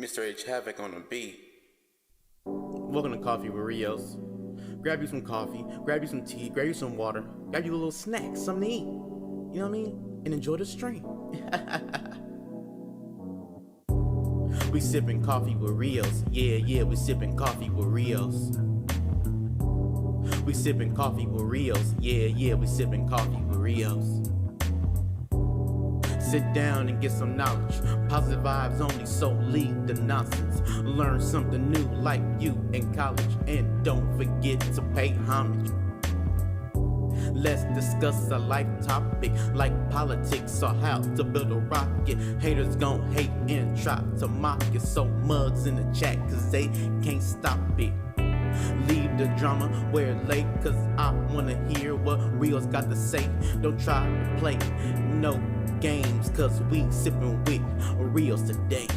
Mr. H Havoc on the beat. Welcome to Coffee with Rios. Grab you some coffee, grab you some tea, grab you some water, grab you a little snack, something to eat. You know what I mean? And enjoy the stream. We sipping coffee with Rios. Yeah, we sipping coffee with Rios. We sipping coffee with Rios. Yeah, we sipping coffee with Rios. Sit down and get some knowledge. Positive vibes only, so leave the nonsense. Learn something new like you in college. And don't forget to pay homage. Let's discuss a life topic like politics or how to build a rocket. Haters gon' hate and try to mock it. So mugs in the chat cause they can't stop it. Leave the drama where it lay, cause I wanna hear what Rios got to say. Don't try to play no games, cause we sippin' with Rios today.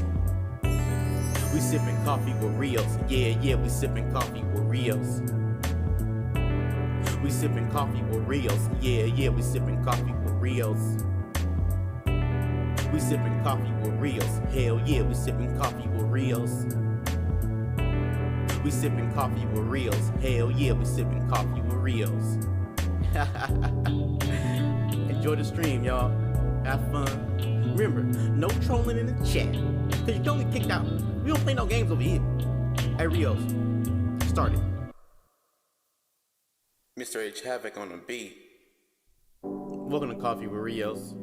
We sippin' coffee with Rios. Yeah, we sippin' coffee with Rios. We sippin' coffee with Rios. Yeah, we sippin' coffee with Rios. We sippin' coffee with Rios. Hell yeah, we sippin' coffee with Rios. We sippin' coffee with Rios. Hell yeah, we sippin' coffee with Rios. Enjoy the stream, y'all. Have fun. Remember, no trolling in the chat, cause you don't get kicked out. We don't play no games over here. Hey Rios, start it. Mr. H Havoc on the beat. Welcome to Coffee with Rios.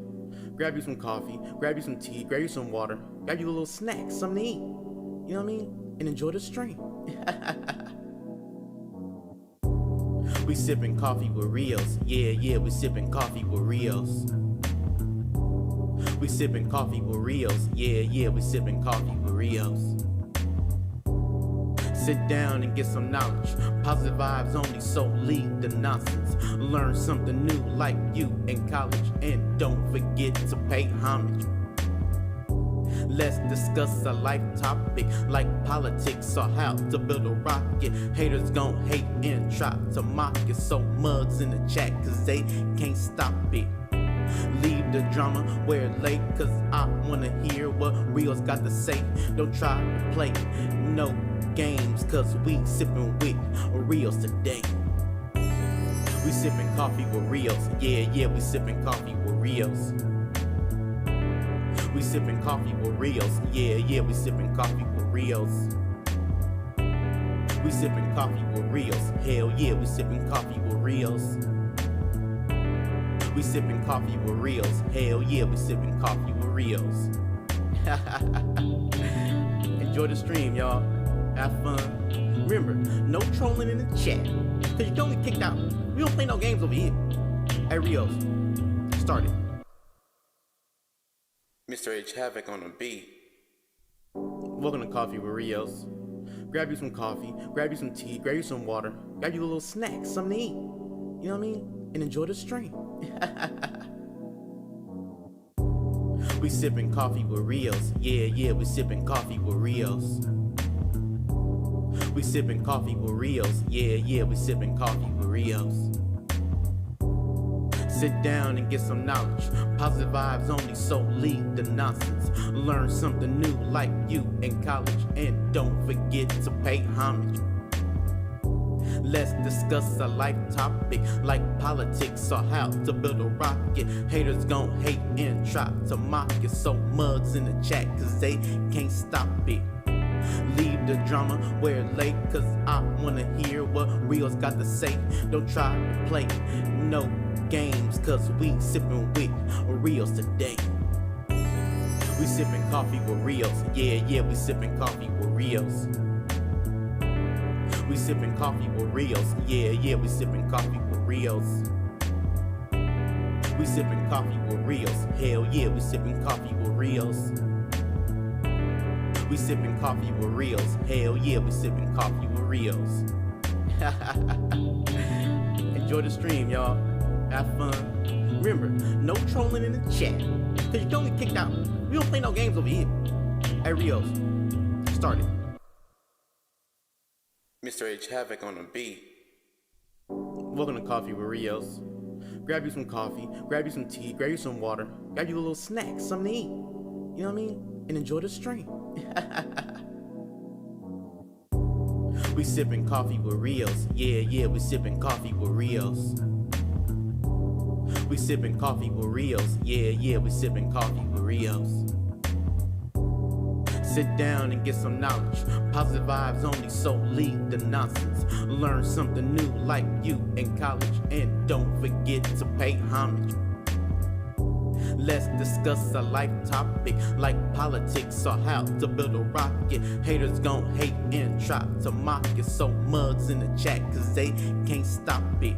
Grab you some coffee, grab you some tea, grab you some water, grab you a little snack, something to eat. You know what I mean? And enjoy the stream. We sippin' coffee with Rios. Yeah, we sippin' coffee with Rios. We sippin' coffee with Rios. Yeah, we sippin' coffee with Rios. Sit down and get some knowledge. Positive vibes only, so leave the nonsense. Learn something new like you in college. And don't forget to pay homage. Let's discuss a life topic like politics or how to build a rocket. Haters gon' hate and try to mock it. So mugs in the chat cause they can't stop it. Leave the drama where it lay, cause I wanna hear what Rios got to say. Don't try to play no games, cause we sippin' with Rios today. We sippin' coffee with Rios. Yeah, we sippin' coffee with Rios. We sippin' coffee with Rios. Yeah, we sippin' coffee with Rios. We sippin' coffee with Rios. Hell yeah, we sippin' coffee with Rios. We sippin' coffee with Rios. Hell yeah, we sippin' coffee with Rios. Enjoy the stream, y'all. Have fun. Remember, no trolling in the chat, cause you don't get kicked out. We don't play no games over here. Hey Rios, start it. Mr. H Havoc on the beat. Welcome to Coffee with Rios. Grab you some coffee, grab you some tea, grab you some water, grab you a little snack, something to eat. You know what I mean? And enjoy the stream. We sippin' coffee with Rios. Yeah, we sippin' coffee with Rios. We sippin' coffee with Rios. Yeah, we sippin' coffee with Rios. Sit down and get some knowledge. Positive vibes only, so leave the nonsense. Learn something new like you in college. And don't forget to pay homage. Let's discuss a life topic like politics or how to build a rocket. Haters gon' hate and try to mock it. So mugs in the chat cause they can't stop it. Leave the drama where it lay, cause I wanna hear what Rios got to say. Don't try to play no games, cause we sippin' with Rios today. We sippin' coffee with Rios. Yeah, we sippin' coffee with Rios. We sippin' coffee with Rios. Yeah, we sippin' coffee with Rios. We sippin' coffee with Rios. Hell yeah, we sippin' coffee with Rios. We sippin' coffee with Rios. Hell yeah, we sippin' coffee with Rios. Enjoy the stream, y'all. Have fun. Remember, no trolling in the chat, cause you don't get kicked out. We don't play no games over here. Hey Rios, start it. Mr. H Havoc on the beat. Welcome to Coffee with Rios. Grab you some coffee, grab you some tea, grab you some water, grab you a little snack, something to eat. You know what I mean? And enjoy the stream. We sipping coffee with Rios. Yeah, we sipping coffee with Rios. We sipping coffee with Rios. Yeah, we sipping coffee with Rios. Sit down and get some knowledge. Positive vibes only, so leave the nonsense. Learn something new like you in college. And don't forget to pay homage. Let's discuss a life topic like politics or how to build a rocket. Haters gon' hate and try to mock it. So mugs in the chat cause they can't stop it.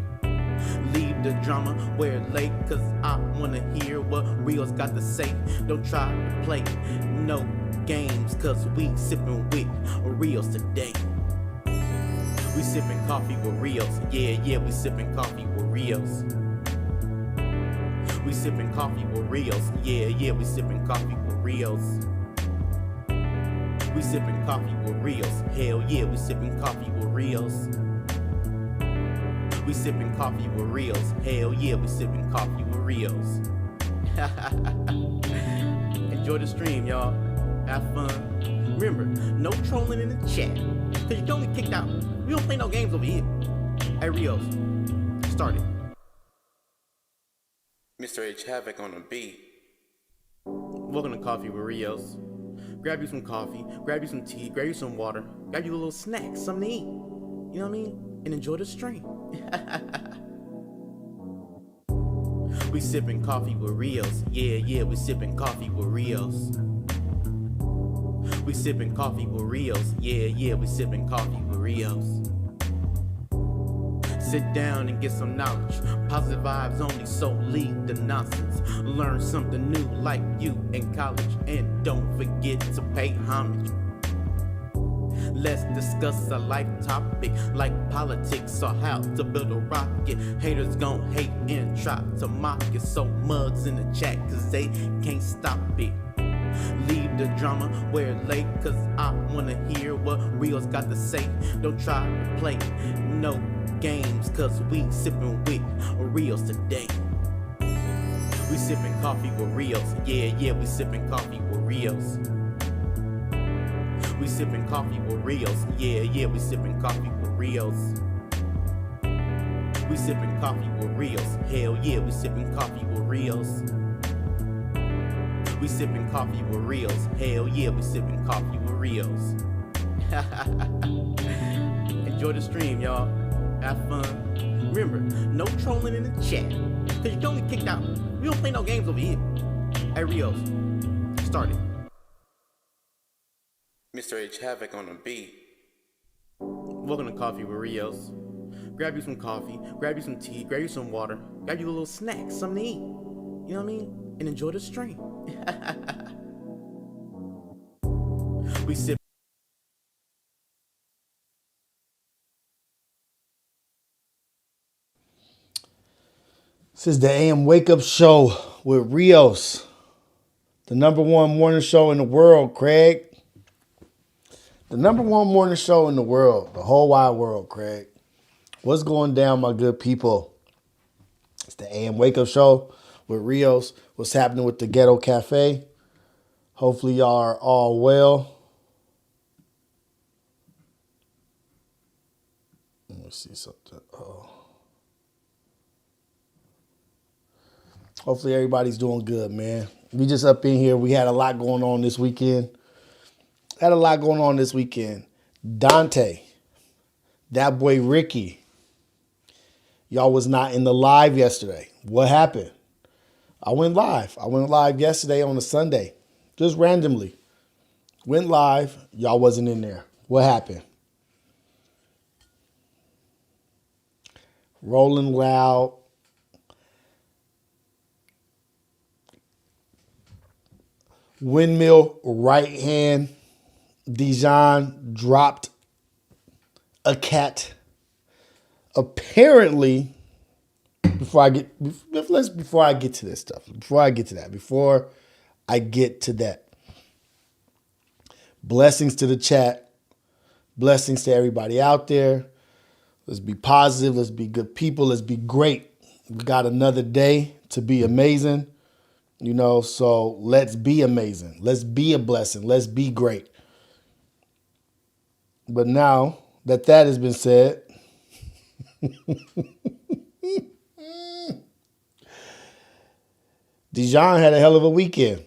Leave the drama where it lay, cause I wanna hear what Rios got to say. Don't try to play no games, cause we sippin' with Rios today. We sippin' coffee with Rios. Yeah, we sippin' coffee with Rios. We sippin' coffee with Rios. Yeah, we sippin' coffee with Rios. We sippin' coffee with Rios. Hell yeah, we sippin' coffee with Rios. We sippin' coffee with Rios. Hell yeah, we sippin' coffee with Rios. Enjoy the stream, y'all. Have fun. Remember, no trolling in the chat, cause you don't get kicked out. We don't play no games over here. Hey Rios, start it. Mr. H Havoc on the beat. Welcome to Coffee with Rios. Grab you some coffee, grab you some tea, grab you some water, grab you a little snack, something to eat. You know what I mean? And enjoy the stream. We sippin' coffee with Rios. Yeah, we sippin' coffee with Rios. We sippin' coffee with Rios. Yeah, we sippin' coffee with Rios. Sit down and get some knowledge. Positive vibes only, so leave the nonsense. Learn something new like you in college. And don't forget to pay homage. Let's discuss a life topic like politics or how to build a rocket. Haters gon' hate and try to mock it. So mugs in the chat cause they can't stop it. Leave the drama where it lay, cause I wanna hear what Rios got to say. Don't try to play no games, cause we sippin' with Rios today. We sippin' coffee with Rios. Yeah, we sippin' coffee with Rios. We sippin' coffee with Rios. Yeah, we sippin' coffee with Rios. We sippin' coffee with Rios. Hell yeah, we sippin' coffee with Rios. We sippin' coffee with Rios. Hell yeah, we sippin' coffee with Rios. Enjoy the stream, y'all. Have fun. Remember, no trolling in the chat, cause you don't get kicked out. We don't play no games over here. Hey Rios, start it. Mr. H Havoc on the beat. Welcome to Coffee with Rios. Grab you some coffee, grab you some tea, grab you some water, grab you a little snack, something to eat. You know what I mean? And enjoy the stream. We sip. This is the AM Wake Up Show with Rios, the number one morning show in the world, Craig. The number one morning show in the world, the whole wide world, Craig. What's going down, my good people? It's the AM Wake Up Show with Rios. What's happening with the Ghetto Cafe? Hopefully y'all are all well. Let me see something. Hopefully everybody's doing good, man. We just up in here. We had a lot going on this weekend. Dante, that boy Ricky. Y'all was not in the live yesterday. What happened? I went live yesterday on a Sunday. Just randomly. Went live. Y'all wasn't in there. What happened? Rolling Loud. Windmill right hand. Dejon dropped a cat. Apparently, before I get to that, blessings to the chat, blessings to everybody out there. Let's be positive. Let's be good people. Let's be great. We got another day to be amazing. You know, so let's be amazing. Let's be a blessing. Let's be great. But now that has been said, Dejon had a hell of a weekend.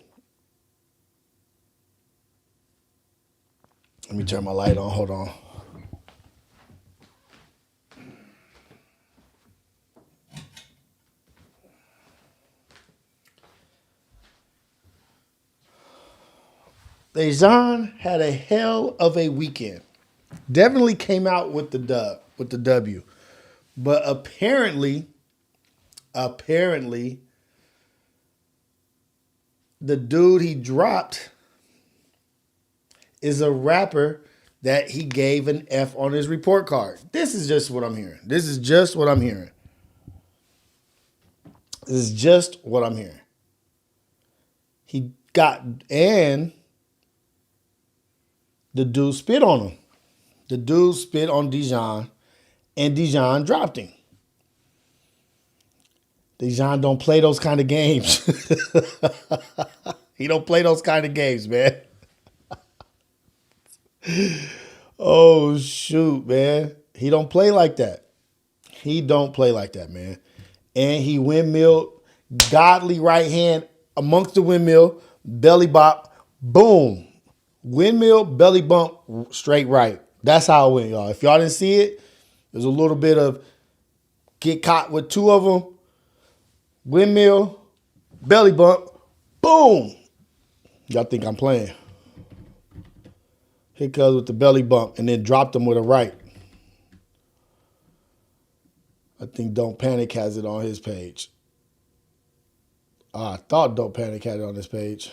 Let me turn my light on. Hold on. Dejon had a hell of a weekend. Definitely came out with the W. But apparently, the dude he dropped is a rapper that he gave an F on his report card. This is just what I'm hearing. He got, and the dude spit on him. The dude spit on Dejon, and Dejon dropped him. Dejon don't play those kind of games. He don't play those kind of games, man. Oh, shoot, man. He don't play like that. Man. And he windmilled, godly right hand amongst the windmill, belly bop, boom. Windmill, belly bump, straight right. That's how it went, y'all. If y'all didn't see it, there's a little bit of get caught with two of them. Windmill, belly bump, boom. Y'all think I'm playing. Hit cuz with the belly bump and then dropped him with a right. I think Don't Panic has it on his page. I thought Don't Panic had it on his page.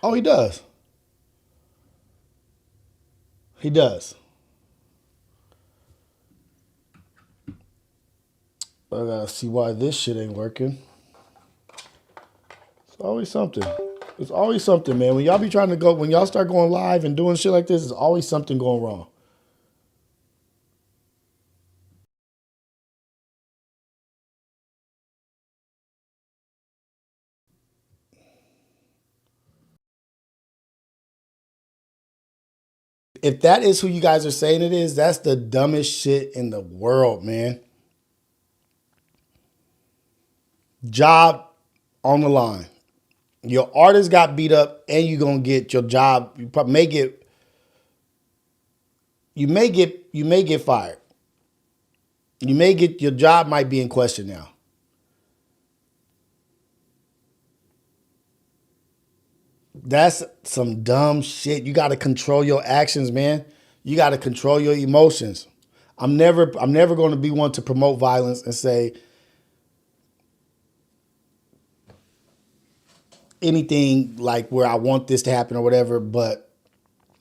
Oh, he does. He does. I gotta see why this shit ain't working. It's always something. It's always something, man. When y'all be trying to go, when y'all start going live and doing shit like this, there's always something going wrong. If that is who you guys are saying it is, that's the dumbest shit in the world, man. Job on the line. Your artist got beat up and you're going to get your job. You may get fired. Your job might be in question now. That's some dumb shit. You got to control your actions, man. You got to control your emotions. I'm never going to be one to promote violence and say anything like where I want this to happen or whatever, but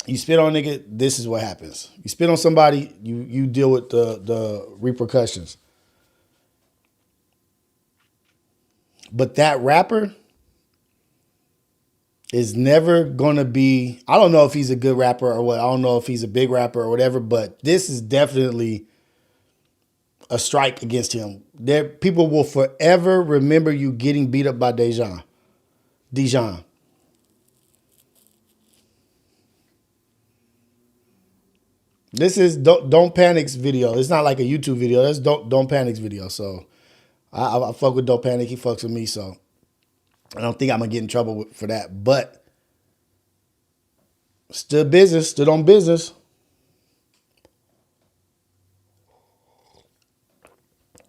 you spit on a nigga, this is what happens. You spit on somebody, you deal with the repercussions. But that rapper is never going to be, I don't know if he's a good rapper or what, I don't know if he's a big rapper or whatever, but this is definitely a strike against him. People will forever remember you getting beat up by Dejon. This is Don't Panic's video. It's not like a YouTube video. That's Don't Panic's video. So I fuck with Don't Panic. He fucks with me. So I don't think I'm going to get in trouble for that. But stood on business.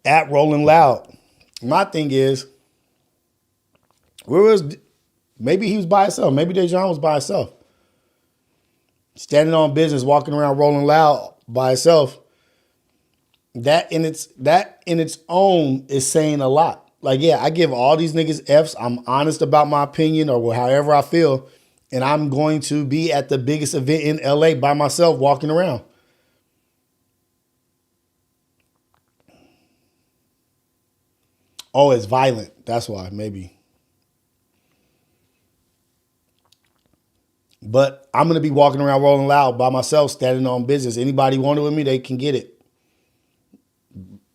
At Rolling Loud. My thing is, maybe he was by himself. Maybe Dejon was by himself. Standing on business, walking around Rolling Loud by himself. That in its own is saying a lot. Like, yeah, I give all these niggas Fs. I'm honest about my opinion or however I feel. And I'm going to be at the biggest event in LA by myself walking around. Oh, it's violent. That's why, maybe. But I'm going to be walking around Rolling Loud by myself, standing on business. Anybody want it with me, they can get it.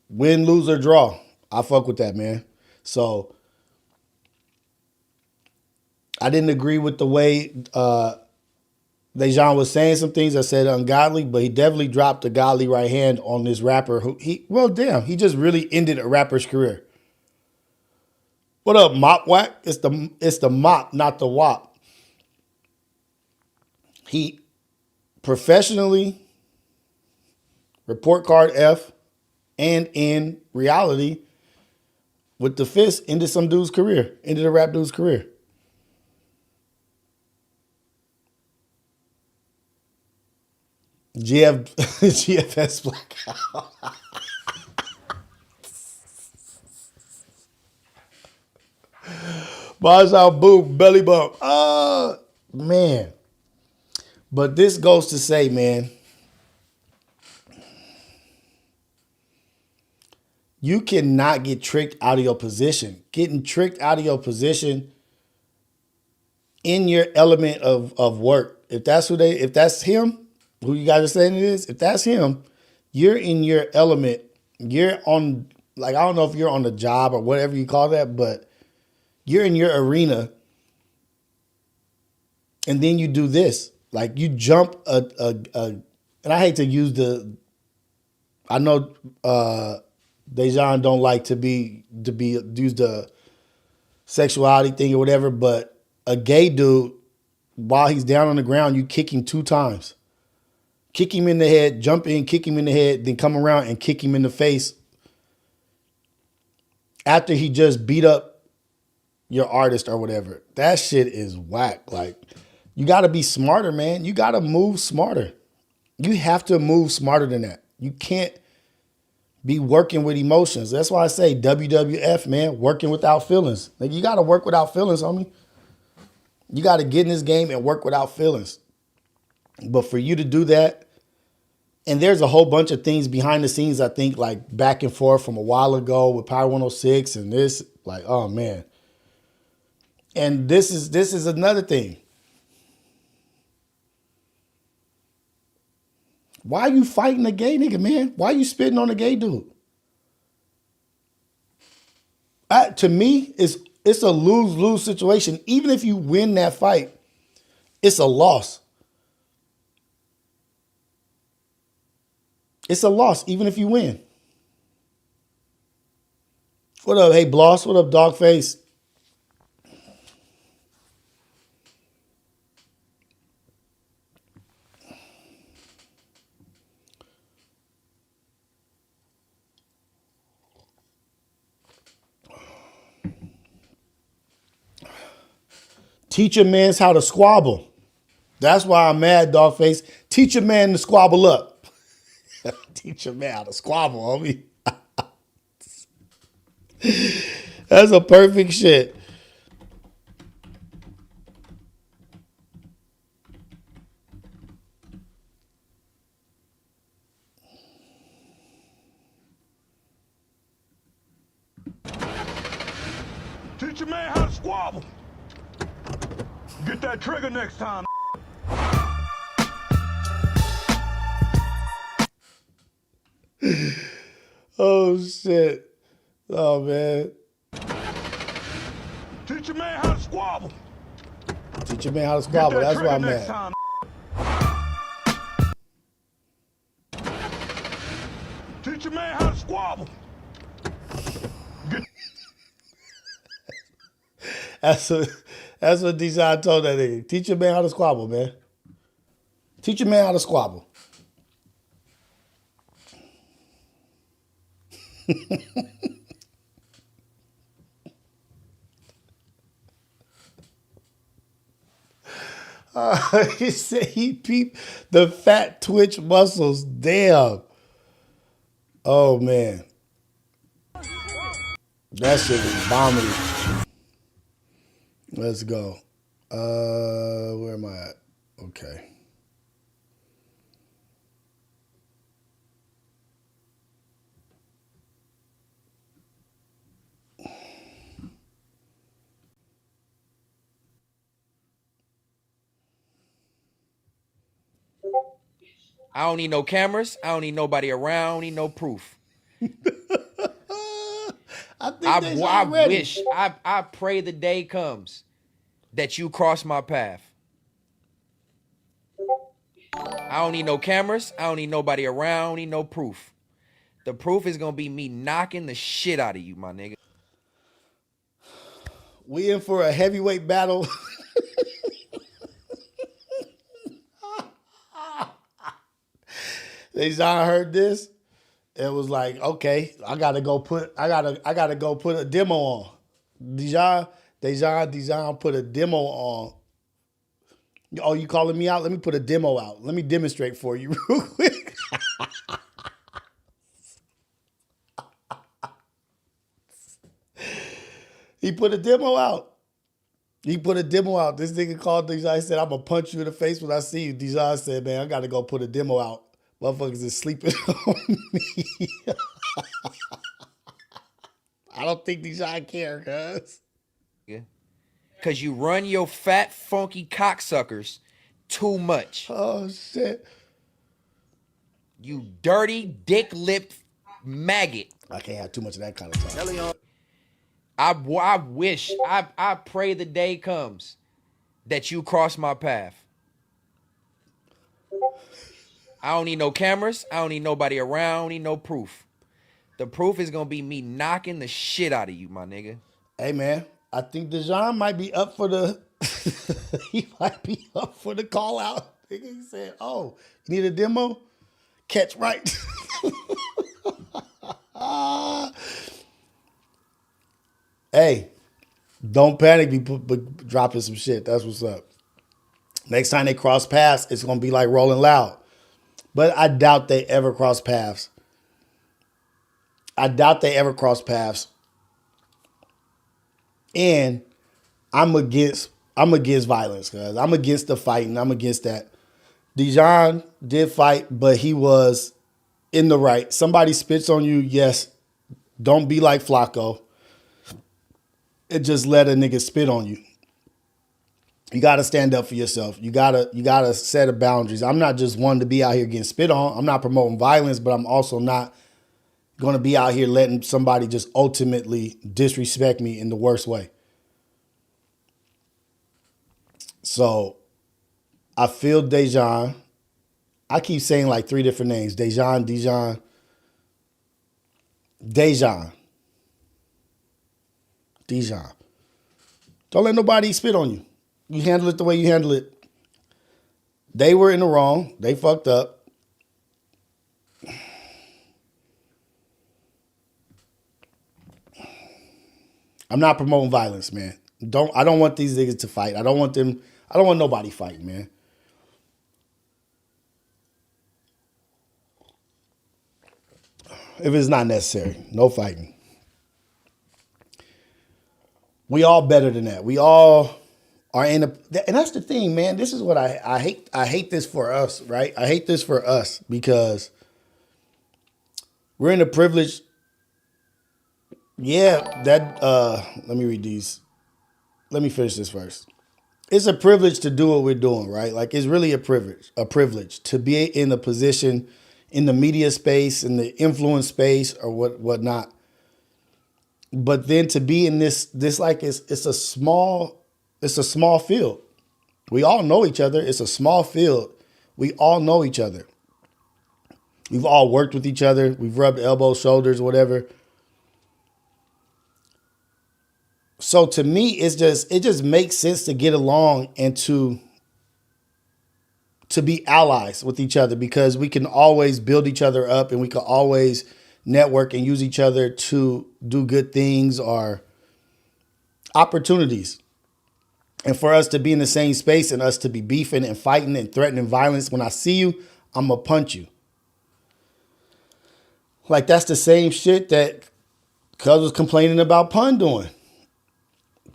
Win, lose, or draw. I fuck with that, man. So I didn't agree with the way Dejon was saying some things that said ungodly, but he definitely dropped a godly right hand on this rapper who he just really ended a rapper's career. What up, Mop Whack? It's the mop, not the wop. He professionally, report card F, and in reality, with the fist, ended some dude's career, ended a rap dude's career. GFS blackout. Bars out, boom, belly bump. Man. But this goes to say, man, you cannot get tricked out of your position. Getting tricked out of your position in your element of work. If that's him, who you guys are saying it is, if that's him, you're in your element. You're on, like, I don't know if you're on the job or whatever you call that, but you're in your arena. And then you do this. Like, you jump and I hate to use I know Dejon don't like to use the sexuality thing or whatever, but a gay dude, while he's down on the ground, you kick him 2 times. Kick him in the head, jump in, kick him in the head, then come around and kick him in the face after he just beat up your artist or whatever. That shit is whack. Like, you got to be smarter, man. You got to move smarter. You have to move smarter than that. You can't be working with emotions. That's why I say WWF, man, working without feelings. Like, you got to work without feelings, homie. You got to get in this game and work without feelings. But for you to do that, and there's a whole bunch of things behind the scenes, I think, like back and forth from a while ago with Power 106 and this, like, oh, man. And this is another thing. Why are you fighting a gay nigga, man? Why are you spitting on a gay dude? To me, it's a lose-lose situation. Even if you win that fight, it's a loss. It's a loss, even if you win. What up, hey, Bloss? What up, Dogface? Teach a man how to squabble. That's why I'm mad, Dogface. Teach a man to squabble up. Teach a man how to squabble, homie. That's a perfect shit. Teach a man how to squabble. Get that trigger next time. Oh, shit. Oh, man. Teach a man how to squabble. Teach a man how to squabble. That's why I'm mad. Time. Teach a man how to squabble. That's what Dejon told that nigga. Teach a man how to squabble, man. Teach a man how to squabble. He said he peeped the fat twitch muscles. Damn. Oh, man. That shit was vomiting. Let's go. Where am I at? Okay. I don't need no cameras. I don't need nobody around. I don't need no proof. I think I Dejon ready. wish, I pray the day comes that you cross my path. I don't need no cameras. I don't need nobody around. I don't need no proof. The proof is gonna be me knocking the shit out of you, my nigga. We in for a heavyweight battle. Dejon heard this. It was like, okay, I gotta go put a demo on. Dejon put a demo on. Oh, you calling me out? Let me put a demo out. Let me demonstrate for you real quick. He put a demo out. This nigga called Dejon. He said, I'm going to punch you in the face when I see you. Dejon said, man, I got to go put a demo out. Motherfuckers is sleeping on me. I don't think Dejon care, cuz. Because you run your fat, funky cocksuckers too much. Oh, shit. You dirty, dick-lipped maggot. I can't have too much of that kind of talk. I wish, I pray the day comes that you cross my path. I don't need no cameras. I don't need nobody around. I don't need no proof. The proof is going to be me knocking the shit out of you, my nigga. Hey, man, I think Dejon might be up for the he might be up for the call out. He said, oh, you need a demo? Catch right. Hey, don't panic. Be dropping some shit. That's what's up. Next time they cross paths, it's going to be like Rolling Loud. But I doubt they ever cross paths. And I'm against violence, guys. I'm against the fighting. I'm against that. Dejon did fight, but he was in the right. Somebody spits on you, yes. Don't be like Flacco. It just let a nigga spit on you. You got to stand up for yourself. You gotta set a boundaries. I'm not just one to be out here getting spit on. I'm not promoting violence, but I'm also not going to be out here letting somebody just ultimately disrespect me in the worst way. So I feel Dejon. I keep saying like 3 different names. Dejon. Don't let nobody spit on you. You handle it the way you handle it. They were in the wrong. They fucked up. I'm not promoting violence, man. I don't want these niggas to fight. I don't want nobody fighting, man. If it's not necessary, no fighting. We all better than that. We all are in a, and that's the thing, man. This is what I hate. I hate this for us, right? I hate this for us because we're in a privileged. Yeah, let me read these. Let me finish this first. It's a privilege to do what we're doing, right? Like it's really a privilege to be in a position in the media space, in the influence space, or whatnot. But then to be in this like it's a small field. We all know each other. It's a small field. We all know each other. We've all worked with each other. We've rubbed elbows, shoulders, whatever. So to me, it just makes sense to get along and to be allies with each other because we can always build each other up and we can always network and use each other to do good things or opportunities. And for us to be in the same space and us to be beefing and fighting and threatening violence, when I see you, I'm going to punch you. Like that's the same shit that Cuz was complaining about Pun doing.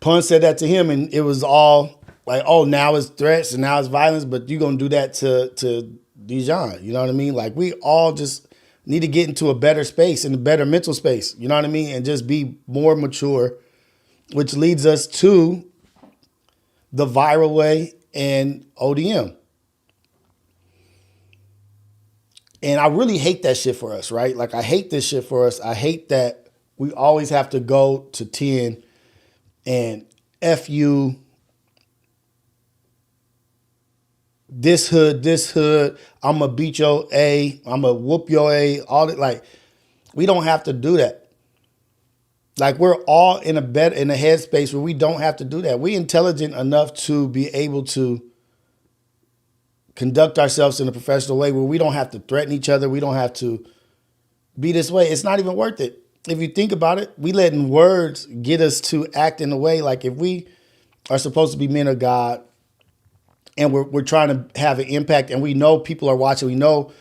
Pun said that to him and it was all like, oh, now it's threats and now it's violence, but you're going to do that to Dejon. You know what I mean? Like we all just need to get into a better space and a better mental space. You know what I mean? And just be more mature, which leads us to the viral way and ODM. And I really hate that shit for us, right? Like I hate this shit for us. I hate that we always have to go to 10 and F you, this hood, I'm going to beat your A, I'm going to whoop your A, all that. Like, we don't have to do that. Like, we're all in a headspace where we don't have to do that. We're intelligent enough to be able to conduct ourselves in a professional way where we don't have to threaten each other. We don't have to be this way. It's not even worth it. If you think about it, we letting words get us to act in a way like if we are supposed to be men of God and we're trying to have an impact and we know people are watching, we know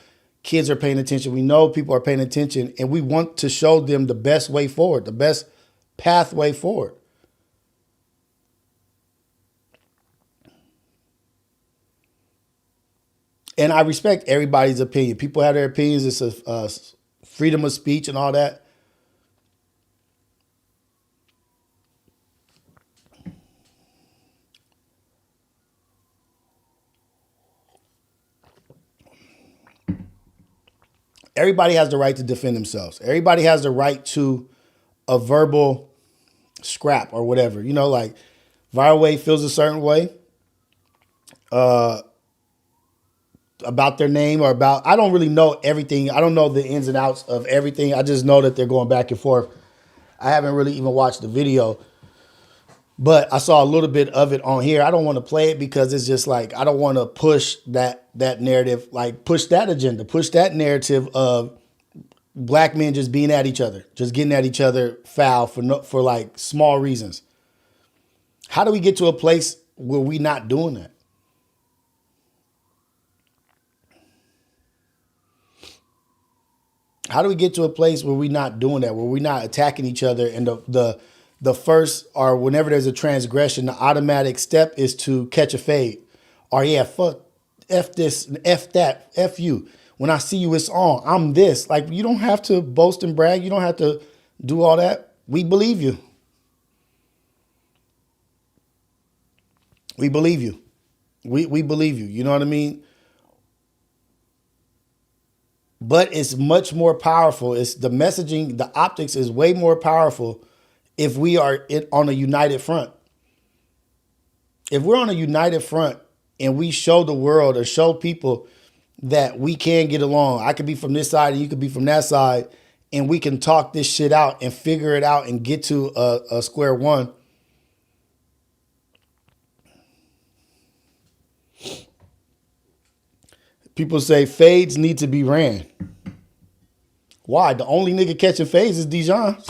kids are paying attention, we know people are paying attention, and we want to show them the best way forward, the best pathway forward. And I respect everybody's opinion. People have their opinions. It's a freedom of speech and all that. Everybody has the right to defend themselves. Everybody has the right to a verbal scrap or whatever. You know, like Viral Wade feels a certain way about their name or about, I don't really know everything. I don't know the ins and outs of everything. I just know that they're going back and forth. I haven't really even watched the video, but I saw a little bit of it on here. I don't want to play it because it's just like, I don't want to push that narrative, like push that agenda, push that narrative of black men just being at each other, just getting at each other foul for like small reasons. How do we get to a place where we not doing that? How do we get to a place where we're not doing that, where we're not attacking each other? And the first, or whenever there's a transgression, the automatic step is to catch a fade. Or yeah, fuck, F this, F that, F you. When I see you, it's on. I'm this. Like, you don't have to boast and brag. You don't have to do all that. We believe you. We believe you. We believe you. You know what I mean? But it's much more powerful. It's the messaging, the optics is way more powerful if we are on a united front. If we're on a united front and we show the world or show people that we can get along, I could be from this side and you could be from that side, and we can talk this shit out and figure it out and get to a square one. People say fades need to be ran. Why? The only nigga catching fades is Dejon.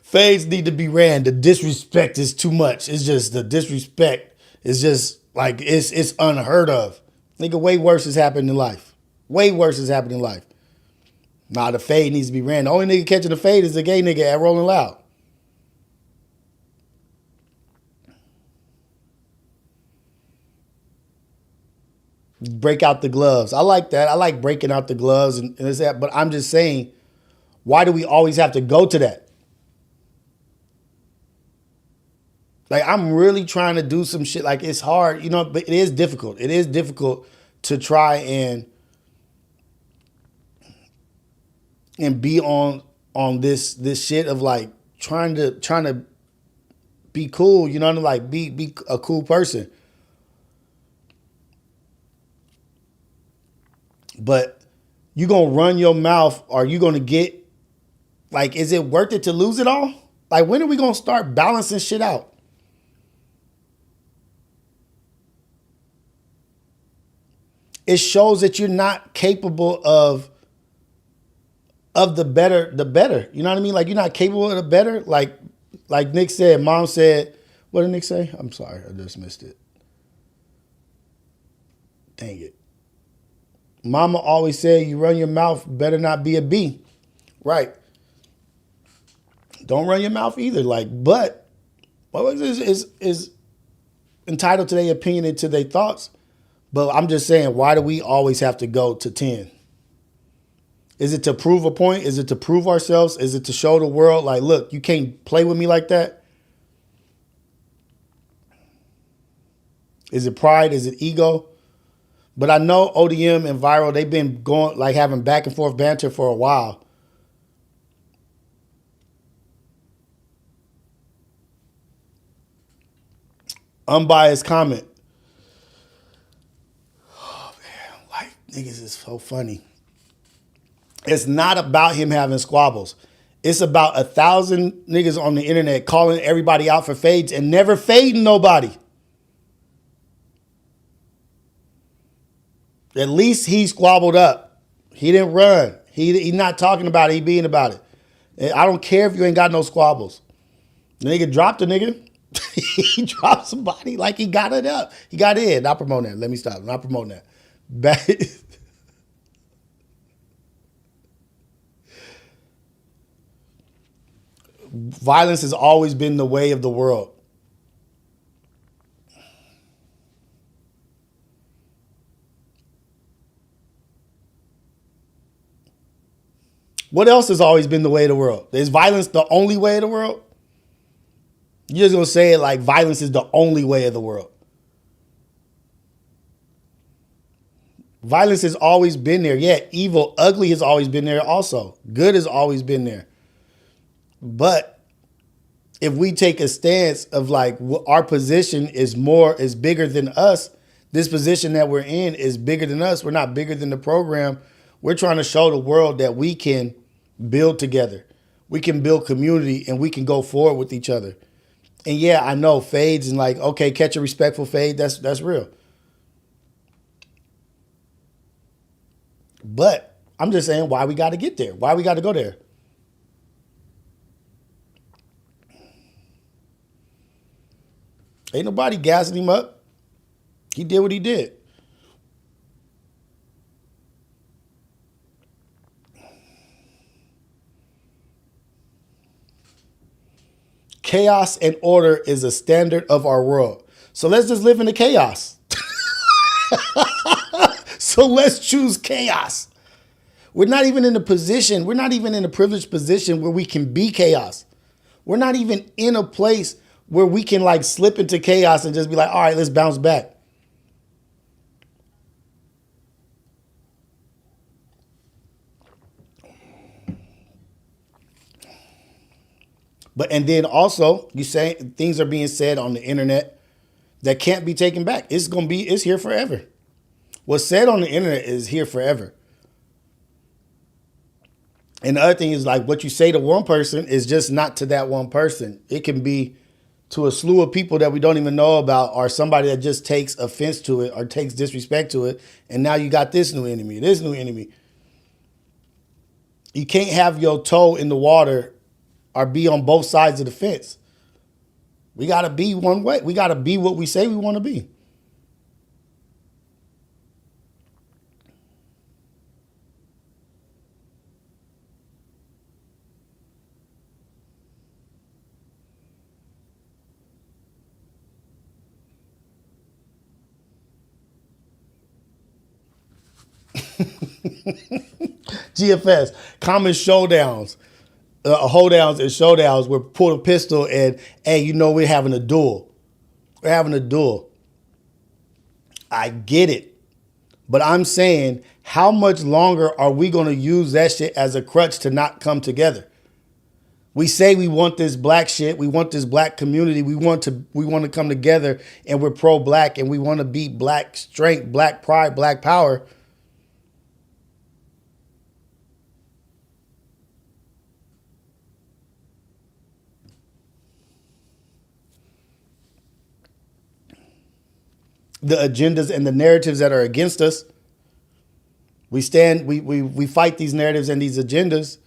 Fades need to be ran. The disrespect is too much. It's just the disrespect is just like it's unheard of. Nigga, way worse has happened in life. Way worse has happened in life. Nah, the fade needs to be ran. The only nigga catching the fade is the gay nigga at Rolling Loud. Break out the gloves. I like that. I like breaking out the gloves and this that. But I'm just saying, why do we always have to go to that? Like, I'm really trying to do some shit. Like, it's hard, you know, but it is difficult. It is difficult to try and be on this shit of like trying to be cool, you know, like be a cool person. But you gonna run your mouth, or you gonna get, like, is it worth it to lose it all? Like, when are we gonna start balancing shit out? It shows that you're not capable of the better. You know what I mean? Like, you're not capable of the better. Like Nick said, Mom said, what did Nick say? I'm sorry, I just missed it. Dang it. Mama always said, you run your mouth, better not be a bee. Right. Don't run your mouth either. Like, but is entitled to their opinion and to their thoughts. But I'm just saying, why do we always have to go to 10? Is it to prove a point? Is it to prove ourselves? Is it to show the world, like, look, you can't play with me like that? Is it pride? Is it ego? But I know ODM and Viral, they've been going like having back and forth banter for a while. Unbiased comment. Oh man, like niggas is so funny. It's not about him having squabbles. It's about 1,000 niggas on the internet calling everybody out for fades and never fading nobody. At least he squabbled up. He didn't run. He's not talking about it. He being about it. I don't care if you ain't got no squabbles. The nigga dropped a nigga. He dropped somebody like he got it up. He got in. Not promoting that. Let me stop. Not promoting that. Back. Violence has always been the way of the world. What else has always been the way of the world? Is violence the only way of the world? You're just going to say it like violence is the only way of the world. Violence has always been there. Yeah, evil, ugly has always been there also. Good has always been there. But if we take a stance of like our position is bigger than us, this position that we're in is bigger than us. We're not bigger than the program. We're trying to show the world that we can build together. We can build community and we can go forward with each other. And yeah, I know fades and like, okay, catch a respectful fade. That's real. But I'm just saying why we got to get there. Why we got to go there. Ain't nobody gassing him up. He did what he did. Chaos and order is a standard of our world. So let's just live in the chaos. So let's choose chaos. We're not even in a position, we're not even in a privileged position where we can be chaos. We're not even in a place where we can like slip into chaos and just be like, all right, let's bounce back. And then also you say things are being said on the internet that can't be taken back. It's here forever. What's said on the internet is here forever. And the other thing is like what you say to one person is just not to that one person. It can be to a slew of people that we don't even know about, or somebody that just takes offense to it or takes disrespect to it. And now you got this new enemy, this new enemy. You can't have your toe in the water or be on both sides of the fence. We got to be one way. We got to be what we say we want to be. GFS, common showdowns, holdowns and showdowns where pull a pistol and, hey, you know, we're having a duel. We're having a duel. I get it. But I'm saying, how much longer are we going to use that shit as a crutch to not come together? We say we want this black shit. We want this black community. We want to come together and we're pro-black and we want to be black strength, black pride, black power. The agendas and the narratives that are against us. We fight these narratives and these agendas.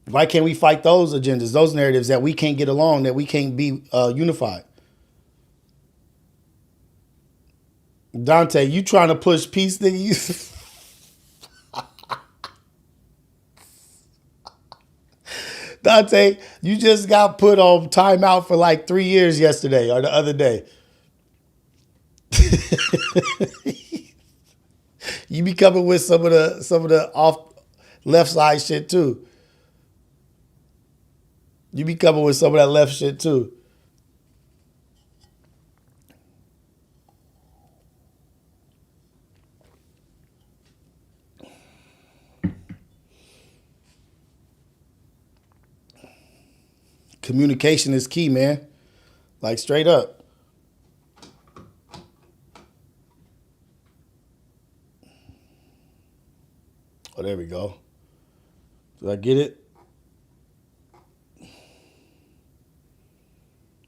Why can't we fight those agendas, those narratives that we can't get along, that we can't be unified? Dante, you trying to push peace, nigga? Dante, you just got put on timeout for like 3 years yesterday or the other day. You be coming with some of the off left side shit too. You be coming with some of that left shit too. Communication is key, man. Like straight up. Oh, there we go. Did I get it?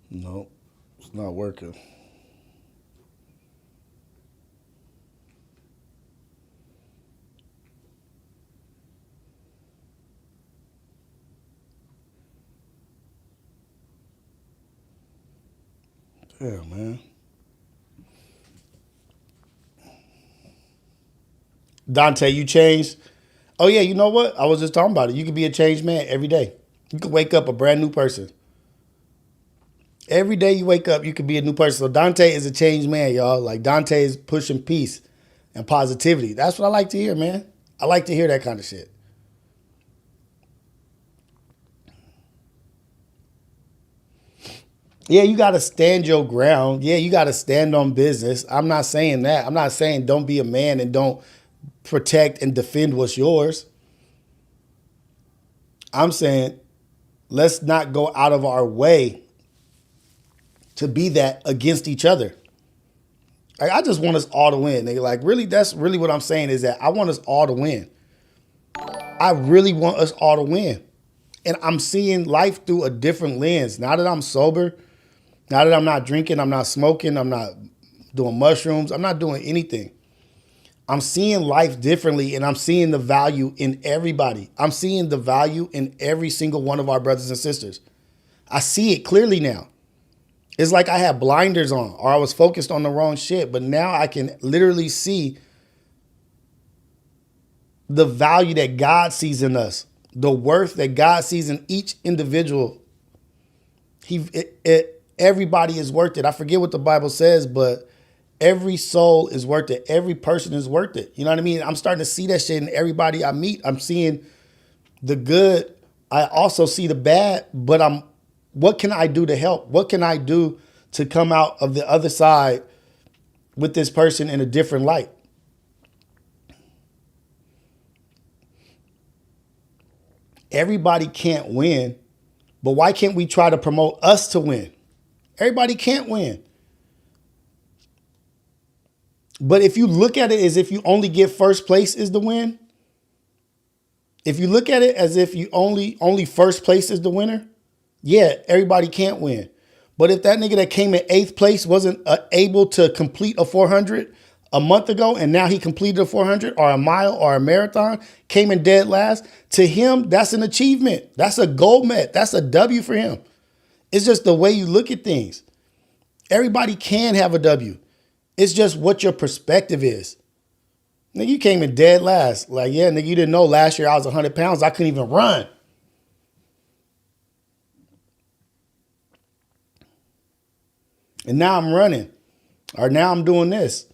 No, it's not working. Damn, man. Dante, you changed? Oh, yeah, you know what? I was just talking about it. You could be a changed man every day. You could wake up a brand new person. Every day you wake up, you could be a new person. So Dante is a changed man, y'all. Like Dante is pushing peace and positivity. That's what I like to hear, man. I like to hear that kind of shit. Yeah, you got to stand your ground. Yeah, you got to stand on business. I'm not saying that. I'm not saying don't be a man and don't protect and defend what's yours. I'm saying let's not go out of our way to be that against each other. Like, I just want us all to win. Nigga. Like, really, that's really what I'm saying is that I want us all to win. I really want us all to win. And I'm seeing life through a different lens. Now that I'm sober, now that I'm not drinking, I'm not smoking, I'm not doing mushrooms, I'm not doing anything. I'm seeing life differently, and I'm seeing the value in everybody. I'm seeing the value in every single one of our brothers and sisters. I see it clearly now. It's like I had blinders on, or I was focused on the wrong shit, but now I can literally see the value that God sees in us, the worth that God sees in each individual. Everybody is worth it. I forget what the Bible says, but every soul is worth it. Every person is worth it. You know what I mean? I'm starting to see that shit in everybody I meet. I'm seeing the good. I also see the bad, but what can I do to help? What can I do to come out of the other side with this person in a different light? Everybody can't win, but why can't we try to promote us to win? Everybody can't win. But if you look at it as if you only get first place is the win, if you look at it as if you only first place is the winner, yeah, everybody can't win. But if that nigga that came in 8th place wasn't able to complete a 400 a month ago, and now he completed a 400 or a mile or a marathon, came in dead last, to him, that's an achievement. That's a gold medal. That's a W for him. It's just the way you look at things. Everybody can have a W. It's just what your perspective is. Nigga, you came in dead last. Like, yeah, nigga, you didn't know last year I was 100 pounds. I couldn't even run. And now I'm running. Or now I'm doing this.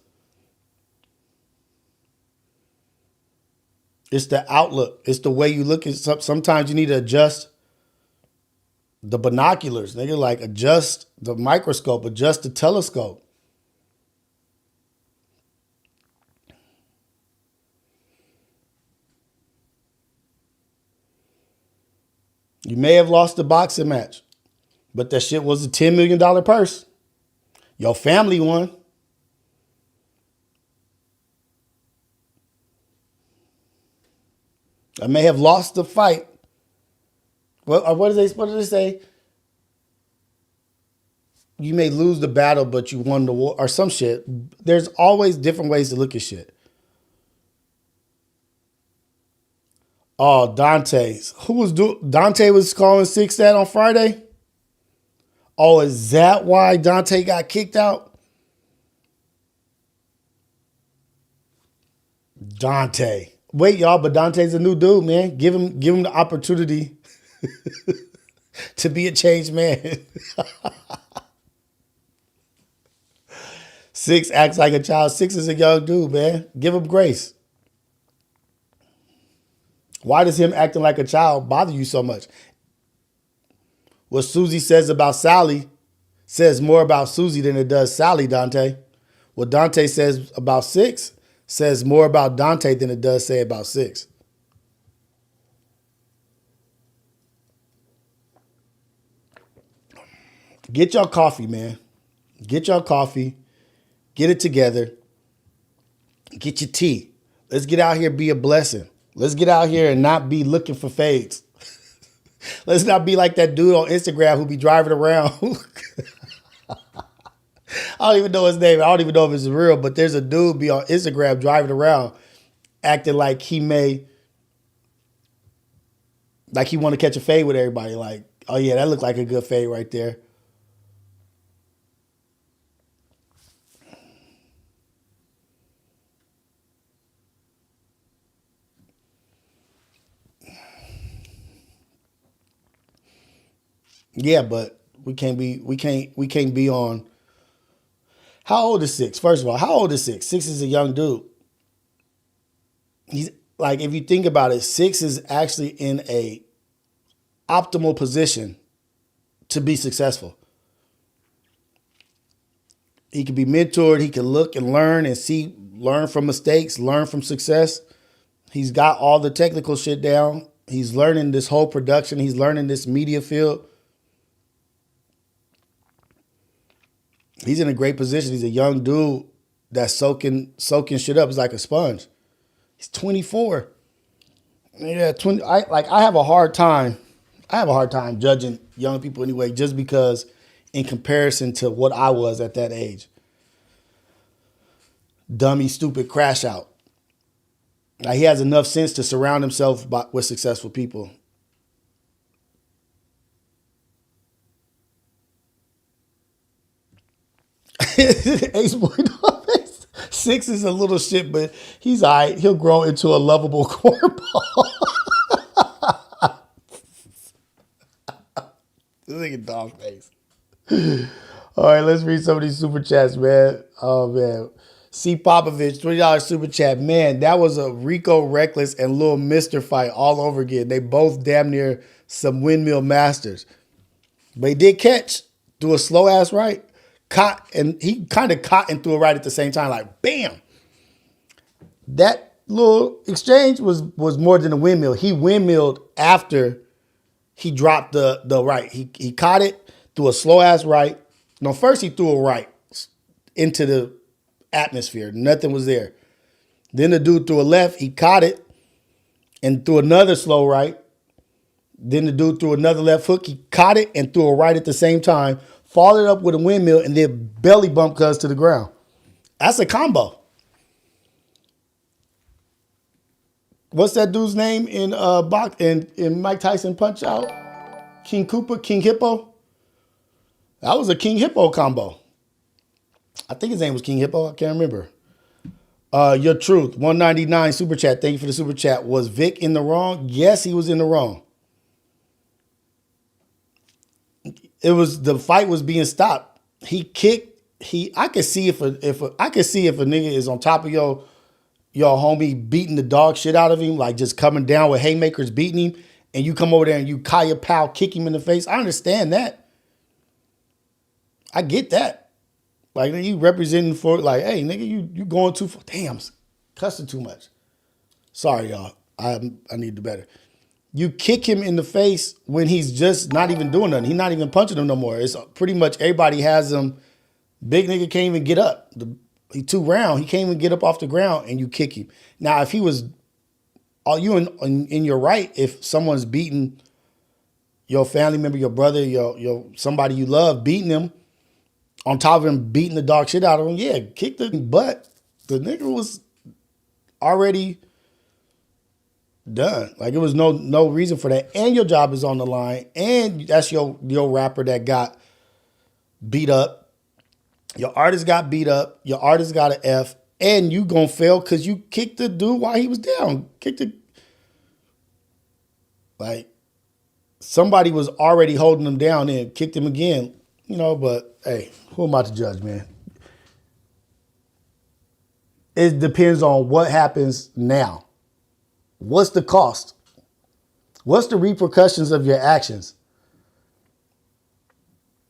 It's the outlook. It's the way you look at something. Sometimes you need to adjust the binoculars. Nigga, like adjust the microscope, adjust the telescope. You may have lost the boxing match, but that shit was a $10 million purse. Your family won. I may have lost the fight. What do they say? You may lose the battle, but you won the war, or some shit. There's always different ways to look at shit. Oh, Dante's. Dante was calling 6 that on Friday? Oh, is that why Dante got kicked out? Dante. Wait, y'all, but Dante's a new dude, man. Give him the opportunity to be a changed man. 6 acts like a child. 6 is a young dude, man. Give him grace. Why does him acting like a child bother you so much? What Susie says about Sally says more about Susie than it does Sally, Dante. What Dante says about 6 says more about Dante than it does say about 6. Get y'all coffee, man. Get y'all coffee. Get it together. Get your tea. Let's get out here, be a blessing. Let's get out here and not be looking for fades. Let's not be like that dude on Instagram who be driving around. I don't even know his name. I don't even know if it's real, but there's a dude be on Instagram driving around acting like he want to catch a fade with everybody. Like, oh yeah, that looked like a good fade right there. Yeah, but we can't be on. How old is Six? First of all, how old is Six? Six is a young dude. He's like, if you think about it, Six is actually in a optimal position to be successful. He can be mentored. He can look and learn and learn from mistakes, learn from success. He's got all the technical shit down. He's learning this whole production. He's learning this media field. He's in a great position. He's a young dude that's soaking shit up. He's like a sponge. He's 24. Yeah, 20. I have a hard time. I have a hard time judging young people anyway, just because in comparison to what I was at that age. Dummy, stupid, crash out. Like, he has enough sense to surround himself with successful people. Ace Boy Six is a little shit, but he's all right. He'll grow into a lovable cornball. This nigga dog face. All right, let's read some of these super chats, man. Oh, man. C. Popovich, $20 super chat. Man, that was a Rico Reckless and Lil Mister fight all over again. They both damn near some windmill masters. But he did catch, threw a slow ass right. Caught, and he kind of caught and threw it right at the same time, like bam. That little exchange was more than a windmill. He windmilled after he dropped the right. He caught it, threw a slow ass right. No, first he threw a right into the atmosphere. Nothing was there. Then the dude threw a left. He caught it and threw another slow right. Then the dude threw another left hook. He caught it and threw a right at the same time. Followed up with a windmill and then belly bump cuz to the ground. That's a combo. What's that dude's name in Mike Tyson Punch Out? King Cooper, King Hippo? That was a King Hippo combo. I think his name was King Hippo. I can't remember. Your Truth, 199 super chat. Thank you for the super chat. Was Vic in the wrong? Yes, he was in the wrong. The fight was being stopped. He kicked. I could see if a nigga is on top of your homie beating the dog shit out of him, like just coming down with haymakers beating him, and you come over there and you Kaya Pow kick him in the face. I understand that. I get that. Like, you representing for, like, hey nigga, you going too far. Damn, cussing too much. Sorry, y'all. I need to do better. You kick him in the face when he's just not even doing nothing. He's not even punching him no more. It's pretty much everybody has him. Big nigga can't even get up. He too round. He can't even get up off the ground, and you kick him. Now, if he was, are you in your right? If someone's beating your family member, your brother, your somebody you love, beating him, on top of him beating the dog shit out of him, yeah, kick the butt. The nigga was already done. Like, it was no reason for that. And your job is on the line. And that's your rapper that got beat up. Your artist got beat up. Your artist got an F. And you gonna fail because you kicked the dude while he was down. Like, somebody was already holding him down and kicked him again. But hey, who am I to judge, man? It depends on what happens now. What's the cost? What's the repercussions of your actions?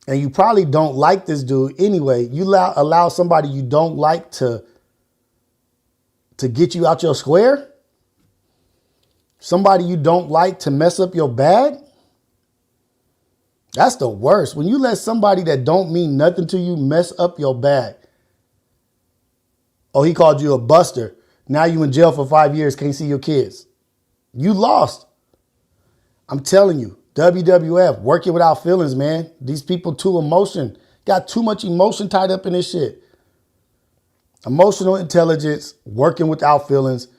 And you probably don't like this dude anyway. You allow somebody you don't like to get you out your square? Somebody you don't like to mess up your bag? That's the worst. When you let somebody that don't mean nothing to you mess up your bag. Oh, he called you a buster. Now you in jail for 5 years, can't see your kids. You lost. I'm telling you, WWF, working without feelings, man. These people too emotion. Got too much emotion tied up in this shit. Emotional intelligence, working without feelings.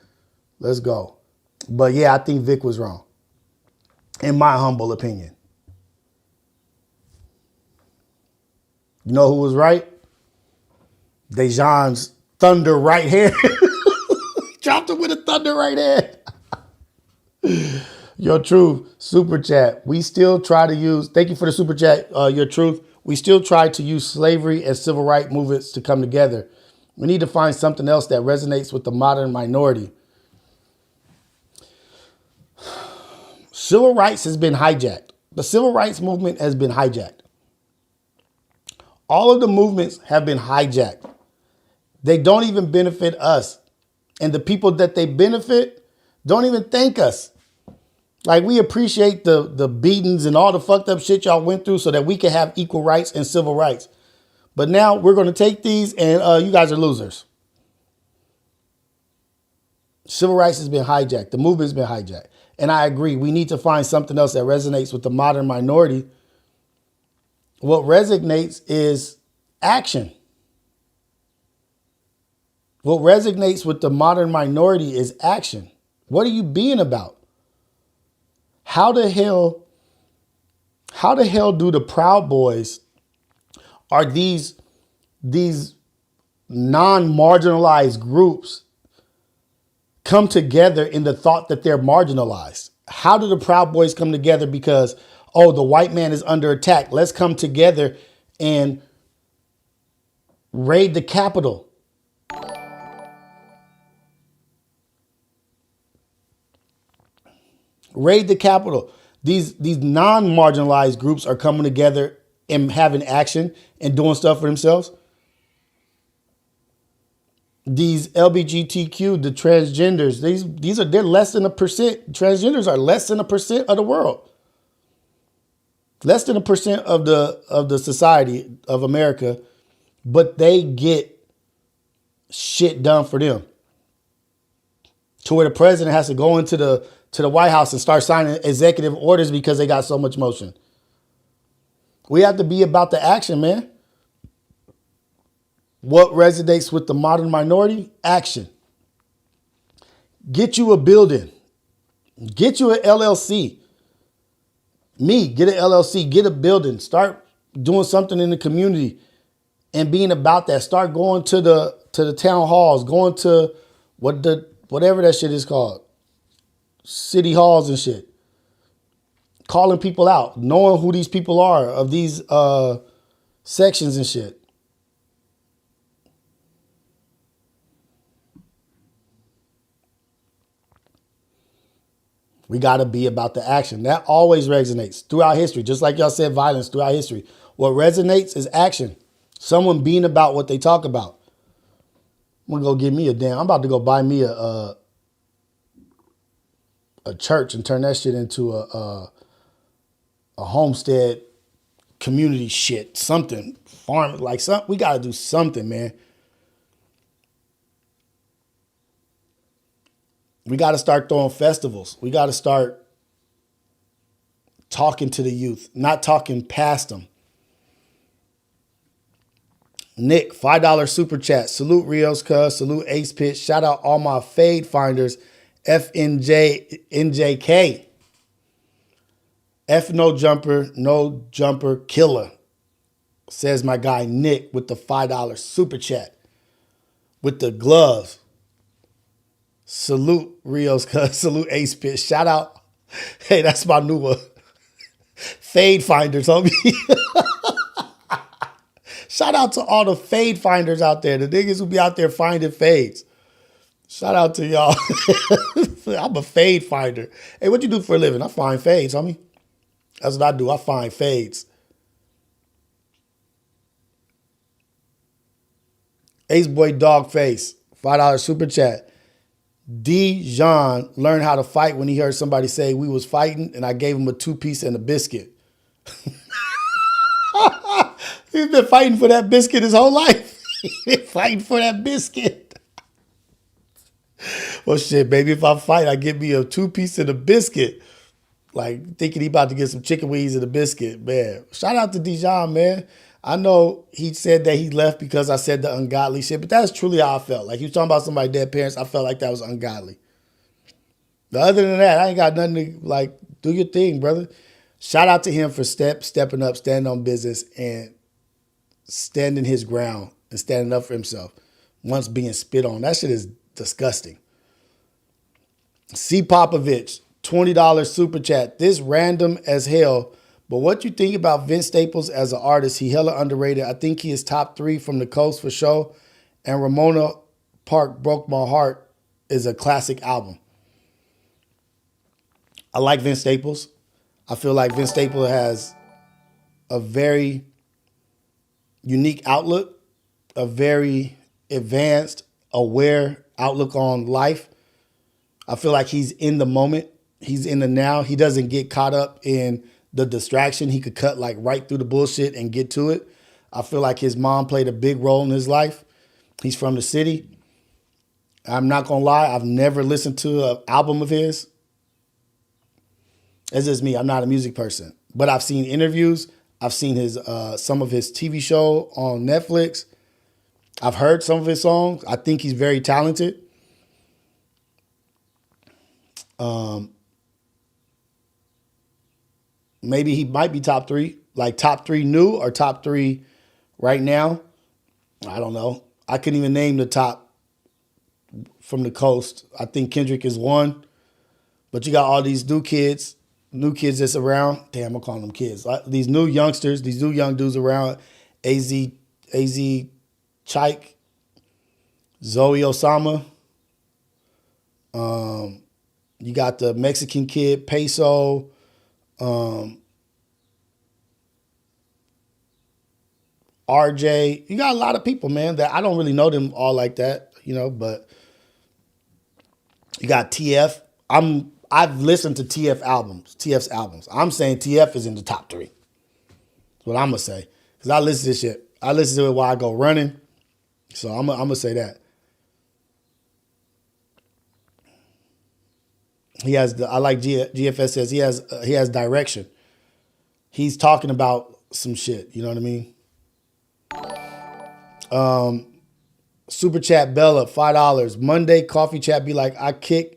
Let's go. But yeah, I think Vic was wrong. In my humble opinion. You know who was right? Dejon's thunder right hand. Dropped him with a thunder right hand. Your Truth, super chat. We still try to use, thank you for the super chat, Your Truth. We still try to use slavery and civil rights movements to come together. We need to find something else that resonates with the modern minority. Civil rights has been hijacked. The civil rights movement has been hijacked. All of the movements have been hijacked. They don't even benefit us. And the people that they benefit don't even thank us. Like, we appreciate the beatings and all the fucked up shit y'all went through so that we can have equal rights and civil rights. But now we're going to take these and you guys are losers. Civil rights has been hijacked. The movement has been hijacked. And I agree. We need to find something else that resonates with the modern minority. What resonates is action. What resonates with the modern minority is action. What are you being about? How the hell do the Proud Boys, are these non-marginalized groups, come together in the thought that they're marginalized? How do the Proud Boys come together because, oh, the white man is under attack? Let's come together and raid the Capitol. Raid the Capitol. These non-marginalized groups are coming together and having action and doing stuff for themselves. These LGBTQ, the transgenders, they're less than 1%. Transgenders are less than 1% of the world. Less than 1% of the society of America, but they get shit done for them. To where the president has to go into the White House and start signing executive orders because they got so much motion. We have to be about the action, man. What resonates with the modern minority? Action. Get you a building. Get you an LLC. Get an LLC. Get a building. Start doing something in the community and being about that. Start going to the town halls. Going to whatever that shit is called. City halls and shit. Calling people out. Knowing who these people are of these sections and shit. We got to be about the action. That always resonates throughout history. Just like y'all said, violence throughout history. What resonates is action. Someone being about what they talk about. I'm going to go get me I'm about to go buy me a church and turn that shit into a homestead community shit. Something. Farm. Like, we got to do something, man. We got to start throwing festivals. We got to start talking to the youth, not talking past them. Nick, $5 super chat. Salute Rios, cuz. Salute Ace Pitch. Shout out all my fade finders. FNJ, NJK. F no jumper killer. Says my guy Nick with the $5 super chat. With the gloves. Salute Rios, cuz. Salute Ace Pitch. Shout out. Hey, that's my new one. Fade finders, homie. Shout out to all the fade finders out there. The niggas who be out there finding fades. Shout out to y'all. I'm a fade finder. Hey, what you do for a living? I find fades, homie. That's what I do. I find fades. Ace Boy Dog Face. $5 super chat. Dejon learned how to fight when he heard somebody say we was fighting and I gave him a 2-piece and a biscuit. He's been fighting for that biscuit his whole life. He's been fighting for that biscuit. Well, shit, baby, if I fight, I get me a 2-piece of the biscuit. Like, thinking he about to get some chicken wings and a biscuit, man. Shout out to Dejon, man. I know he said that he left because I said the ungodly shit, but that's truly how I felt. Like, he was talking about somebody's dead parents. I felt like that was ungodly. But other than that, I ain't got nothing to, like, do your thing, brother. Shout out to him for stepping up, standing on business, and standing his ground and standing up for himself once being spit on. That shit is disgusting. C. Popovich, $20 super chat. This random as hell, but what you think about Vince Staples as an artist? He hella underrated. I think he is top 3 from the coast for sure. And Ramona Park Broke My Heart is a classic album. I like Vince Staples. I feel like Vince Staples has a very unique outlook, a very advanced, aware outlook on life. I feel like he's in the moment. He's in the now. He doesn't get caught up in the distraction. He could cut like right through the bullshit and get to it. I feel like his mom played a big role in his life. He's from the city. I'm not going to lie. I've never listened to an album of his. It's just me. I'm not a music person. But I've seen interviews. I've seen his some of his TV show on Netflix. I've heard some of his songs. I think he's very talented. Maybe he might be top 3, like top 3 new or top 3 right now. I don't know. I couldn't even name the top from the coast. I think Kendrick is 1, but you got all these new kids that's around. Damn, I'm calling them kids. These new youngsters, these new young dudes around. AZ Chike, Zoe Osama. You got the Mexican kid, Peso. RJ. You got a lot of people, man, that I don't really know them all like that, but you got TF. I've listened to TF's albums. I'm saying TF is in the top 3. That's what I'm gonna say. Because I listen to this shit. I listen to it while I go running. So I'm gonna say that. He has I like GFS says he has direction. He's talking about some shit, you know what I mean? Super chat Bella, $5. Monday coffee chat be like, I kick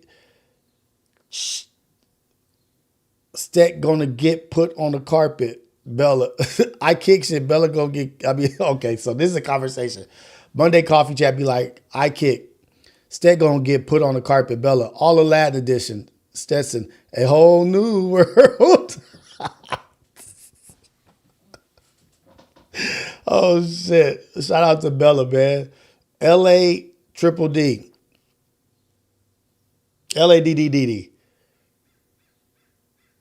Stek gonna get put on the carpet. Bella. I kick shit, Bella gonna get okay, so this is a conversation. Monday coffee chat be like, I kick Stek gonna get put on the carpet, Bella. All Aladdin edition. Stetson, a whole new world. Oh shit! Shout out to Bella, man. LA Triple D. LADDDD.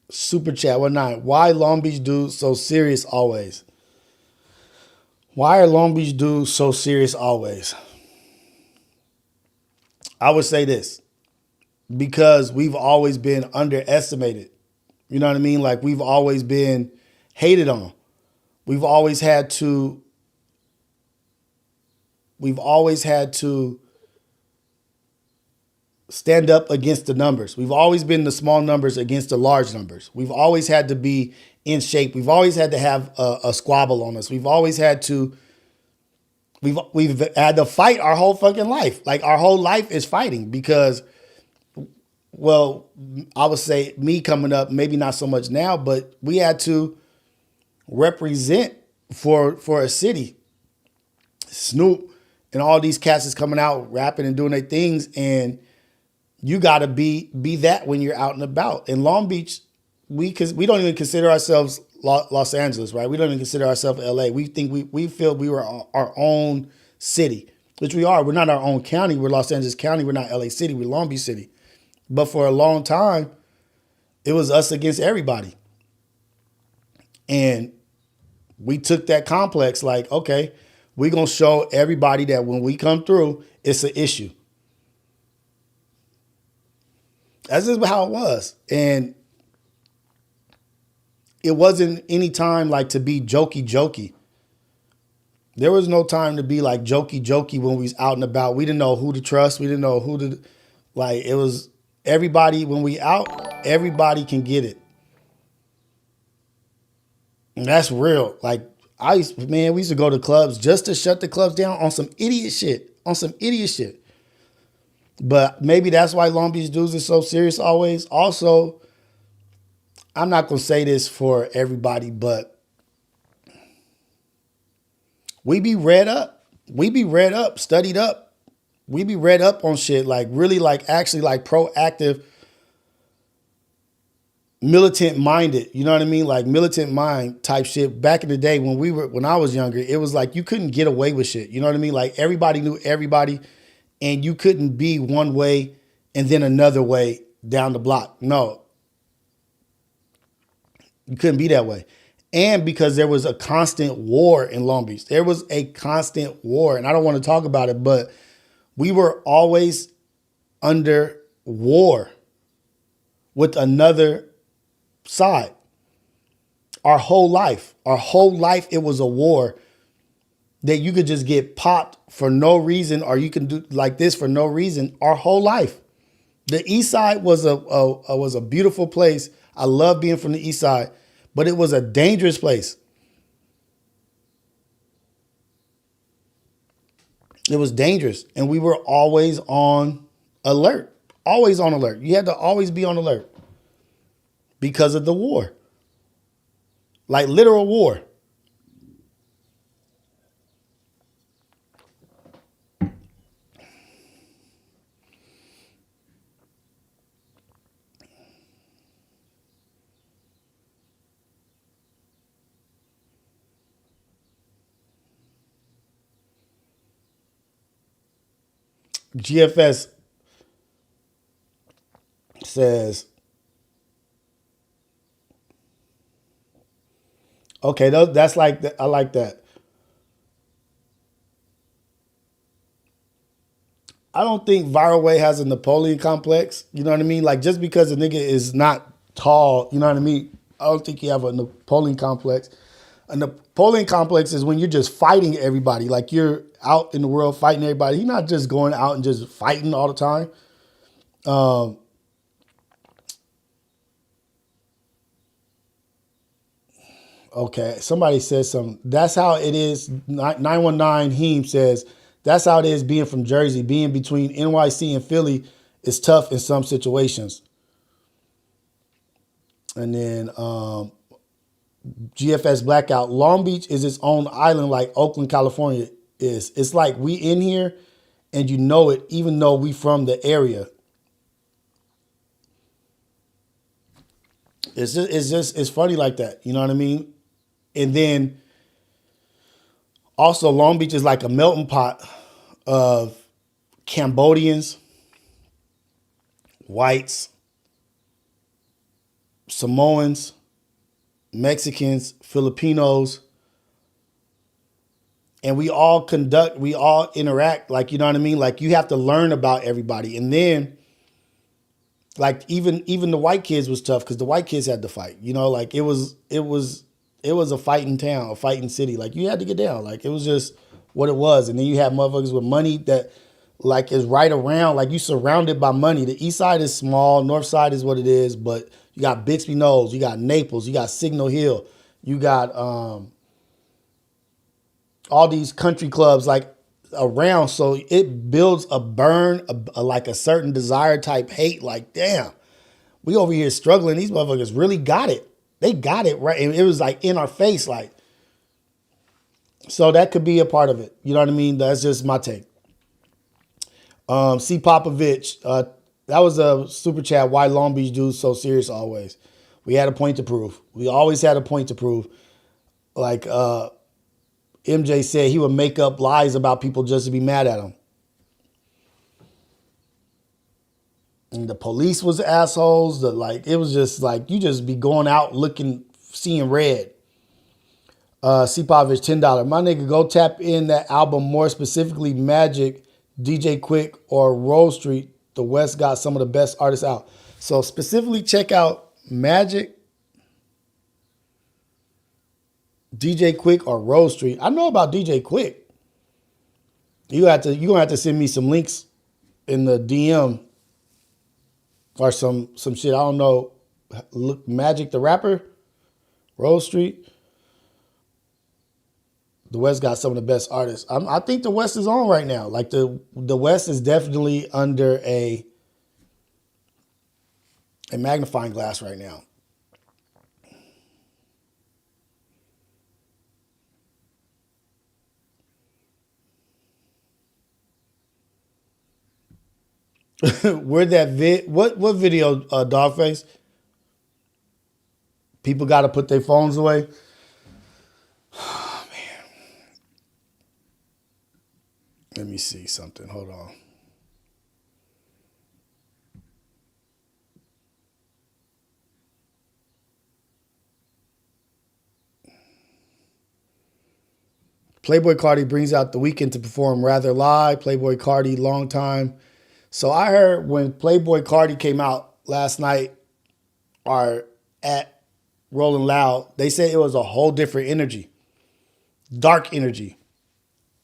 Super chat 19. Why Long Beach dudes so serious always? Why are Long Beach dudes so serious always? I would say this. Because we've always been underestimated. You know what I mean? Like we've always been hated on. We've always had to stand up against the numbers. We've always been the small numbers against the large numbers. We've always had to be in shape. We've always had to have a squabble on us. We've had to fight our whole fucking life. Like our whole life is fighting because, well, I would say me coming up, maybe not so much now, but we had to represent for a city. Snoop and all these cats is coming out rapping and doing their things, and you got to be that when you're out and about. In Long Beach, we don't even consider ourselves Los Angeles, right? We don't even consider ourselves LA. We think we feel we were our own city, which we are. We're not our own county. We're Los Angeles County. We're not LA City. We're Long Beach City. But for a long time, it was us against everybody. And we took that complex like, okay, we're going to show everybody that when we come through, it's an issue. That's just how it was. And it wasn't any time like to be jokey. There was no time to be like jokey when we was out and about. We didn't know who to trust. We didn't know who to, like, it was everybody. When we out, everybody can get it. And that's real. Like, we used to go to clubs just to shut the clubs down on some idiot shit. But maybe that's why Long Beach dudes are so serious always. Also, I'm not going to say this for everybody, but we be read up. Studied up. We be read up on shit, like really like actually like proactive, militant minded. You know what I mean? Like militant mind type shit. Back in the day when I was younger, it was like you couldn't get away with shit. You know what I mean? Like everybody knew everybody and you couldn't be one way and then another way down the block. No. You couldn't be that way. And because there was a constant war in Long Beach. There was a constant war. And I don't want to talk about it, but we were always under war with another side. Our whole life, it was a war that you could just get popped for no reason, or you can do like this for no reason. Our whole life. The East Side was a beautiful place. I love being from the East Side, but it was a dangerous place. It was dangerous, and we were always on alert. Always on alert. You had to always be on alert because of the war. Like literal war. GFS says, okay, that's like, I like that. I don't think Viral Way has a Napoleon complex. You know what I mean? Like just because a nigga is not tall, you know what I mean? I don't think you have a Napoleon complex. A Napoleon complex is when you're just fighting everybody. Like you're out in the world fighting everybody. You're not just going out and just fighting all the time. Okay, somebody says something. That's how it is. 919 Heem says, that's how it is being from Jersey. Being between NYC and Philly is tough in some situations. And then GFS Blackout, Long Beach is its own island like Oakland, California is. It's like we in here and you know it, even though we from the area. It's funny like that. You know what I mean? And then also Long Beach is like a melting pot of Cambodians, whites, Samoans, Mexicans, Filipinos, and we all interact, like, you know what I mean? Like you have to learn about everybody. And then like even the white kids was tough because the white kids had to fight, you know, like it was a fighting town, a fighting city. Like you had to get down. Like it was just what it was. And then you have motherfuckers with money that like is right around, like you surrounded by money. The East Side is small, North Side is what it is, but you got Bixby Knolls, you got Naples, you got Signal Hill, you got all these country clubs like around. So it builds a burn, like a certain desire type hate. Like, damn, we over here struggling. These motherfuckers really got it. They got it right. And it was like in our face, like, so that could be a part of it. You know what I mean? That's just my take. C. Popovich, that was a super chat. Why Long Beach dudes so serious always? We had a point to prove. We always had a point to prove. Like MJ said, he would make up lies about people just to be mad at him. And the police was assholes. It was just like, you just be going out looking, seeing red. C. Popovich, $10. My nigga, go tap in that album, more specifically Magic, DJ Quick, or Roll Street. The West got some of the best artists out. So specifically check out Magic, DJ Quick or Rose Street. I know about DJ Quick. You gonna have to send me some links in the DM or some shit. I don't know. Look, Magic the Rapper, Rose Street. The West got some of the best artists. I think the West is on right now. Like the West is definitely under a magnifying glass right now. Where that what video, Dogface? People got to put their phones away. Oh, man. Let me see something. Hold on. Playboi Carti brings out The Weeknd to perform Rather Lie. Playboi Carti, long time. So I heard when Playboi Carti came out last night or at Rolling Loud, they said it was a whole different energy. Dark energy.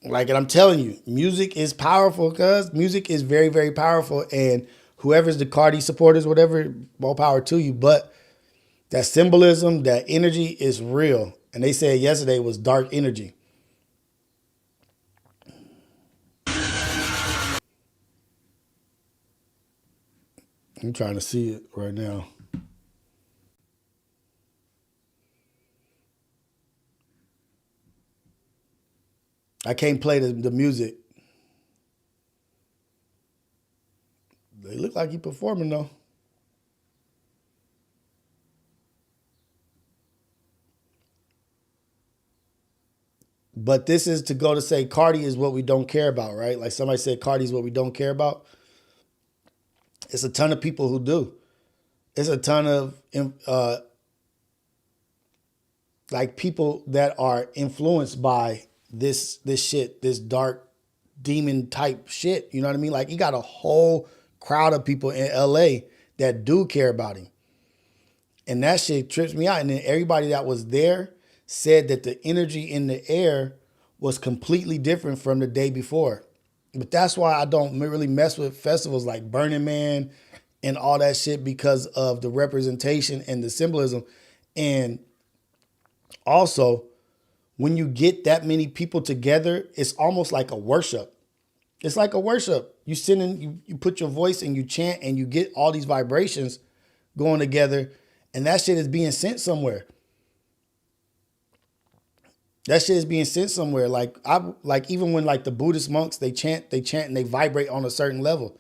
Like, and I'm telling you, music is powerful, cuz music is very, very powerful. And whoever's the Carti supporters, whatever, more power to you. But that symbolism, that energy is real. And they said yesterday was dark energy. I'm trying to see it right now. I can't play the music. They look like he performing though. But this is to go to say Carti is what we don't care about, right? Like somebody said Carti is what we don't care about. It's a ton of people who do. It's a ton of like people that are influenced by this shit, this dark demon type shit. You know what I mean? Like he got a whole crowd of people in LA that do care about him. And that shit trips me out. And then everybody that was there said that the energy in the air was completely different from the day before. But that's why I don't really mess with festivals like Burning Man and all that shit because of the representation and the symbolism. And also, when you get that many people together, it's almost like a worship. It's like a worship. You sit in, you put your voice and you chant and you get all these vibrations going together, and that shit is being sent somewhere. That shit is being sent somewhere. Like even when like the Buddhist monks, they chant and they vibrate on a certain level.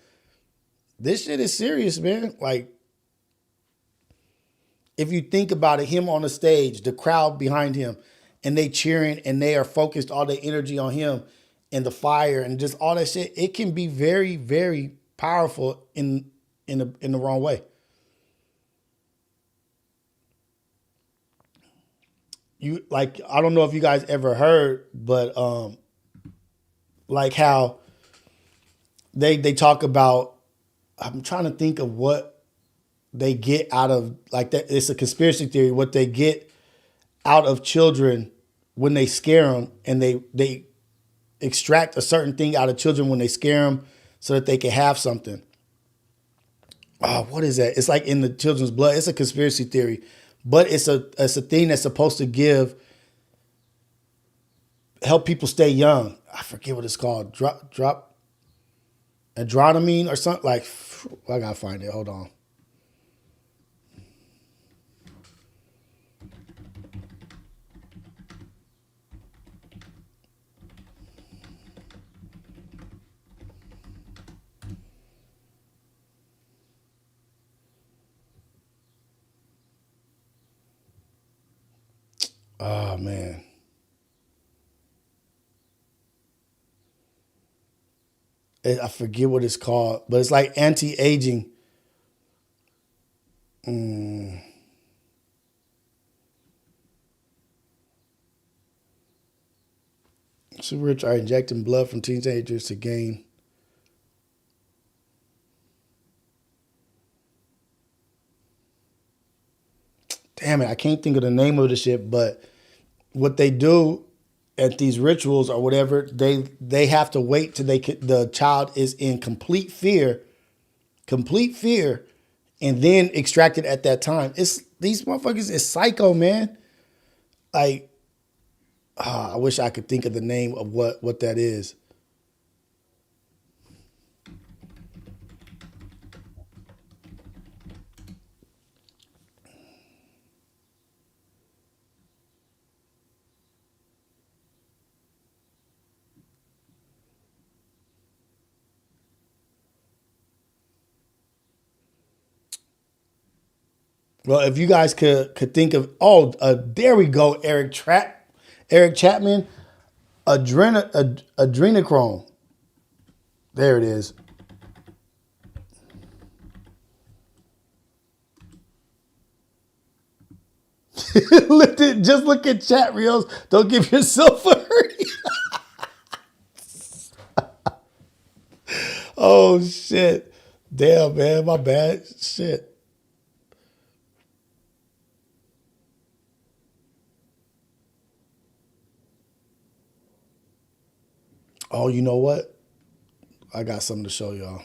This shit is serious, man. Like if you think about it, him on the stage, the crowd behind him, and they cheering and they are focused all their energy on him and the fire and just all that shit, it can be very, very powerful in the wrong way. You like, I don't know if you guys ever heard, but like how they talk about, I'm trying to think of what they get out of, like that. It's a conspiracy theory, what they get out of children when they scare them, and they extract a certain thing out of children when they scare them so that they can have something. Oh, what is that? It's like in the children's blood. It's a conspiracy theory, but it's a thing that's supposed to help people stay young. I forget what it's called. Drop adrenaline or something. Like, I gotta find it. Hold on. Oh, man. I forget what it's called, but it's like anti-aging. Super rich are injecting blood from teenagers to gain. Damn it, I can't think of the name of the shit, but what they do at these rituals or whatever, they have to wait till the child is in complete fear, and then extract it at that time. It's these motherfuckers is psycho, man. Like, I wish I could think of the name of what that is. Well, if you guys could think of, there we go, Eric Chapman, adrenochrome. There it is. Just look at chat, Rios. Don't give yourself a hurry. Oh shit! Damn, man, my bad. Shit. Oh, you know what? I got something to show y'all.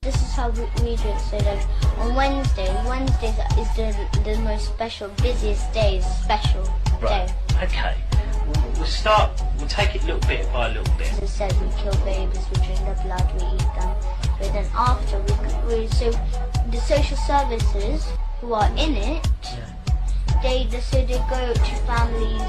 This is how we do it. So like on Wednesdays is the most special, busiest day, special Right. day. Okay. We'll take it little bit by little bit. As I said, we kill babies, we drink their blood, we eat them. But then after, so the social services who are in it, they go to families,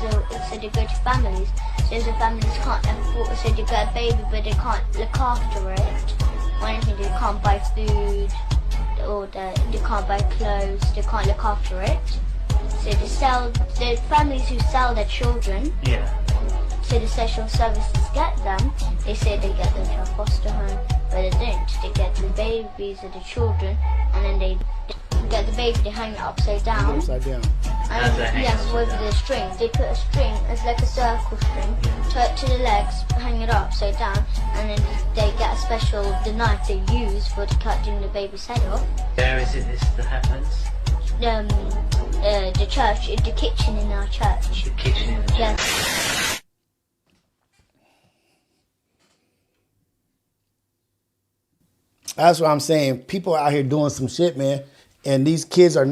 So the families can't afford, so they get a baby, but they can't look after it. Or anything, they can't buy food, or they can't buy clothes, they can't look after it. So the families who sell their children, so the social services get them, they say they get them to a foster home, but they don't. They get the babies or the children, and then they get the baby, they hang it upside down. Upside down. And yes, with the string. They put a string, it's like a circle string, tie it to the legs, hang it upside down, and then they get a special, the knife they use for cutting the baby's head off. Where is it this that happens? The church, the kitchen in our church. The kitchen in the church. Yes. That's what I'm saying. People out here doing some shit, man. And these kids are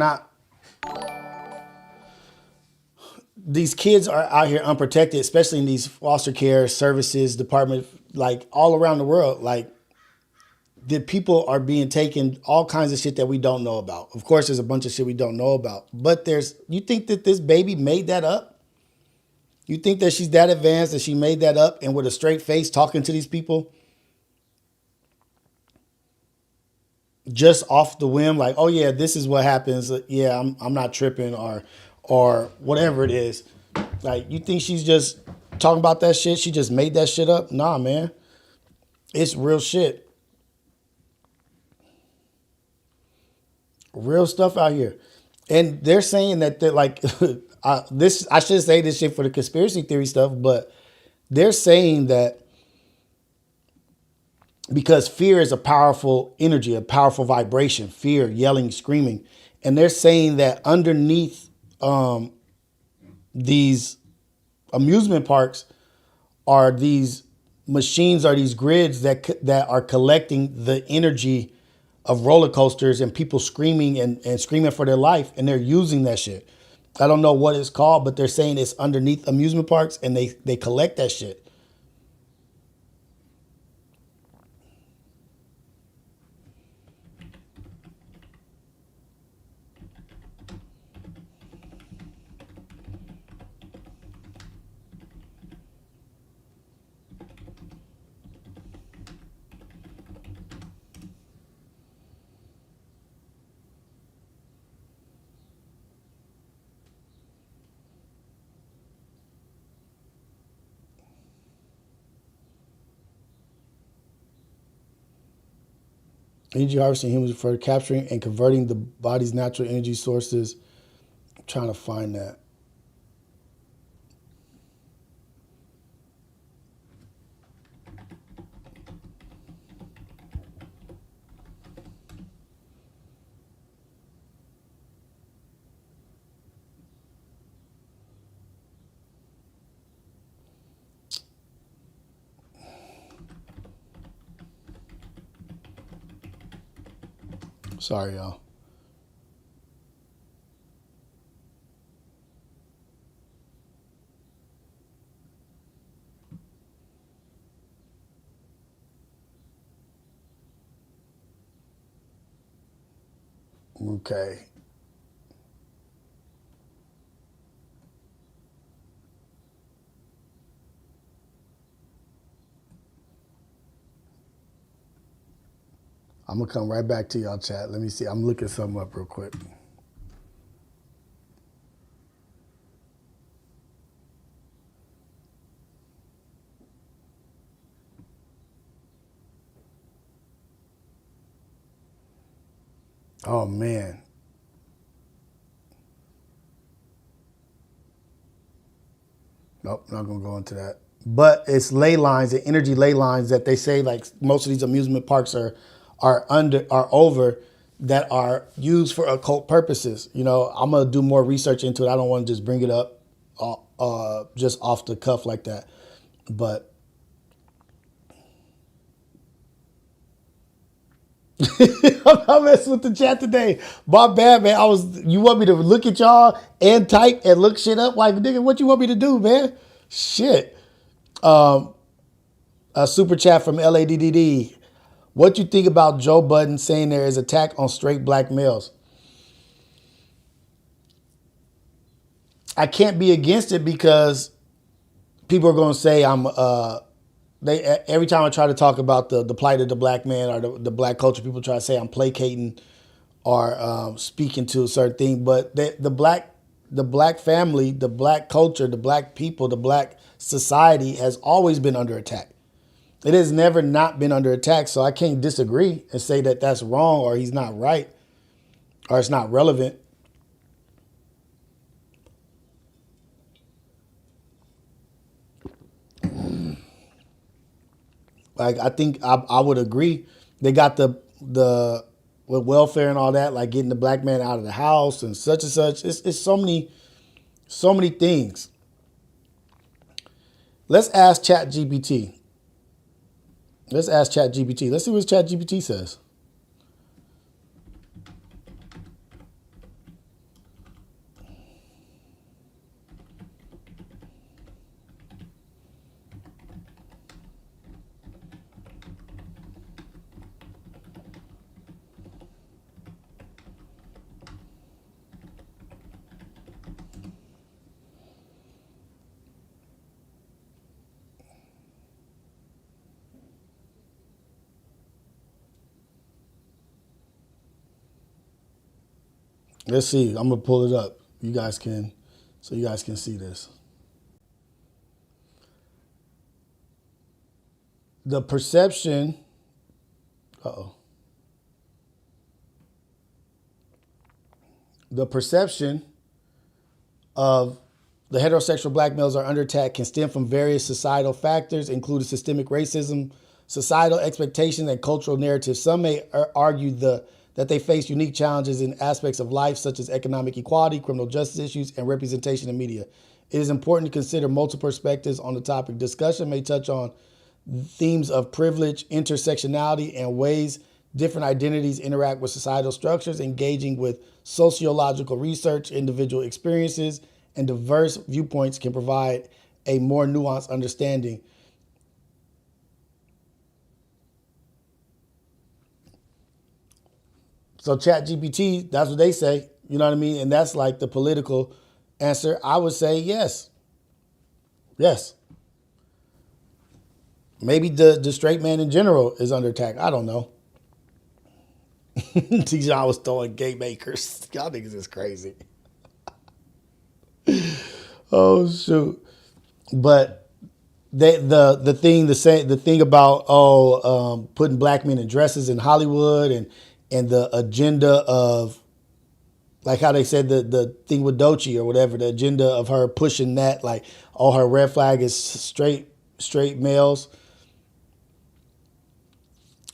out here unprotected, especially in these foster care services department, like all around the world. Like, the people are being taken all kinds of shit that we don't know about. Of course, there's a bunch of shit we don't know about. But you think that this baby made that up? You think that she's that advanced that she made that up and with a straight face talking to these people? Just off the whim, like, oh yeah, this is what happens. Yeah, I'm not tripping or whatever it is. Like, you think she's just talking about that shit? She just made that shit up? Nah, man. It's real shit. Real stuff out here. And they're saying that they're like I should say this shit for the conspiracy theory stuff, but they're saying that because fear is a powerful energy, a powerful vibration, fear, yelling, screaming. And they're saying that underneath these amusement parks are these machines, are these grids that are collecting the energy of roller coasters and people screaming and screaming for their life. And they're using that shit. I don't know what it's called, but they're saying it's underneath amusement parks and they collect that shit. Energy harvesting humans refer to capturing and converting the body's natural energy sources. I'm trying to find that. Sorry, y'all. Okay. I'm going to come right back to y'all, chat. Let me see. I'm looking something up real quick. Oh, man. Nope, not going to go into that. But it's ley lines and energy ley lines that they say, like, most of these amusement parks are over, that are used for occult purposes. You know, I'm going to do more research into it. I don't want to just bring it up just off the cuff like that. But I'm messing with the chat today. My bad, man. You want me to look at y'all and type and look shit up? Like, nigga, what you want me to do, man? Shit. A super chat from LADDD. What you think about Joe Budden saying there is attack on straight black males? I can't be against it because people are going to say every time I try to talk about the plight of the black man or the black culture, people try to say I'm placating or speaking to a certain thing. But the black family, the black culture, the black people, the black society has always been under attack. It has never not been under attack. So I can't disagree and say that that's wrong or he's not right or it's not relevant. Like, I think I would agree. They got the with welfare and all that, like getting the black man out of the house and such and such. It's so many things. Let's ask ChatGPT. Let's see what ChatGPT says. Let's see. I'm gonna pull it up. So you guys can see this. The perception. The perception of the heterosexual black males are under attack can stem from various societal factors, including systemic racism, societal expectations, and cultural narratives. Some may argue that they face unique challenges in aspects of life, such as economic equality, criminal justice issues, and representation in media. It is important to consider multiple perspectives on the topic. Discussion may touch on themes of privilege, intersectionality, and ways different identities interact with societal structures, engaging with sociological research, individual experiences, and diverse viewpoints can provide a more nuanced understanding. So ChatGPT, that's what they say, you know what I mean? And that's like the political answer. I would say yes. Yes. Maybe the straight man in general is under attack. I don't know. Dejon was throwing gay makers. Y'all niggas is crazy. Oh, shoot. But the thing about putting black men in dresses in Hollywood and the agenda of, like how they said the thing with Doechii or whatever, the agenda of her pushing that, like, oh, her red flag is straight males.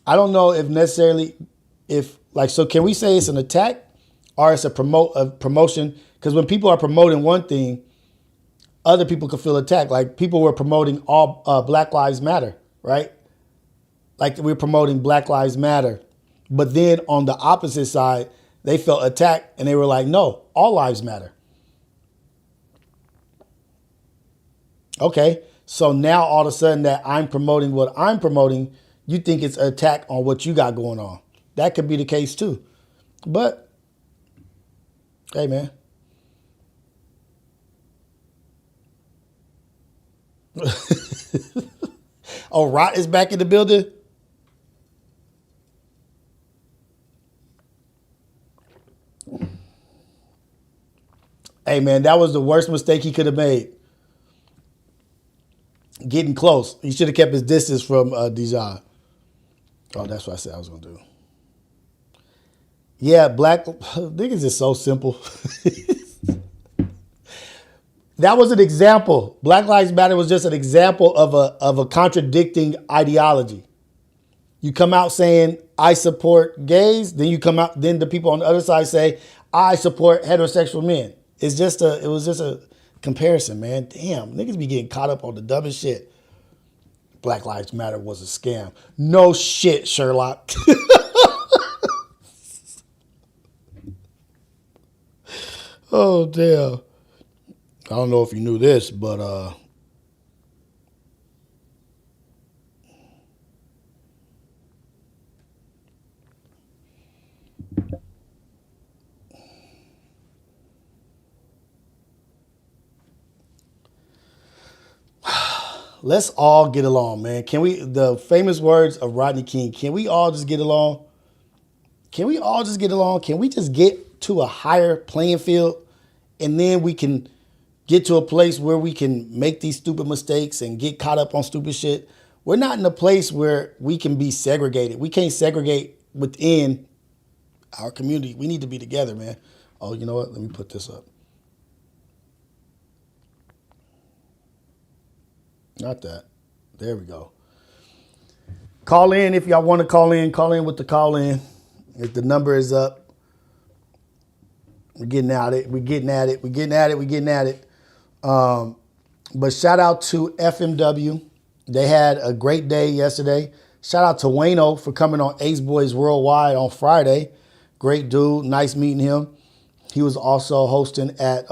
I don't know if necessarily so can we say it's an attack or it's a promotion? Because when people are promoting one thing, other people can feel attacked. Like people were promoting all Black Lives Matter, right? Like we're promoting Black Lives Matter. But then on the opposite side, they felt attacked and they were like, no, all lives matter. Okay, so now all of a sudden that I'm promoting what I'm promoting, you think it's an attack on what you got going on. That could be the case too. But, hey man. Oh, Rot is back in the building? Hey man, that was the worst mistake he could have made. Getting close. He should have kept his distance from Dejon. Oh, that's what I said I was going to do. Yeah, black niggas is so simple. That was an example. Black Lives Matter was just an example of a contradicting ideology. You come out saying I support gays, then the people on the other side say I support heterosexual men. It was just a comparison, man. Damn, niggas be getting caught up on the dumbest shit. Black Lives Matter was a scam. No shit, Sherlock. Oh, damn. I don't know if you knew this, but let's all get along, man. Can we, the famous words of Rodney King, can we all just get along? Can we all just get along? Can we just get to a higher playing field and then we can get to a place where we can make these stupid mistakes and get caught up on stupid shit? We're not in a place where we can be segregated. We can't segregate within our community. We need to be together, man. Oh, you know what? Let me put this up. Not that. There we go. Call in if y'all want to call in. Call in with the call in. If the number is up. We're getting at it. But shout out to FMW. They had a great day yesterday. Shout out to Wayno for coming on Ace Boys Worldwide on Friday. Great dude. Nice meeting him. He was also hosting at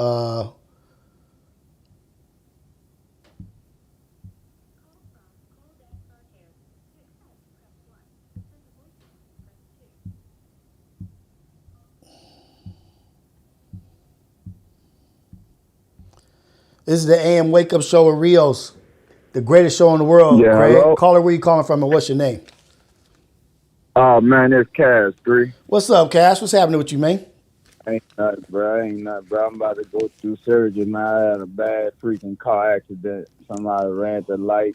this is the AM Wake Up Show with Rios, the greatest show in the world. Yeah, Craig, hello? caller, where you calling from and what's your name? Oh, man, it's Cash 3. What's up, Cash? What's happening with you, man? Ain't nothing, bro. I'm about to go through surgery, man. I had a bad freaking car accident. Somebody ran the light,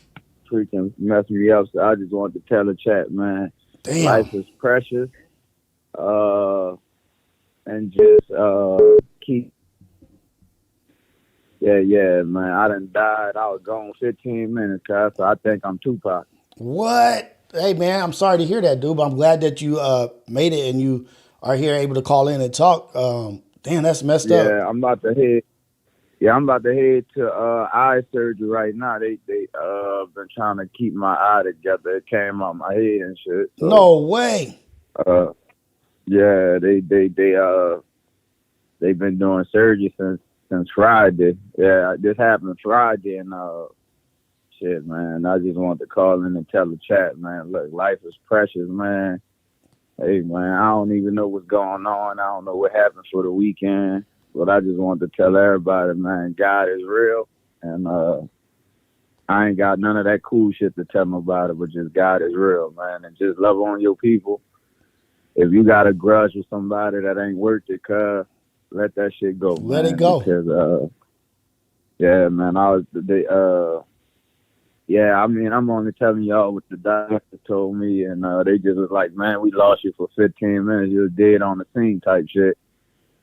freaking messed me up. So I just wanted to tell the chat, man. Damn. Life is precious. And just keep. Yeah, man. I done died. I was gone 15 minutes, cuz. So I think I'm Tupac. What? Hey, man, I'm sorry to hear that, dude, but I'm glad that you made it and you are here able to call in and talk. Damn, that's messed up. Yeah, I'm about to head to eye surgery right now. They been trying to keep my eye together. It came out my head and shit. So, No way. Yeah, they've been doing surgery since Friday. Yeah, this happened Friday and shit, man. I just wanted to call in and tell the chat, man. Look, life is precious, man. Hey, man, I don't even know what's going on. I don't know what happened for the weekend. But I just wanted to tell everybody, man, God is real. And I ain't got none of that cool shit to tell them about it, but just God is real, man. And just love on your people. If you got a grudge with somebody that ain't worth it, cuz, let that shit go. Let man. it go. Because, yeah, man, Yeah, I mean, I'm only telling y'all what the doctor told me, and they just was like, man, we lost you for 15 minutes. You was dead on the scene type shit.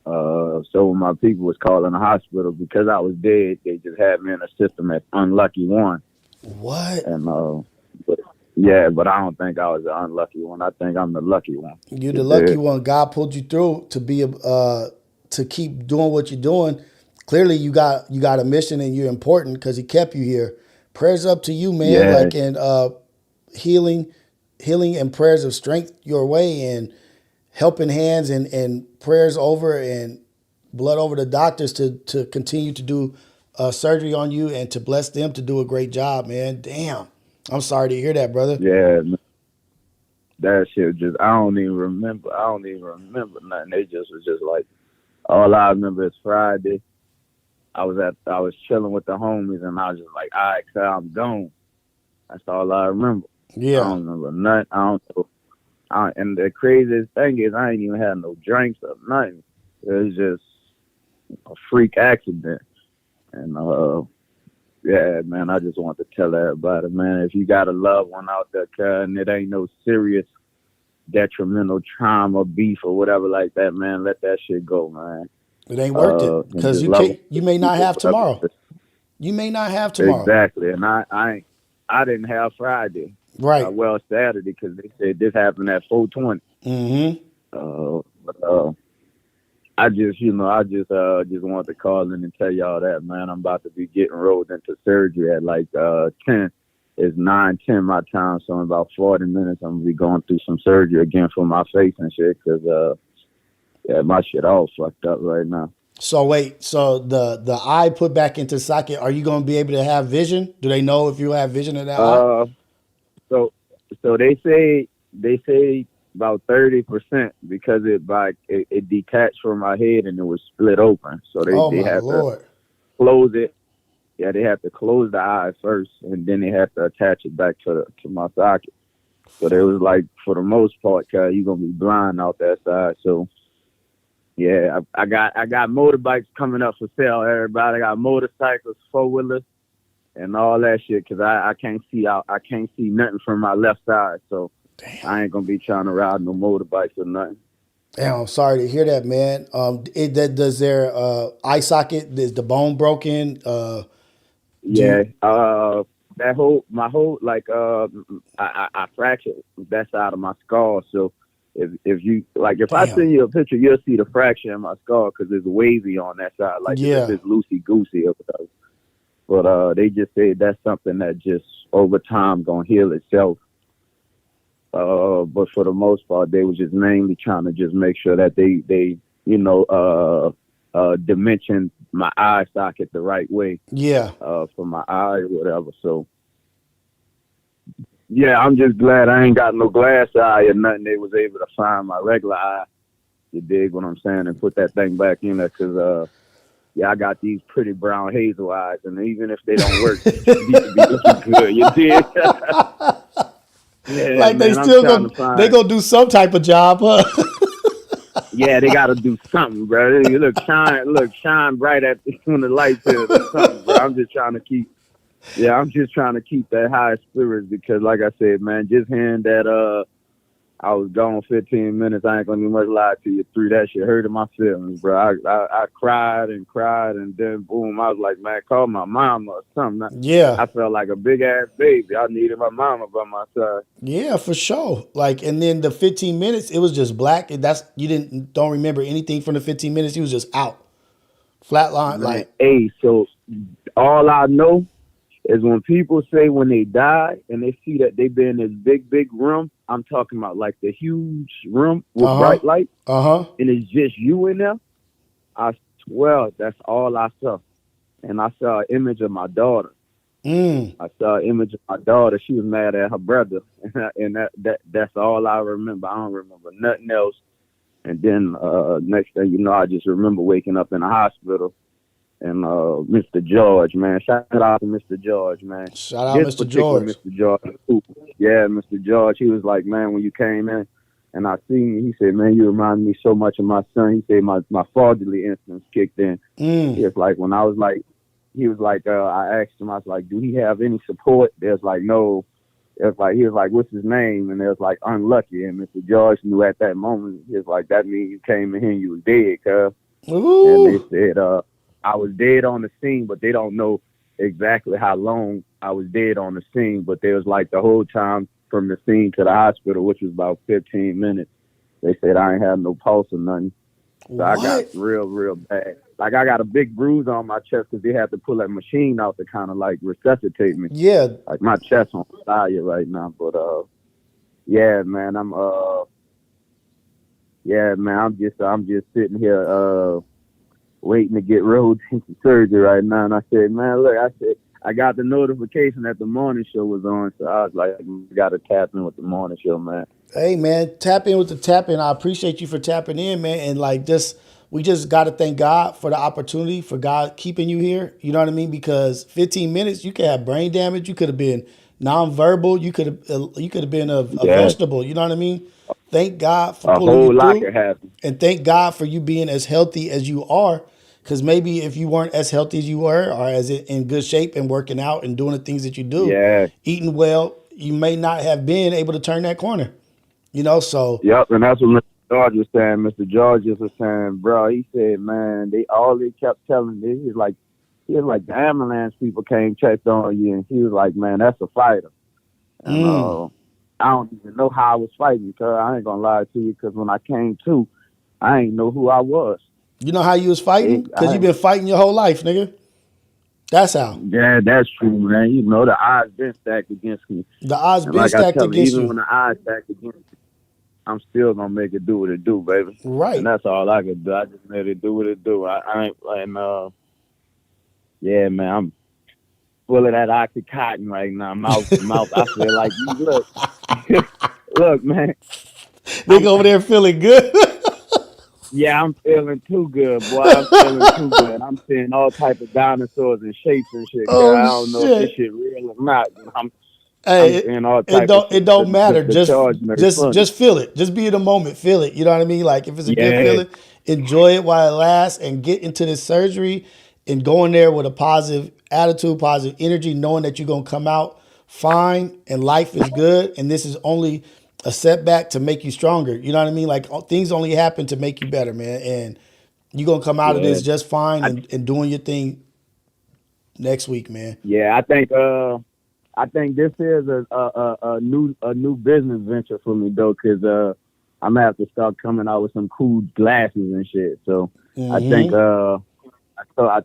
So when my people was calling the hospital, because I was dead, they just had me in a system as unlucky one. What? And but, yeah, but I don't think I was the unlucky one. I think I'm the lucky one. You're the lucky one. God pulled you through to be to keep doing what you're doing. Clearly, you got a mission and you're important because He kept you here. Prayers up to you, man. Yeah, Like and healing and prayers of strength your way and helping hands and prayers over and blood over the doctors to continue to do surgery on you and to bless them to do a great job, man. Damn. I'm sorry to hear that, brother. yeah. That shit just I don't even remember nothing. They just was just like all I remember is Friday. I was chilling with the homies and I was just like, all right, so I'm gone. That's all I remember. Yeah. I don't remember nothing. I don't know. And the craziest thing is I ain't even had no drinks or nothing. It was just a freak accident. And yeah, man, I just want to tell everybody, man, if you got a loved one out there, and it ain't no serious detrimental trauma, beef, or whatever like that, man, let that shit go, man. It ain't worth it because you may not have tomorrow. You may not have tomorrow. Exactly, and I didn't have Friday. Right. Well, Saturday because they said this happened at 4:20. But I just wanted to call in and tell y'all that, man. I'm about to be getting rolled into surgery at like 10. It's 9:10 my time, so in about 40 minutes I'm gonna be going through some surgery again for my face and shit because yeah, my shit all fucked up right now. So wait, so the eye put back into socket, are you gonna be able to have vision? Do they know if you have vision in that eye? So they say about 30% because it detached from my head and it was split open. So they have to close it. Yeah, they have to close the eye first and then they have to attach it back to my socket. So they was like, for the most part, you're gonna be blind out that side. So yeah, I got motorbikes coming up for sale. Everybody, I got motorcycles, 4-wheelers, and all that shit because I can't see out. I can't see nothing from my left side. So damn. I ain't gonna be trying to ride no motorbikes or nothing. Damn, I'm sorry to hear that, man. Does their eye socket, is the bone broken? Yeah, my whole like I fractured that side of my skull. So if you like, if I send you a picture, you'll see the fracture in my skull because it's wavy on that side, like it's loosey goosey or whatever. But they just say that's something that just over time gonna heal itself. But for the most part, they were just mainly trying to just make sure that they dimension my eye socket the right way. Yeah. For my eye or whatever. So yeah, I'm just glad I ain't got no glass eye or nothing. They was able to find my regular eye. You dig what I'm saying? And put that thing back in there because yeah, I got these pretty brown hazel eyes, and even if they don't work, these be looking good. You dig? Yeah, like man, they gonna do some type of job, huh? Yeah, they gotta do something, bro. You shine bright at when the lights hit or something, bro. I'm just trying to keep that high spirits because, like I said, man, just hearing that I was gone 15 minutes, I ain't gonna be much lie to you. Through that shit hurting my feelings, bro. I cried, and then boom, I was like, man, call my mama or something. Yeah, I felt like a big ass baby. I needed my mama by my side. Yeah, for sure. Like, and then the 15 minutes, it was just black. Don't remember anything from the 15 minutes. He was just out, flatline. Like, hey, so all I know is when people say when they die and they see that they been in this big room, I'm talking about like the huge room with bright light, and it's just you in there. I swear that's all I saw, and I saw an image of my daughter. I saw an image of my daughter. She was mad at her brother, and that's all I remember. I don't remember nothing else. And then next thing you know, I just remember waking up in the hospital. And Mr. George, man, shout out to Mr. George, man. Shout out Mr. George. Mr. George. Yeah, Mr. George. He was like, man, when you came in and I seen you, he said, man, you remind me so much of my son. He said my fatherly instincts kicked in. It's like when I was like he was like, I asked him, I was like, do he have any support? There's like, no. It was like, he was like, what's his name? And it was like, Unlucky. And Mr. George knew at that moment, he was like, that means you came in here and you was dead, cuz. And they Ooh. said, I was dead on the scene, but they don't know exactly how long I was dead on the scene. But there was like the whole time from the scene to the hospital, which was about 15 minutes. They said I ain't have no pulse or nothing. So I got What? real, real bad. Like I got a big bruise on my chest because they had to pull that machine out to kind of like resuscitate me. Yeah. Like my chest on fire right now. But yeah, man, I'm just sitting here waiting to get rolled into surgery right now. And I said, man, look, I got the notification that the morning show was on, so I was like, I got to tap in with the morning show, man. Hey man, tap in with the tap in. I appreciate you for tapping in, man. And like we just got to thank God for the opportunity, for God keeping you here. You know what I mean? Because 15 minutes, you could have brain damage. You could have been nonverbal. You could have been a Yeah, vegetable. You know what I mean? Thank God for a pulling you whole lot through, could happen. and thank God for you being as healthy as you are. Because maybe if you weren't as healthy as you were, or as in good shape and working out and doing the things that you do, Yeah. eating well, you may not have been able to turn that corner. You know, so Yep, and that's what Mr. George was saying. Mr. George was saying, bro, he said, man, they kept telling me, he was like the ambulance people came checked on you, and he was like, man, that's a fighter. And I don't even know how I was fighting, because I ain't gonna lie to you, because when I came to, I ain't know who I was. you know how you was fighting? Because you've been fighting your whole life, nigga. That's how. Yeah, that's true, man. You know, the odds been stacked against me. The odds And been like I stacked tell you, against even you. when the odds stacked against me, I'm still gonna make it do what it do, baby. And Right. that's all I can do. I just let it do what it do. I ain't yeah, man, I'm full of that oxycontin right now. Mouth. I feel like you look, look, man. Nigga over there feeling good. Yeah, I'm feeling too good, boy. I'm feeling too good. I'm seeing all type of dinosaurs and shapes and shit. Cause I Oh don't know if this shit. shit real or not. I'm Hey, seeing all it type of don't shit. it don't matter. The charge made funny. Just feel it. Just be in the moment. Feel it. You know what I mean? Like if it's a good Yeah, feeling, enjoy it while it lasts and get into this surgery and go in there with a positive attitude, positive energy, knowing that you're gonna come out fine and life is good. And this is only a setback to make you stronger. You know what I mean? Like things only happen to make you better, man. And you're gonna come out of yeah. this just fine I, and doing your thing next week, man. yeah, I think this is a new business venture for me though, cause I'm gonna have to start coming out with some cool glasses and shit. So I think I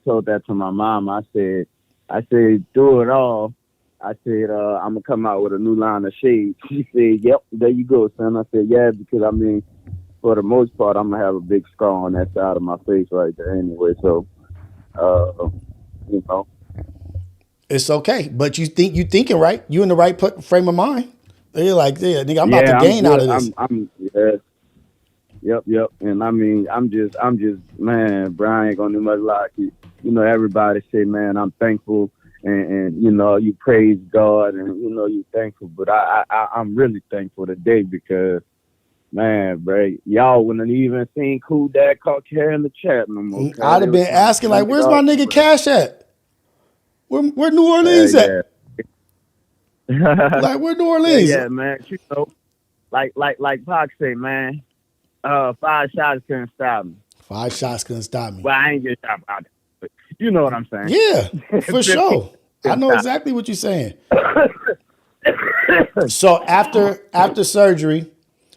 told that to my mom. I said through it all, I said I'm gonna come out with a new line of shades. She said, "Yep, there you go, son." I said, "Yeah," because I mean, for the most part, I'm gonna have a big scar on that side of my face right there anyway. So, uh, you know. It's okay, but you thinking right. You in the right frame of mind. You're like, yeah, nigga, I'm about to Yeah, I'm gain out good. of this. Yeah, yep. And I mean, man, Brian ain't gonna do much like you. You know, everybody say, man, I'm thankful, and you know, you praise God, and you know, you thankful. But I'm really thankful today because, man, bro, y'all wouldn't even seen Cool Dad caught care in the chat no more. Cause I'd they have was been trying to asking like, blend it where's my all nigga over. Cash at? Where New Orleans Yeah. at? Like where New Yeah, Orleans? yeah, man. You know, like Pac say, man. 5 shots couldn't stop me. 5 shots couldn't stop me. Well, I ain't get shot about it, but you know what I'm saying. Yeah, for 15 sure. I couldn't know stop exactly what you're saying. me. So after surgery,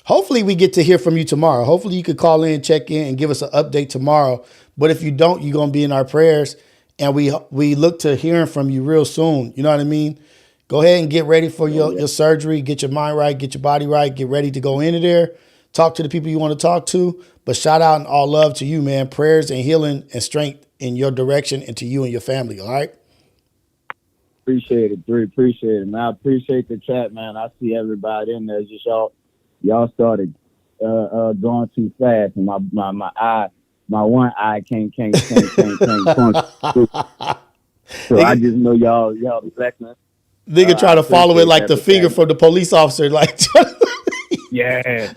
hopefully we get to hear from you tomorrow. Hopefully you could call in, check in, and give us an update tomorrow. But if you don't, you're gonna be in our prayers, and we look to hearing from you real soon. You know what I mean? Go ahead and get ready for your surgery. Get your mind right. Get your body right. Get ready to go into there. Talk to the people you want to talk to. But shout out and all love to you, man. Prayers and healing and strength in your direction and to you and your family. All right. Appreciate it, Bree. Appreciate it, man. I appreciate the chat, man. I see everybody in there. It's just y'all started going too fast, and my eye, my one eye can't punch through. So I just know y'all blessing. Nigga try I to follow it appreciate like that, the but finger from the police officer. Like, yeah. Hey,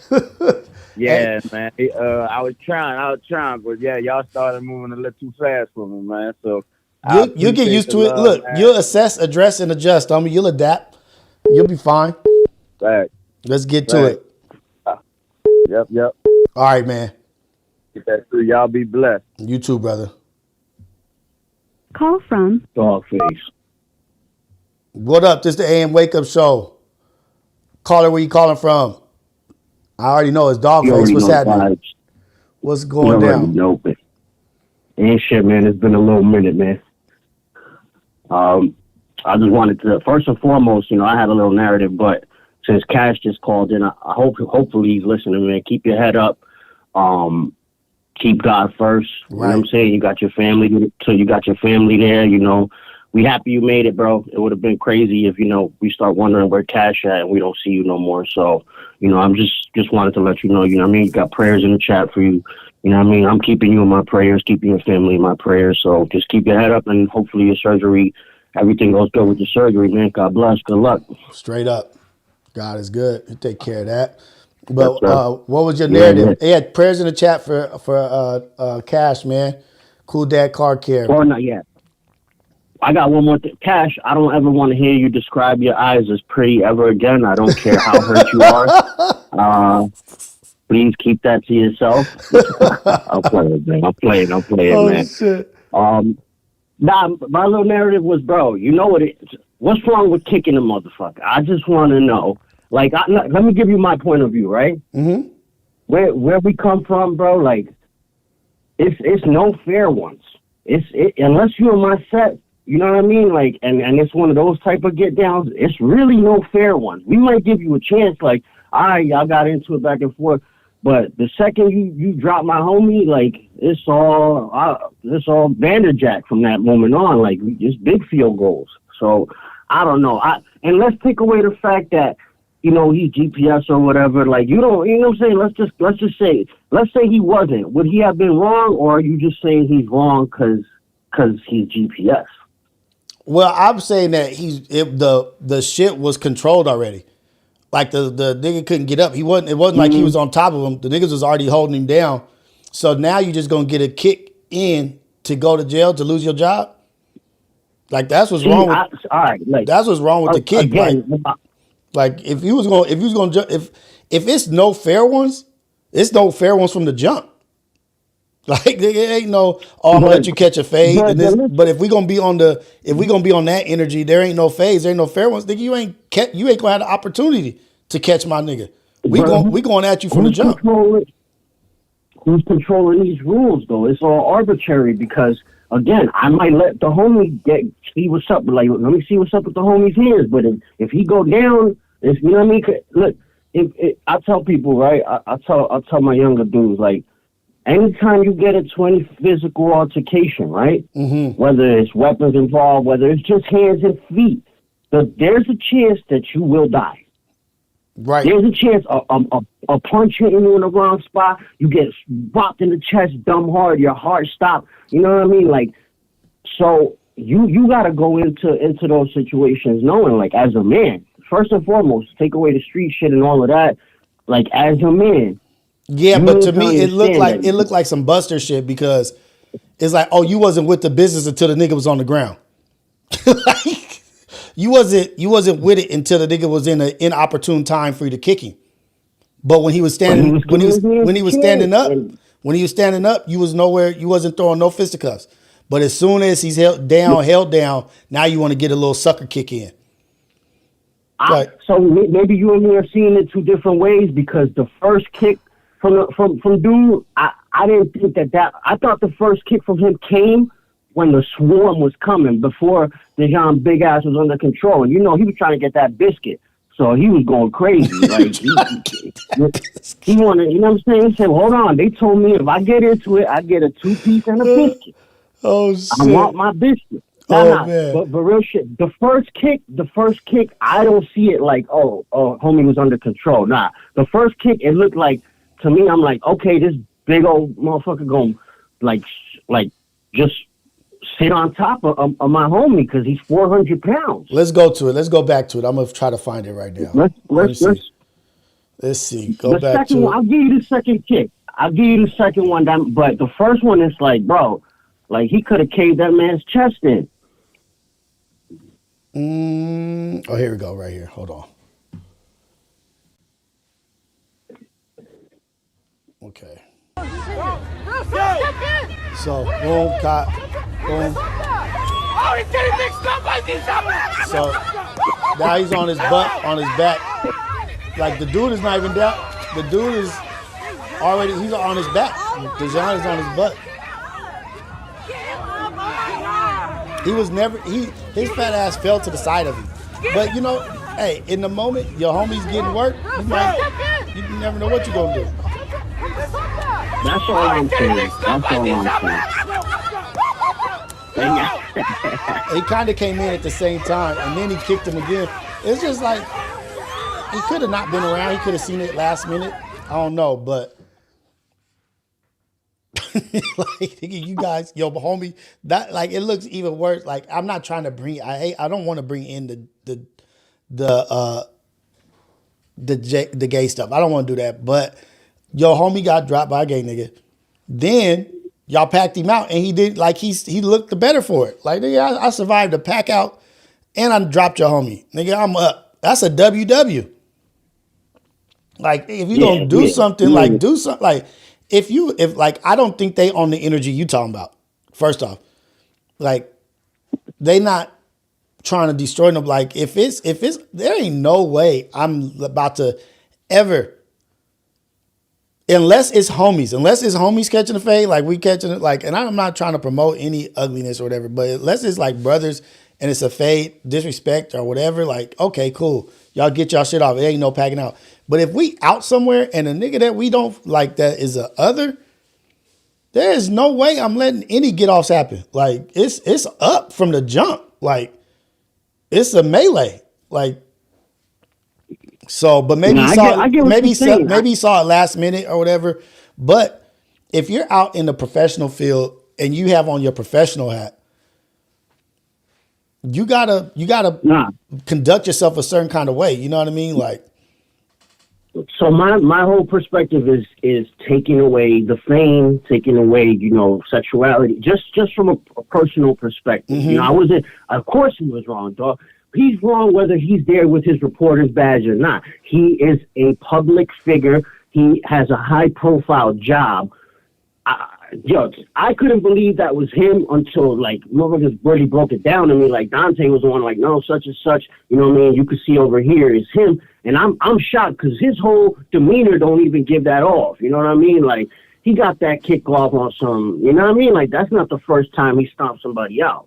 Yeah, man. I was trying, but yeah, y'all started moving a little too fast for me, man. So I You'll get appreciate used the to it. love, Look, man. you'll assess, address, and adjust. You'll adapt. You'll be fine. Fact. Let's get to it. Yep. All right, man. Get that through. Y'all be blessed. You too, brother. Call from Dogface. What up? This the AM Wake Up Show. Caller, where you calling from? I already know it's Dogface. What's happening? What's going down? Know, but ain't shit, man. It's been a little minute, man. I just wanted to, first and foremost, I had a little narrative, but since Cash just called in, hopefully he's listening, man. Keep your head up. Keep God first. You know what I'm saying? You got your family, so you got your family there, We happy you made it, bro. It would have been crazy if, we start wondering where Cash at and we don't see you no more. So, I'm just wanted to let you know, you got prayers in the chat for you. I'm keeping you in my prayers, keeping your family in my prayers. So just keep your head up and hopefully your surgery, everything goes good with your surgery, man. God bless. Good luck. Straight up. God is good. He'll take care of that. But what was your narrative? Yeah, prayers in the chat for Cash, man. Cool Dad Car Care. Or not yet. I got one more thing. Cash, I don't ever want to hear you describe your eyes as pretty ever again. I don't care how hurt you are. Please keep that to yourself. I'm playing, man. I'm playing, man. Shit. Nah, my little narrative was, bro, you know what it is. What's wrong with kicking a motherfucker? I just want to know. Like, let me give you my point of view, right? Mm-hmm. Where we come from, bro, like, it's no fair ones. Unless you're in my set, you know what I mean? Like, and it's one of those type of get downs. It's really no fair ones. We might give you a chance, like, all right, y'all got into it back and forth. But the second you drop my homie, like, it's all Vanderjack from that moment on. Like, it's big field goals. So I don't know. And let's take away the fact that, he's GPS or whatever. Like, you know what I'm saying? Let's say he wasn't. Would he have been wrong, or are you just saying he's wrong because he's GPS? Well, I'm saying that the shit was controlled already. Like the nigga couldn't get up. It wasn't like he was on top of him. The niggas was already holding him down. So now you're just gonna get a kick in to go to jail to lose your job. Like that's what's wrong. That's what's wrong with the kick. Again, like if it's no fair ones, it's no fair ones from the jump. Like it ain't no, I'm gonna let you catch a fade. But if we gonna be on that energy, there ain't no fades, there ain't no fair ones. Nigga, you ain't gonna have the opportunity to catch my nigga. We going at you from the jump. Who's controlling these rules though? It's all arbitrary because again, I might let the homie see what's up. Like, let me see what's up with the homie's ears. But if he go down, you know what I mean? Look, I tell people, right? I tell my younger dudes, like, anytime you get into any physical altercation, right? Mm-hmm. Whether it's weapons involved, whether it's just hands and feet, there's a chance that you will die. Right. There's a chance a punch hitting you in the wrong spot, you get bopped in the chest dumb hard, your heart stops. You know what I mean? Like, so you got to go into those situations knowing, like, as a man, first and foremost, take away the street shit and all of that. Like, as a man. Yeah, but to me, it looked like some Buster shit because it's like, oh, you wasn't with the business until the nigga was on the ground. Like, you wasn't with it until the nigga was in an inopportune time for you to kick him. But when he was standing up, you was nowhere. You wasn't throwing no fisticuffs. But as soon as he's held down, now you want to get a little sucker kick in. So maybe you and me are seeing it two different ways because the first kick from dude, I didn't think that. I thought the first kick from him came when the swarm was coming before Dejon big ass was under control. And he was trying to get that biscuit. So he was going crazy. Like he wanted, you know what I'm saying? He said, hold on. They told me if I get into it, I get a 2-piece and a biscuit. Oh shit. I want my biscuit. Man. But real shit. The first kick, I don't see it like, oh, homie was under control. Nah. The first kick, it looked like, to me, I'm like, okay, this big old motherfucker going like just sit on top of my homie because he's 400 pounds. Let's go to it. Let's go back to it. I'm gonna try to find it right now. Let's see. Go back to it. I'll give you the second kick. I'll give you the second one. But the first one is like, bro, Like, he could have caved that man's chest in. Oh, here we go, right here. Hold on. Okay. So, boom, cop, boom. So, now he's on his butt, on his back. Like, the dude is not even down. The dude is already, he's on his back. Dejon is on his butt. He was never, his fat ass fell to the side of him. But, you know, hey, in the moment, your homie's getting work, you never know what you're going to do. That's all I'm saying. That's all I'm saying. He kind of came in at the same time, and then he kicked him again. It's just like, he could have not been around. He could have seen it last minute. I don't know, but like you guys, yo, homie, that like it looks even worse. Like I'm not trying to bring. I don't want to bring in the gay stuff. I don't want to do that. But yo, homie got dropped by a gay nigga. Then y'all packed him out, and he did like he looked the better for it. Like nigga, I survived the pack out, and I dropped your homie. Nigga, I'm up. That's a WW. Like if you don't do something, like do something. Like if like I don't think they own the energy you talking about. First off, like they not trying to destroy them. Like if it's there ain't no way I'm about to ever. Unless it's homies catching the fade, like we catching it, like, and I'm not trying to promote any ugliness or whatever, but unless it's like brothers and it's a fade, disrespect or whatever, like, okay, cool. Y'all get y'all shit off. It ain't no packing out. But if we out somewhere and a nigga that we don't like that is a other, there is no way I'm letting any get offs happen. Like it's up from the jump. Like it's a melee. Like so, but maybe he saw it last minute or whatever. But if you're out in the professional field and you have on your professional hat, you gotta conduct yourself a certain kind of way. You know what I mean? Like, so my whole perspective is taking away the fame, taking away, you know, sexuality, just from a personal perspective. Mm-hmm. You know, of course he was wrong, dog. He's wrong whether he's there with his reporter's badge or not. He is a public figure. He has a high profile job. I couldn't believe that was him until like motherfuckers really broke it down to me. Like Dante was the one like, no, such and such, you know what I mean? You could see over here is him. And I'm shocked because his whole demeanor don't even give that off. You know what I mean? Like he got that kick off on some, you know what I mean? Like that's not the first time he stomped somebody out.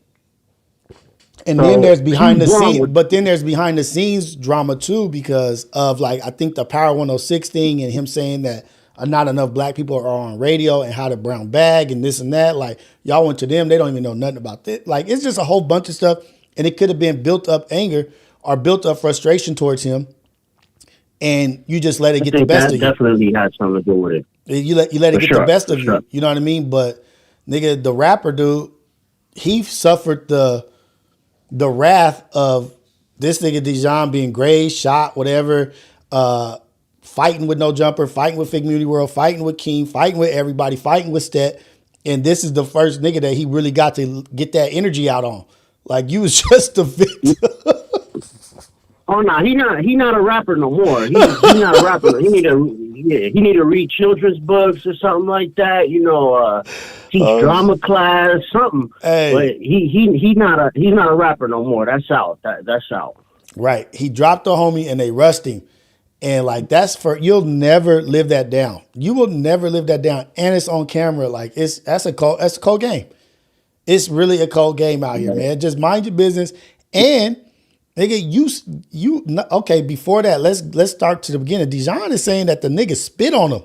And then there's behind the scenes, but then there's behind the scenes drama too, because of like, I think the Power 106 thing and him saying that not enough black people are on radio and how to brown bag and this and that. Like y'all went to them. They don't even know nothing about that. Like it's just a whole bunch of stuff. And it could have been built up anger or built up frustration towards him. And you just let it get the best of you. Definitely had something to do with it. You let it get the best of you. You know what I mean? But nigga, the rapper dude, he suffered the wrath of this nigga Dejon being grazed, shot, whatever, fighting with no jumper, fighting with Fig Community World, fighting with King, fighting with everybody, fighting with Stet. And this is the first nigga that he really got to get that energy out on. Like you was just a victim. Oh no, he not a rapper no more. He not a rapper. He need to read children's books or something like that. You know, teach drama class, something. Hey. But he's not a rapper no more. That's out. That's out. Right. He dropped the homie and they rushed him. And like you'll never live that down. You will never live that down. And it's on camera. Like that's a cold game. It's really a cold game out here, man. Just mind your business. And nigga, you okay, before that, let's start to the beginning. Dejon is saying that the nigga spit on him.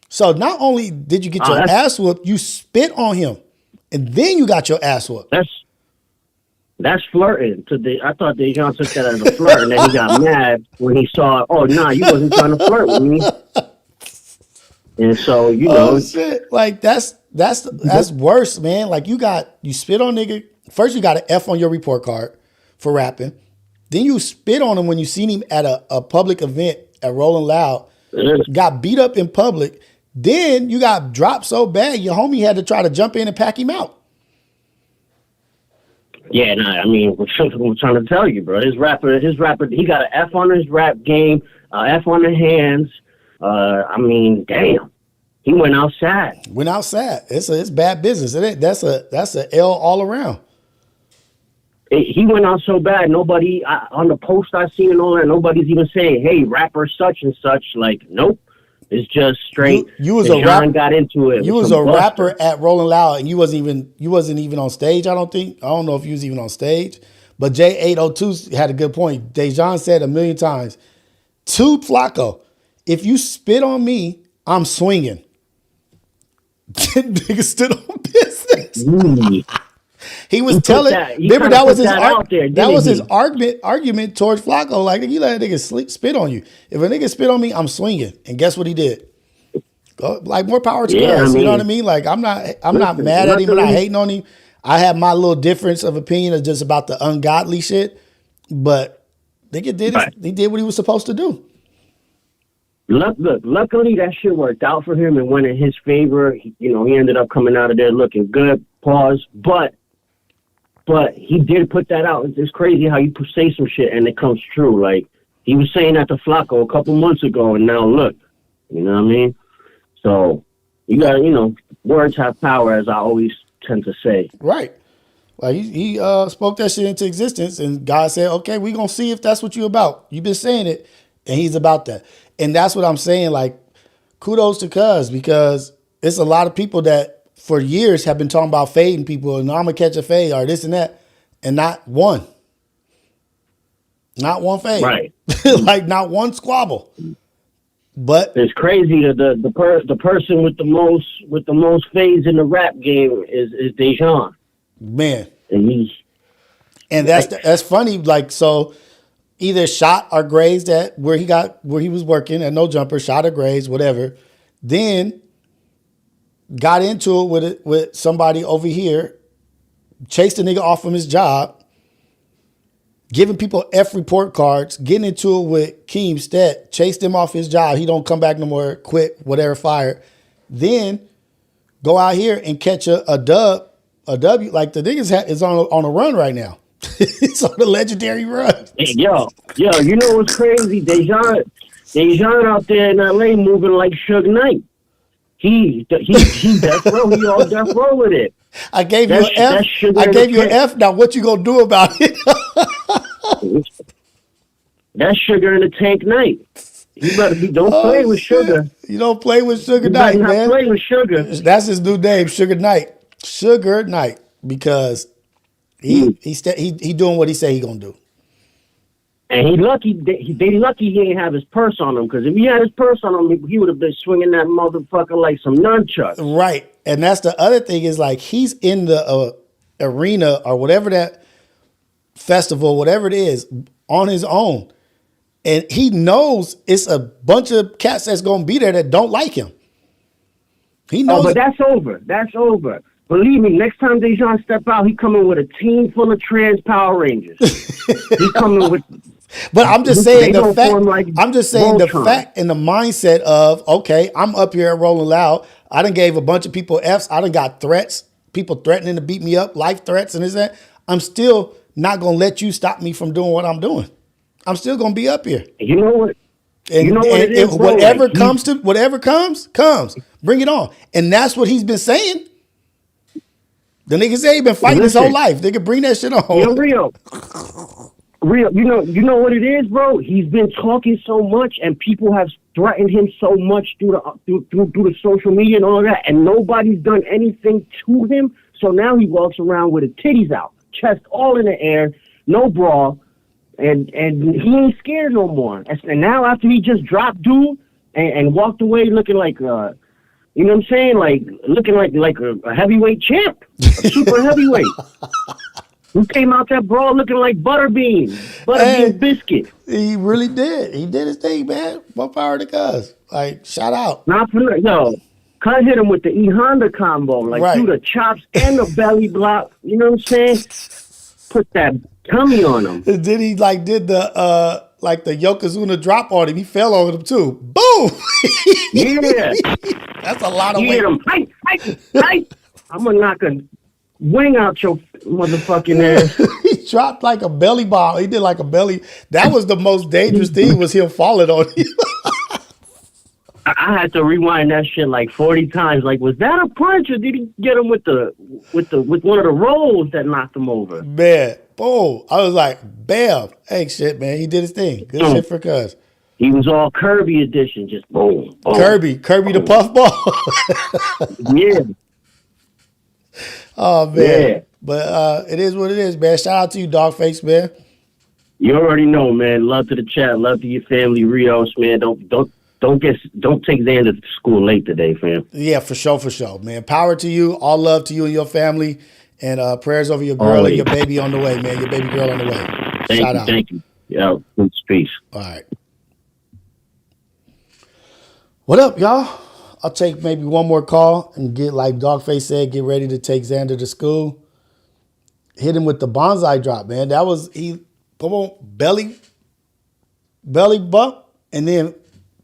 So not only did you get your ass whooped, you spit on him. And then you got your ass whooped. That's flirting. I thought Dejon took that as a flirt, and then he got mad when he saw, oh, nah, you wasn't trying to flirt with me. And so, you know. Oh, shit. Like, that's worse, man. Like, you spit on nigga. First, you got an F on your report card for rapping. Then you spit on him when you seen him at a public event at Rolling Loud. Got beat up in public. Then you got dropped so bad, your homie had to try to jump in and pack him out. Yeah, nah, I mean, I'm trying to tell you, bro. His rapper, he got an F on his rap game, F on the hands. I mean, damn, he went outside. It's bad business. That's a L all around. He went out so bad. Nobody on the post I seen and all that. Nobody's even saying, "Hey, rapper such and such." Like, nope. It's just straight. You was a rapper. Got into it. You was a rapper at Rolling Loud, and you wasn't even on stage. I don't know if you was even on stage. But J802 had a good point. Dejon said a million times to Flacco, "If you spit on me, I'm swinging." Nigga stood on business. He was telling. Remember that was his argument towards Flacco. Like, you let a nigga spit on you. If a nigga spit on me, I'm swinging. And guess what he did? Like, more power to us. You know what I mean? Like, I'm not mad at him. I'm not hating on him. I have my little difference of opinion of just about the ungodly shit. But nigga he did what he was supposed to do. Look, luckily that shit worked out for him and went in his favor. He ended up coming out of there looking good. Pause. But he did put that out. It's crazy how you say some shit and it comes true. Like, he was saying that to Flacco a couple months ago, and now look. You know what I mean? So, you got words have power, as I always tend to say. Right. Like, he spoke that shit into existence, and God said, okay, we're going to see if that's what you're about. You've been saying it, and he's about that. And that's what I'm saying. Like, kudos to Cuz, because it's a lot of people that for years have been talking about fading people, and I'm going to catch a fade or this and that, and not one. Not one fade. Right. Like, not one squabble. But it's crazy that the person with the most fades in the rap game is Dejon. Man. And that's funny. Like, so either shot or grazed at where he was working at No Jumper, shot or grazed, whatever. Then got into it with somebody over here, chased a nigga off from his job, giving people F report cards, getting into it with Keem Stet, chased him off his job. He don't come back no more, quit, whatever, fired. Then go out here and catch a W. Like, the niggas is on a run right now. It's on a legendary run. Yo, you know what's crazy? Dejon out there in LA moving like Suge Knight. He death row. He all death row with it. I gave you an F. Now what you gonna do about it? That's Sugar in the Tank Night. You better don't play with Sugar. You don't play with Sugar Knight, man. Play with Sugar. That's his new name, Sugar Knight. Sugar Knight, because he doing what he say he gonna do. And they lucky he ain't have his purse on him, because if he had his purse on him, he would have been swinging that motherfucker like some nunchucks. Right. And that's the other thing is, like, he's in the arena or whatever, that festival, whatever it is, on his own. And he knows it's a bunch of cats that's going to be there that don't like him. He knows. Oh, but that's over. That's over. Believe me, next time Dejon step out, he coming with a team full of trans Power Rangers. He coming with... But I'm just saying the fact and the mindset of, okay, I'm up here at Rolling Loud. I done gave a bunch of people Fs. I done got threats, people threatening to beat me up, life threats and this and that. I'm still not going to let you stop me from doing what I'm doing. I'm still going to be up here. You know what? Whatever comes. Bring it on. And that's what he's been saying. The nigga say he been fighting his whole life. They can bring that shit on. Yo, Real, you know what it is, bro? He's been talking so much, and people have threatened him so much through the social media and all that, and nobody's done anything to him. So now he walks around with his titties out, chest all in the air, no bra, and he ain't scared no more. And now after he just dropped dude and walked away looking like you know what I'm saying, like looking like a heavyweight champ, a super heavyweight. Who came out that brawl looking like Butterbean Biscuit. He really did. He did his thing, man. More power to Cuz. Like, shout out. Not for no. Cuz hit him with the E Honda combo, like right. Through the chops and the belly block. You know what I'm saying? Put that tummy on him. Then he did the Yokozuna drop on him. He fell on him too. Boom! Yeah. That's a lot of You weight. hit him. Hey. I'm gonna knock a wing out your motherfucking ass. He dropped like a belly bomb. He did like a belly. That was the most dangerous thing, was him falling on you. I had to rewind that shit like 40 times. Like, was that a punch, or did he get him with one of the rolls that knocked him over? Man, boom. I was like, bam. Ain't shit, man. He did his thing. Good shit for cuz. He was all Kirby edition, just boom. Kirby the puffball. Yeah. Oh, man. Yeah. But it is what it is, man. Shout out to you, Dogface, man. You already know, man. Love to the chat. Love to your family, Rios, man. Don't take Xander to school late today, fam. Yeah, for sure, man. Power to you. All love to you and your family. And prayers over your girl and your baby on the way, man. Your baby girl on the way. Shout out. Thank you. Yeah, peace. All right. What up, y'all? I'll take maybe one more call and get, like Dogface said, get ready to take Xander to school. Hit him with the bonsai drop, man. That was, come on, belly bump, and then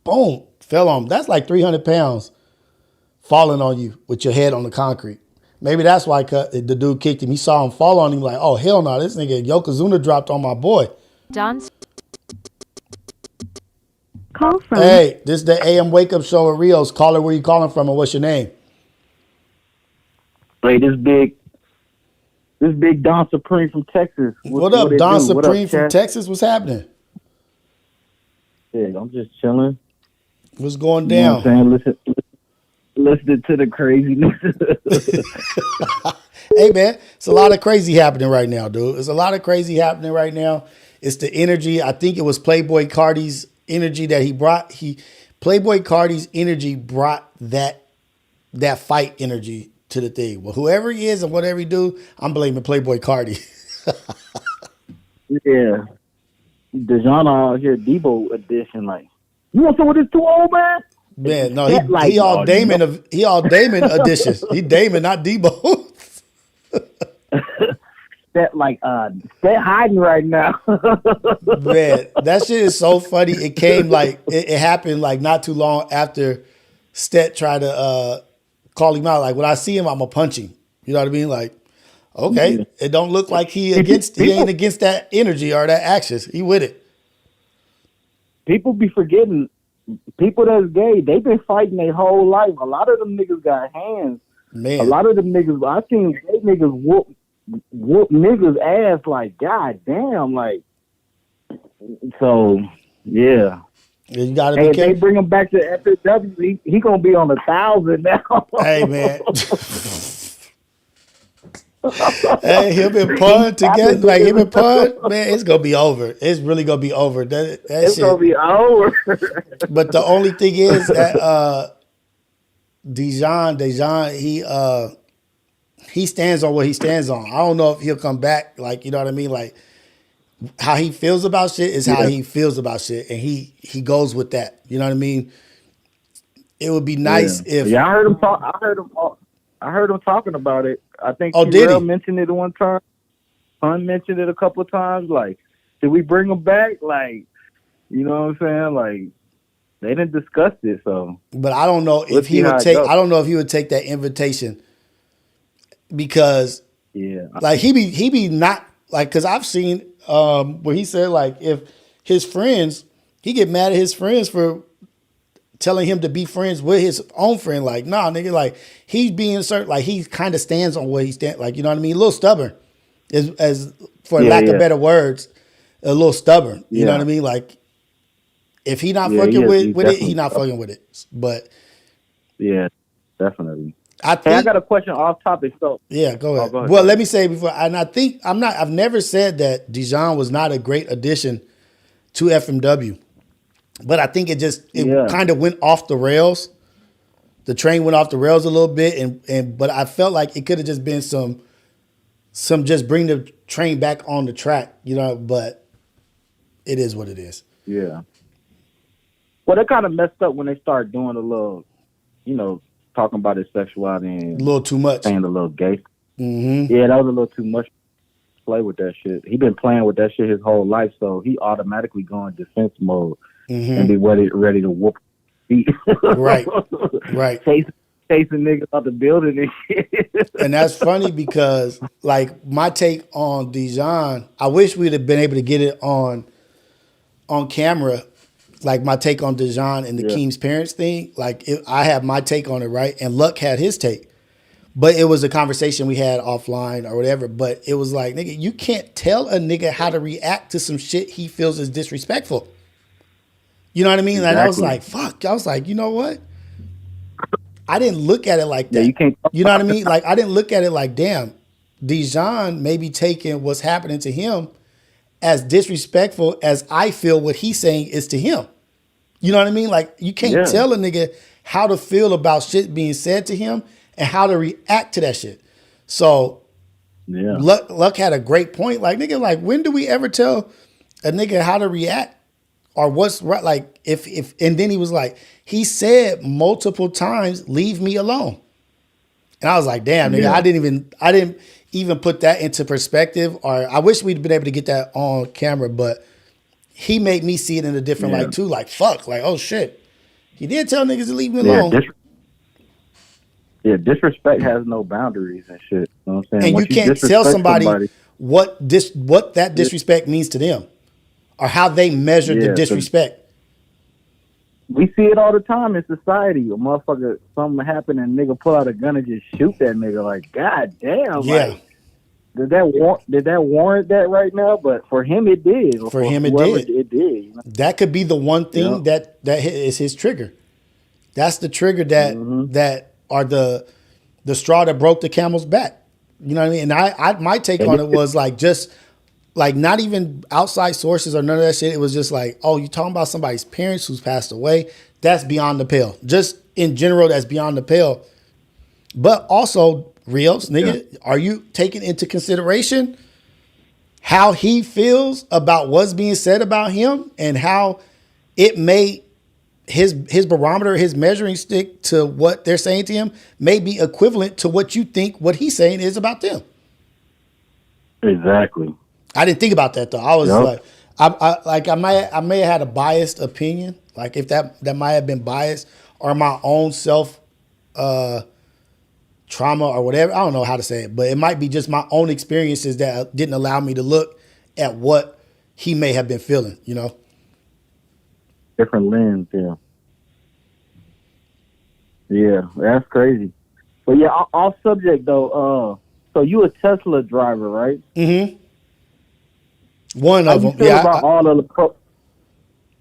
boom, fell on him. That's like 300 pounds falling on you with your head on the concrete. Maybe that's why the dude kicked him. He saw him fall on him like, oh, hell no, this nigga Yokozuna dropped on my boy. Don's call from. Hey, this is the AM Wake Up Show at Rios. Caller, where you calling from and what's your name? Hey, this big Don Supreme from Texas. What up, Don Supreme from Texas? What's happening? Yeah, I'm just chilling. What's going down? You know what I'm saying? Listening to the craziness. Hey, man, it's a lot of crazy happening right now, dude. There's a lot of crazy happening right now. It's the energy. I think it was Playboy Cardi's energy that he brought. Playboy Cardi's energy brought that fight energy to the thing. Well, whoever he is and whatever he do, I'm blaming Playboy Cardi. Yeah. Dejon out here, Debo edition, like, you want some of this too old, man? Man, no, he all Damon edition. He Damon, not Debo. That hiding right now. Man, that shit is so funny. It came like it happened like not too long after Stet tried to call him out. Like, when I see him, I'm gonna punch him. You know what I mean? Like, okay, yeah. It don't look like he ain't against that energy or that actions. He with it. People be forgetting. People that's gay, they've been fighting their whole life. A lot of them niggas got hands. Man, a lot of them niggas. I seen gay niggas whoop niggas ass like, god damn, like. So yeah. You gotta be careful. If they bring him back to FSW, he gonna be on 1,000 now. Hey, man. Hey, him and Pun together, like him and Pun, man, it's gonna be over. It's really gonna be over. It's gonna be over. But the only thing is that Dejon, he stands on what he stands on. I don't know if he'll come back. Like, you know what I mean? Like, how he feels about shit is how he feels about shit, and he goes with that. You know what I mean? It would be nice if I heard him talk. I heard him talking about it. I think did he mentioned it one time. Pun mentioned it a couple of times. Like, did we bring him back? Like, you know what I'm saying? Like, they didn't discuss it. So, but I don't know if he would take. I don't know if he would take that invitation because like he be not like, because I've seen where he said like if his friends, he get mad at his friends for telling him to be friends with his own friend. Like, nah, nigga, like he's being certain, like he kind of stands on what he stands, like, you know what I mean? A little stubborn, as for lack of better words, a little stubborn. You know what I mean? Like, if he not fucking with it, he not fucking with it. But yeah, definitely. I got a question off topic. So yeah, go ahead. Well, let me say before, and I think I've never said that Dejon was not a great addition to FMW. But I think it kind of went off the rails. The train went off the rails a little bit, but I felt like it could have just been some just bring the train back on the track, you know. But it is what it is. Yeah. Well, they kind of messed up when they started doing a little, you know, talking about his sexuality and a little too much, saying a little gay. Mm-hmm. Yeah, that was a little too much. play with that shit. He been playing with that shit his whole life, so he automatically go in defense mode and be ready to whoop feet. Right. Chasing niggas out the building and shit. And that's funny because, like, my take on Dejon, I wish we'd have been able to get it on camera. Like, my take on Dejon and the Keem's parents thing. Like, I have my take on it, right? And Luck had his take. But it was a conversation we had offline or whatever. But it was like, nigga, you can't tell a nigga how to react to some shit he feels is disrespectful. You know what I mean? Exactly. And I was like, fuck. I was like, you know what? I didn't look at it like that. Yeah, you can't. You know what I mean? Like, I didn't look at it like, damn, Dejon may be taking what's happening to him as disrespectful as I feel what he's saying is to him. You know what I mean? Like, you can't tell a nigga how to feel about shit being said to him and how to react to that shit. So, Luck had a great point. Like, nigga, like, when do we ever tell a nigga how to react or what's right? Like, if and then he was like, he said multiple times, leave me alone. And I was like, damn, nigga, I didn't even put that into perspective. Or I wish we'd been able to get that on camera, but he made me see it in a different light too. Like, fuck, like, oh shit. He did tell niggas to leave me alone. Disrespect has no boundaries and shit. You know what I'm saying? And once you can't tell somebody what that disrespect means to them or how they measure the disrespect. We see it all the time in society. A motherfucker, something happen and nigga pull out a gun and just shoot that nigga. Like, god damn. Yeah. Like, did that warrant that right now? But for him, it did. For him, it did. It did. You know? That could be the one thing that is his trigger. That's the trigger that are the straw that broke the camel's back. You know what I mean? And my take on it was like, just like, not even outside sources or none of that shit. It was just like, oh, you talking about somebody's parents who's passed away? That's beyond the pale. Just in general, that's beyond the pale. But also, Rios, nigga, are you taking into consideration how he feels about what's being said about him and how it may his barometer, his measuring stick to what they're saying to him may be equivalent to what you think what he's saying is about them? Exactly. I didn't think about that though. I was like, I may have had a biased opinion, like if that might have been biased or my own self trauma or whatever. I don't know how to say it, but it might be just my own experiences that didn't allow me to look at what he may have been feeling, you know? Different lens, yeah, that's crazy. But yeah, off subject though. So you a Tesla driver, right? Mm-hmm. One of them.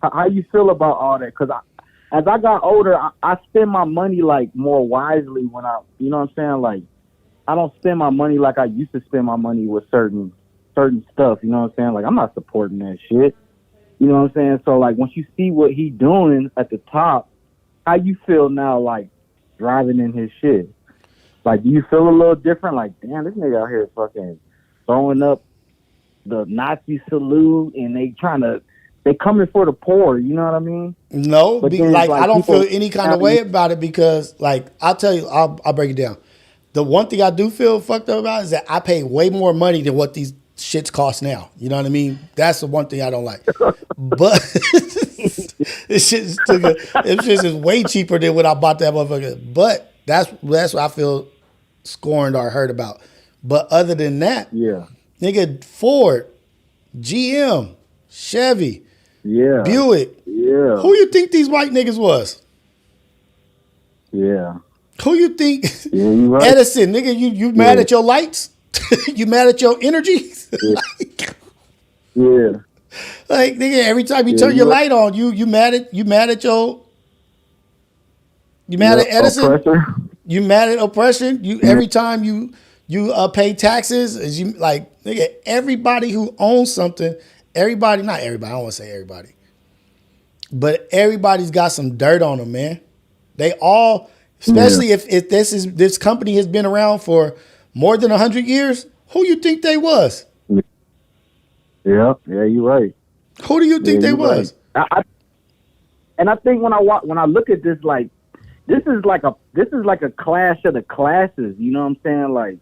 How you feel about all that? Because as I got older, I spend my money like more wisely when you know what I'm saying? Like, I don't spend my money like I used to spend my money with certain stuff. You know what I'm saying? Like, I'm not supporting that shit. You know what I'm saying? So, like, once you see what he doing at the top, how you feel now, like, driving in his shit? Like, do you feel a little different? Like, damn, this nigga out here fucking throwing up the Nazi salute, and they coming for the poor. You know what I mean? No, like I don't feel any kind of way about it because, like, I'll tell you, I'll break it down. The one thing I do feel fucked up about is that I pay way more money than what these shits cost now. You know what I mean? That's the one thing I don't like. But this shit is way cheaper than when I bought that motherfucker. But that's what I feel scorned or hurt about. But other than that, nigga, Ford, GM, Chevy, Buick. Yeah. Who you think these white niggas was? Yeah. Who you think? Yeah, you right. Edison, nigga, you mad at your lights? You mad at your energy? Yeah. Like, nigga, every time you turn your light on, you mad at Edison? Oppressor. You mad at oppression? Every time you pay taxes, is you like, nigga, everybody who owns something, not everybody, I don't want to say everybody, but everybody's got some dirt on them, man. They all, especially if this company has been around for more than 100 years, who you think they was? Yeah, you're right. Who do you think they was? Right. I think when I look at this, like, this is like a clash of the classes. You know what I'm saying? Like,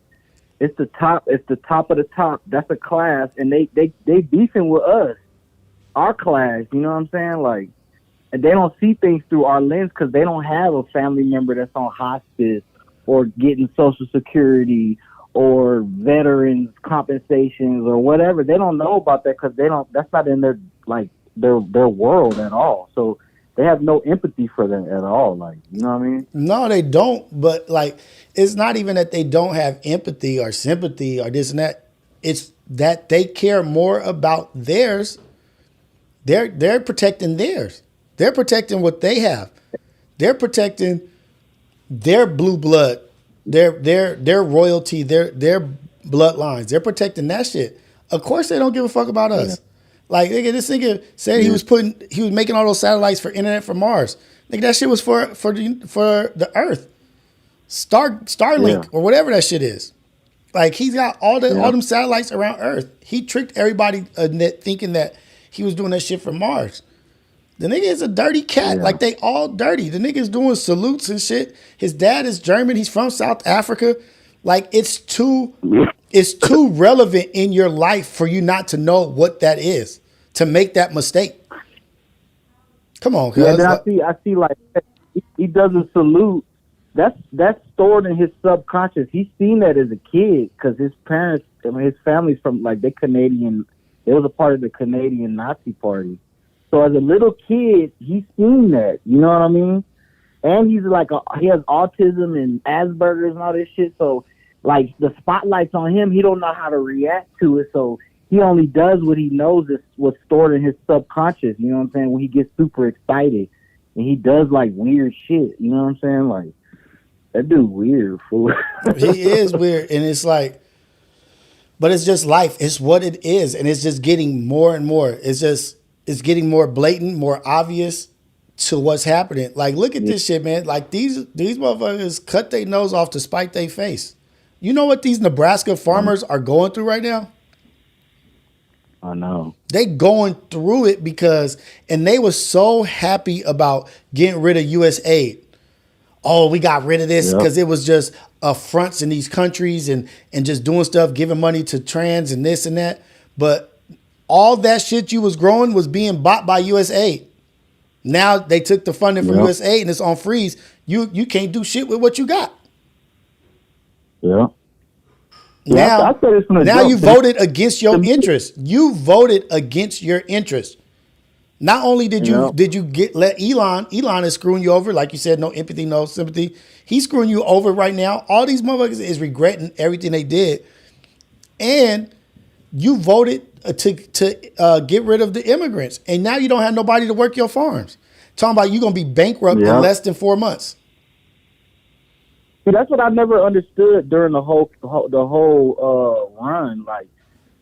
It's the top. It's the top of the top. That's a class, and they beefing with us, our class. You know what I'm saying? Like, and they don't see things through our lens because they don't have a family member that's on hospice or getting Social Security or veterans compensations or whatever. They don't know about that because they don't. That's not in their their world at all. So they have no empathy for them at all. Like, you know what I mean? No, they don't. But like, it's not even that they don't have empathy or sympathy or this and that. It's that they care more about theirs. They're protecting theirs. They're protecting what they have. They're protecting their blue blood, their royalty, their bloodlines. They're protecting that shit. Of course, they don't give a fuck about us. Yeah. Like, nigga, this nigga said he was making all those satellites for internet for Mars. Nigga, that shit was for the Earth, Starlink or whatever that shit is. Like, he's got all them satellites around Earth. He tricked everybody thinking that he was doing that shit for Mars. The nigga is a dirty cat. Yeah. Like, they all dirty. The nigga's doing salutes and shit. His dad is German. He's from South Africa. Like, it's too relevant in your life for you not to know what that is, to make that mistake. Come on, cuz. Yeah, then I see like he doesn't salute. That's stored in his subconscious. He's seen that as a kid because his parents, his family's from, like, they Canadian. They was a part of the Canadian Nazi Party. So as a little kid, he's seen that. You know what I mean? And he's like, he has autism and Asperger's and all this shit. So, like, the spotlight's on him. He don't know how to react to it. So he only does what he knows is what's stored in his subconscious. You know what I'm saying? When he gets super excited and he does, like, weird shit. You know what I'm saying? Like, that dude weird, fool. He is weird. And it's like, but it's just life. It's what it is. And it's just getting more and more. It's getting more blatant, more obvious to what's happening. Like, look at this shit, man. Like, these motherfuckers cut their nose off to spite their face. You know what these Nebraska farmers are going through right now? I know. They going through it and they were so happy about getting rid of U.S. aid. Oh, we got rid of this because it was just fronts in these countries and just doing stuff, giving money to trans and this and that. But all that shit you was growing was being bought by USAID. Now they took the funding from USAID and it's on freeze. You can't do shit with what you got. Yeah. Now you voted against your interest. You voted against your interest. Not only did you let Elon is screwing you over, like you said, no empathy, no sympathy. He's screwing you over right now. All these motherfuckers is regretting everything they did. And you voted to get rid of the immigrants. And now you don't have nobody to work your farms. Talking about you going to be bankrupt in less than 4 months. See, that's what I never understood during the whole run. Like,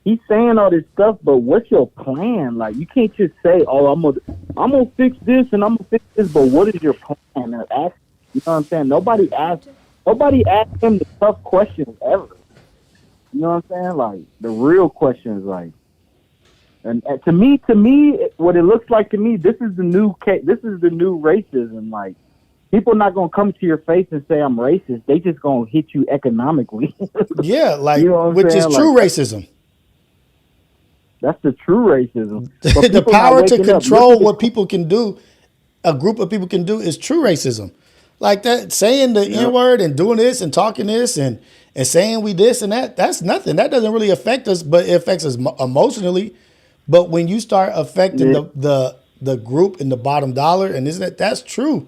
he's saying all this stuff, but what's your plan? Like, you can't just say, "Oh, I'm gonna fix this and I'm gonna fix this," but what is your plan? And you know what I'm saying? Nobody asked him the tough questions ever. You know what I'm saying? Like, the real questions, like, and to me, what it looks like to me, this is the new racism. Like, people not gonna come to your face and say I'm racist. They just gonna hit you economically. Yeah, like, you know which is true racism. That's the true racism. The power to control what people can do, a group of people can do, is true racism. Like that, saying the N-word and doing this and talking this and saying we this and that, that's nothing. That doesn't really affect us, but it affects us emotionally. But when you start affecting the group in the bottom dollar and isn't that, that's true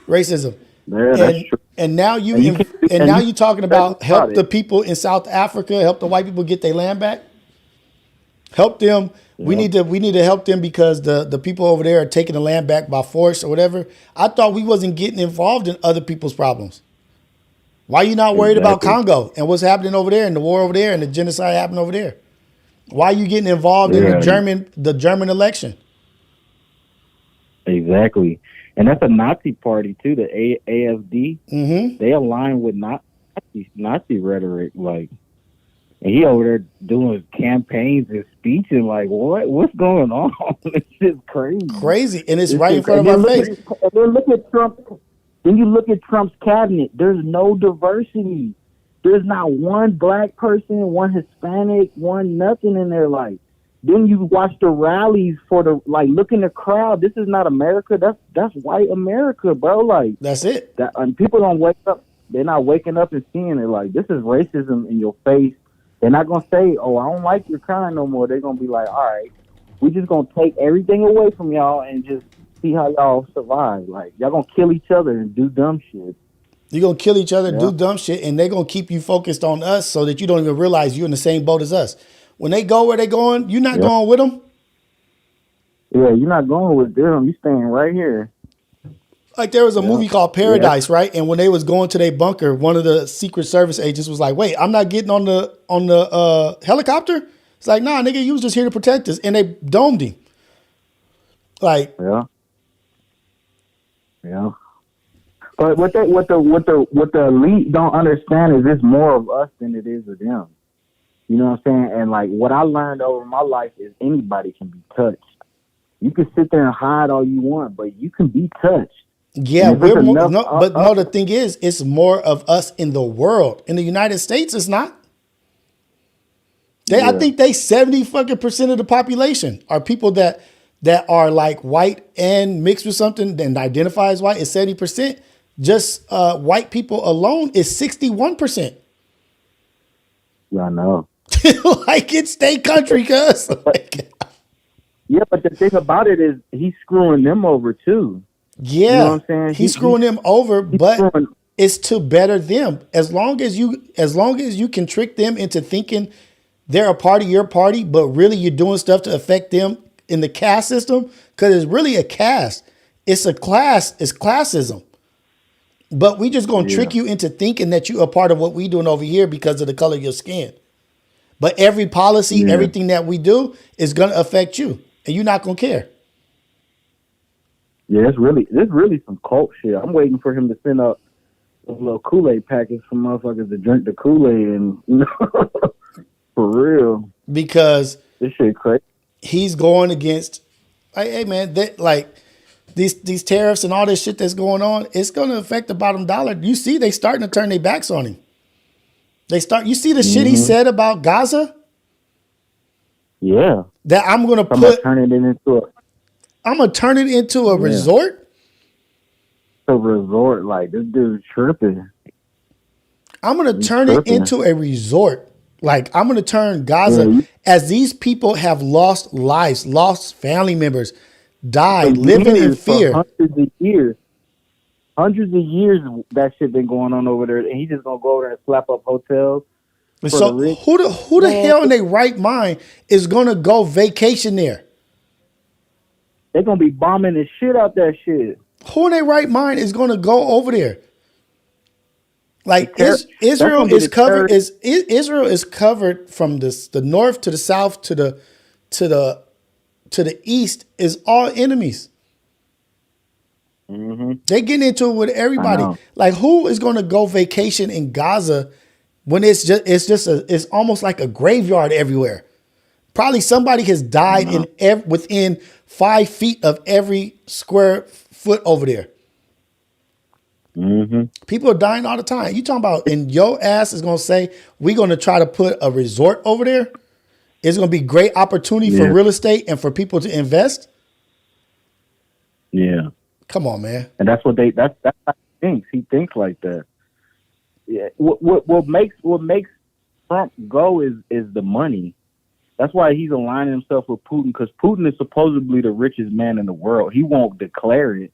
racism. Yeah, that's true. And now you talking about help the people in South Africa, help the white people get their land back. Help them. Yeah. We need to help them because the people over there are taking the land back by force or whatever. I thought we wasn't getting involved in other people's problems. Why are you not worried about Congo and what's happening over there and the war over there and the genocide happening over there? Why are you getting involved in the German election? Exactly. And that's a Nazi party too, the AFD. Mm-hmm. They align with Nazi rhetoric, like. And he over there doing campaigns and speeches, like, what's going on? This shit's crazy. Crazy, and it's right in front of our face. And then look at Trump. Then you look at Trump's cabinet. There's no diversity. There's not one black person, one Hispanic, one nothing in there. Like, then you watch the rallies for the, like, look in the crowd. This is not America. That's white America, bro. Like, That's it. that, and people don't wake up. They're not waking up and seeing it. Like, this is racism in your face. They're not gonna say, "Oh, I don't like your kind no more." They're gonna be like, "All right, we just gonna take everything away from y'all and just see how y'all survive. Like, y'all gonna kill each other and do dumb shit." You're going to kill each other, do dumb shit, and they're going to keep you focused on us so that you don't even realize you're in the same boat as us. When they go where they're going, you're not going with them. Yeah, you're not going with them. You staying right here. Like there was a movie called Paradise, right? And when they was going to their bunker, one of the Secret Service agents was like, "Wait, I'm not getting on the helicopter." It's like, "Nah, nigga, you was just here to protect us," and they domed him. Like, yeah. But what the elite don't understand is it's more of us than it is of them. You know what I'm saying? And like what I learned over my life is anybody can be touched. You can sit there and hide all you want, but you can be touched. Yeah, we're more, no, the thing is, it's more of us in the world. In the United States, it's not. I think 70% of the population are people that are like white and mixed with something and identify as white is 70%. Just white people alone is 61%. Yeah, I know. Like it's state country, cuz. Yeah, but the thing about it is he's screwing them over too. Yeah, you know what I'm saying? He's screwing them over, but it's to better them. As long as you can trick them into thinking they're a part of your party, but really you're doing stuff to affect them in the caste system, because it's really a caste. It's a class. It's classism. But we just gonna trick you into thinking that you're a part of what we doing over here because of the color of your skin. But every policy, everything that we do is gonna affect you, and you're not gonna care. Yeah, it's really some cult shit. I'm waiting for him to send up a little Kool-Aid packets for motherfuckers to drink the Kool-Aid and, you know, for real. Because this shit crazy. He's going against, like, hey man, like these tariffs and all this shit that's going on, it's gonna affect the bottom dollar. You see, they starting to turn their backs on him. You see the shit he said about Gaza? Yeah. That I'm gonna turn it into a resort? A resort, like this dude's tripping. I'm gonna turn it into a resort. Like I'm gonna turn Gaza, as these people have lost lives, lost family members, died, living in fear. Hundreds of years that shit been going on over there, and he just gonna go over there and slap up hotels. So who the hell in their right mind is gonna go vacation there? They're gonna be bombing the shit out that shit. Who in their right mind is gonna go over there? Like Israel is covered. Israel is covered from the north to the south to the east is all enemies. They getting into it with everybody. Like who is going to go vacation in Gaza when it's almost like a graveyard everywhere? Probably somebody has died within 5 feet of every square foot over there. People are dying all the time. You talking about, and your ass is going to say, we're going to try to put a resort over there. It's going to be great opportunity for real estate and for people to invest. Yeah. Come on, man. And that's what that's how he thinks. He thinks like that. Yeah. What makes Trump go is the money. That's why he's aligning himself with Putin, because Putin is supposedly the richest man in the world. He won't declare it,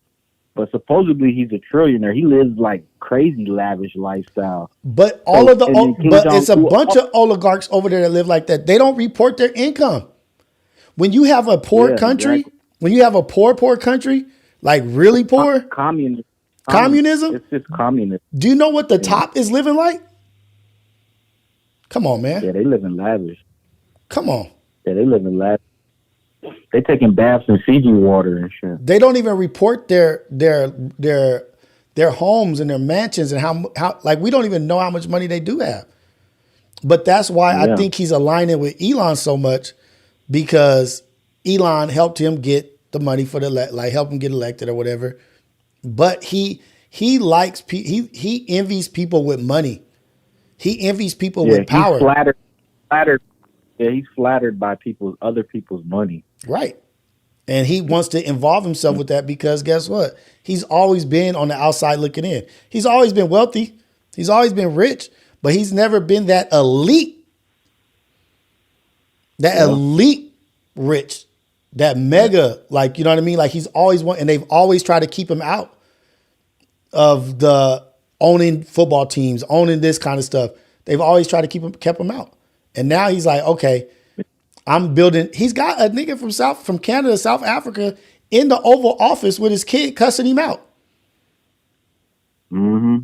but supposedly he's a trillionaire. He lives like crazy lavish lifestyle. But it's a bunch of oligarchs over there that live like that. They don't report their income. When you have a poor country, when you have a poor country, like really poor, communism. It's just communism. Do you know what the top is living like? Come on, man. Yeah, they live in lavish. Come on. Yeah, they live in lavish. They taking baths in Fiji water and shit. They don't even report their homes and their mansions and how like we don't even know how much money they do have. But that's why I think he's aligning with Elon so much, because Elon helped him get the money for help him get elected or whatever. But he envies people with money. He envies people Yeah, with power. he's flattered. Yeah, he's flattered by other people's money. Right. And he wants to involve himself with that because guess what? He's always been on the outside looking in. He's always been wealthy. He's always been rich, but he's never been that elite. Elite rich. That mega, like, you know what I mean? Like he's always and they've always tried to keep him out of the owning football teams, owning this kind of stuff. They've always tried to kept him out. And now he's like, okay, I'm building. He's got a nigga from Canada, South Africa in the Oval Office with his kid cussing him out. Mm-hmm.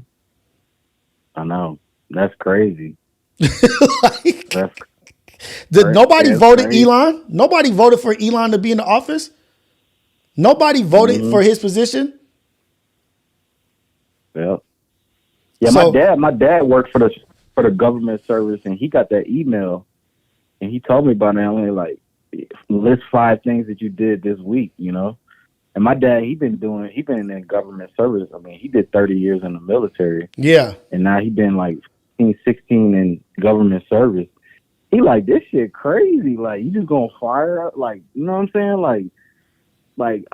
I know. That's crazy. Nobody voted crazy. Elon? Nobody voted for Elon to be in the office? Nobody voted for his position? Yeah. Yeah, so, my dad worked for the government service, and he got that email, and he told me about it. Only like list 5 things that you did this week, you know. And my dad, he been in government service. I mean, he did 30 years in the military. Yeah. And now he been like 15, 16 in government service. He like, this shit crazy. Like, you just gonna fire up? Like, you know what I'm saying?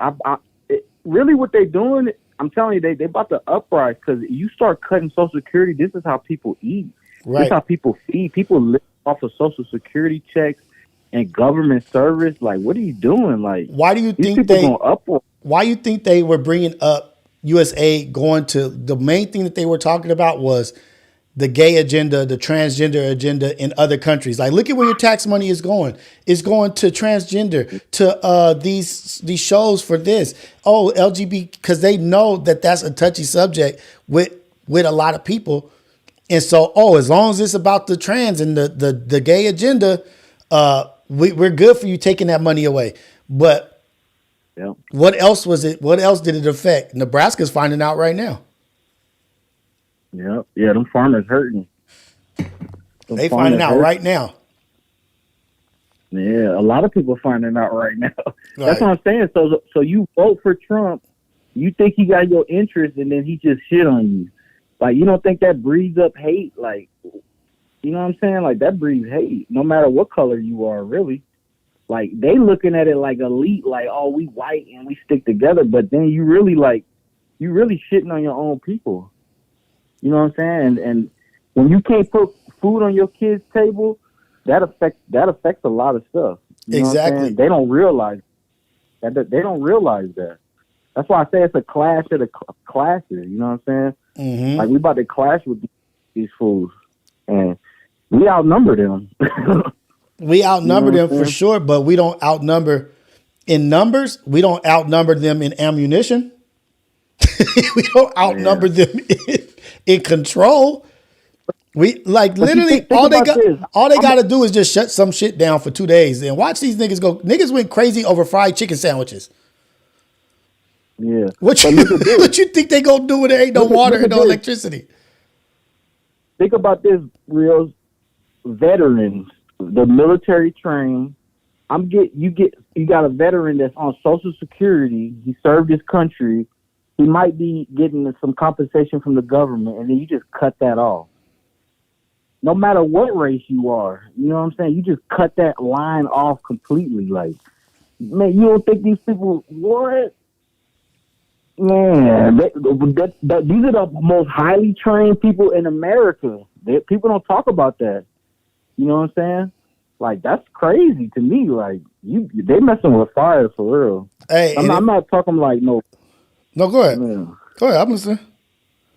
Really what they doing, I'm telling you, they about to uprise because you start cutting Social Security. This is how people eat. Right. This is how people feed. People live off of Social Security checks and government service. Like, what are you doing? Like, why do you think why you think they were bringing up USA going to the main thing that they were talking about was the gay agenda, the transgender agenda in other countries? Like, look at where your tax money is going. It's going to transgender, to these shows for this. Oh, LGBT, because they know that that's a touchy subject with a lot of people. And so, as long as it's about the trans and the gay agenda, we're good for you taking that money away. But what else was it? What else did it affect? Nebraska's finding out right now. Yeah, them farmers hurting. They finding out right now. Yeah, a lot of people finding out right now. That's what I'm saying. So you vote for Trump, you think he got your interest, and then he just shit on you. Like, you don't think that breeds up hate? Like, you know what I'm saying? Like, that breeds hate, no matter what color you are, really. Like, they looking at it like elite, like, oh, we white and we stick together. But then you really shitting on your own people. You know what I'm saying? And when you can't put food on your kids' table, that affects a lot of stuff. You exactly. They don't realize that. They don't realize that. That's why I say it's a clash of the classes. You know what I'm saying? Mm-hmm. Like, we about to clash with these fools, and we outnumber them. We outnumber them for sure, but we don't outnumber in numbers. We don't outnumber them in ammunition. We don't outnumber them in control. We like literally all they got to do is just shut some shit down for 2 days and watch these niggas go. Niggas went crazy over fried chicken sandwiches. Yeah. What you think they gonna do when there ain't no water and no electricity? Think about this, Rios. Veterans, the military trained. You got a veteran that's on Social Security. He served his country. He might be getting some compensation from the government, and then you just cut that off. No matter what race you are, you know what I'm saying? You just cut that line off completely. Like, man, you don't think these people, what? Man, these are the most highly trained people in America. People don't talk about that. You know what I'm saying? Like, that's crazy to me. Like, they messing with fire for real. Hey, I'm not talking like no. No, go ahead. Man. Go ahead. I'm listening.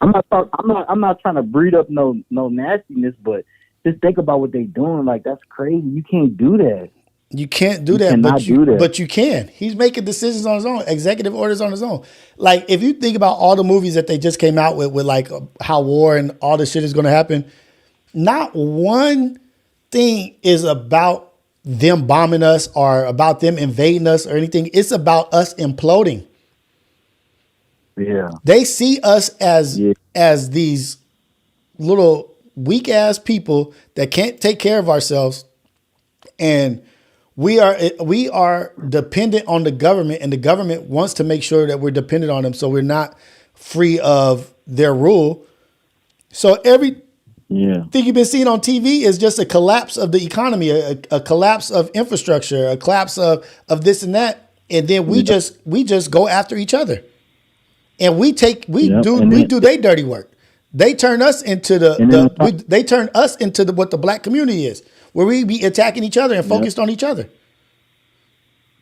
I'm not trying to breed up no nastiness, but just think about what they doing. Like, that's crazy. You can't do that. You can't do that, but you can. He's making decisions on his own, executive orders on his own. Like, if you think about all the movies that they just came out with like how war and all this shit is going to happen, not one thing is about them bombing us or about them invading us or anything. It's about us imploding. Yeah. They see us as these little weak ass people that can't take care of ourselves, and we are dependent on the government, and the government wants to make sure that we're dependent on them, so we're not free of their rule. So Yeah. Thing you've been seeing on TV is just a collapse of the economy, a collapse of infrastructure, a collapse of this and that, and then we just go after each other, and we do their dirty work. They turn us into what the black community is, where we be attacking each other and focused on each other.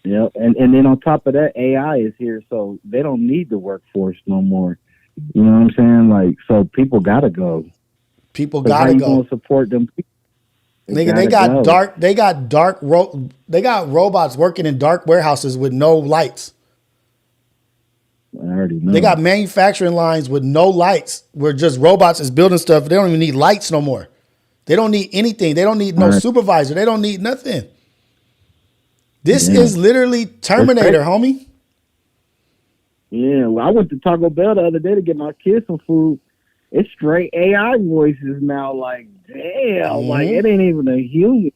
Yeah, and then on top of that, AI is here, so they don't need the workforce no more. You know what I'm saying? Like, so people gotta go. People gotta go. Gonna support them. Nigga, they got robots working in dark warehouses with no lights. I already know. They got manufacturing lines with no lights, where just robots is building stuff. They don't even need lights no more. They don't need anything. They don't need no supervisor. They don't need nothing. This is literally Terminator, homie. Yeah, well, I went to Taco Bell the other day to get my kids some food. It's straight AI voices now. Like, damn, like it ain't even a human.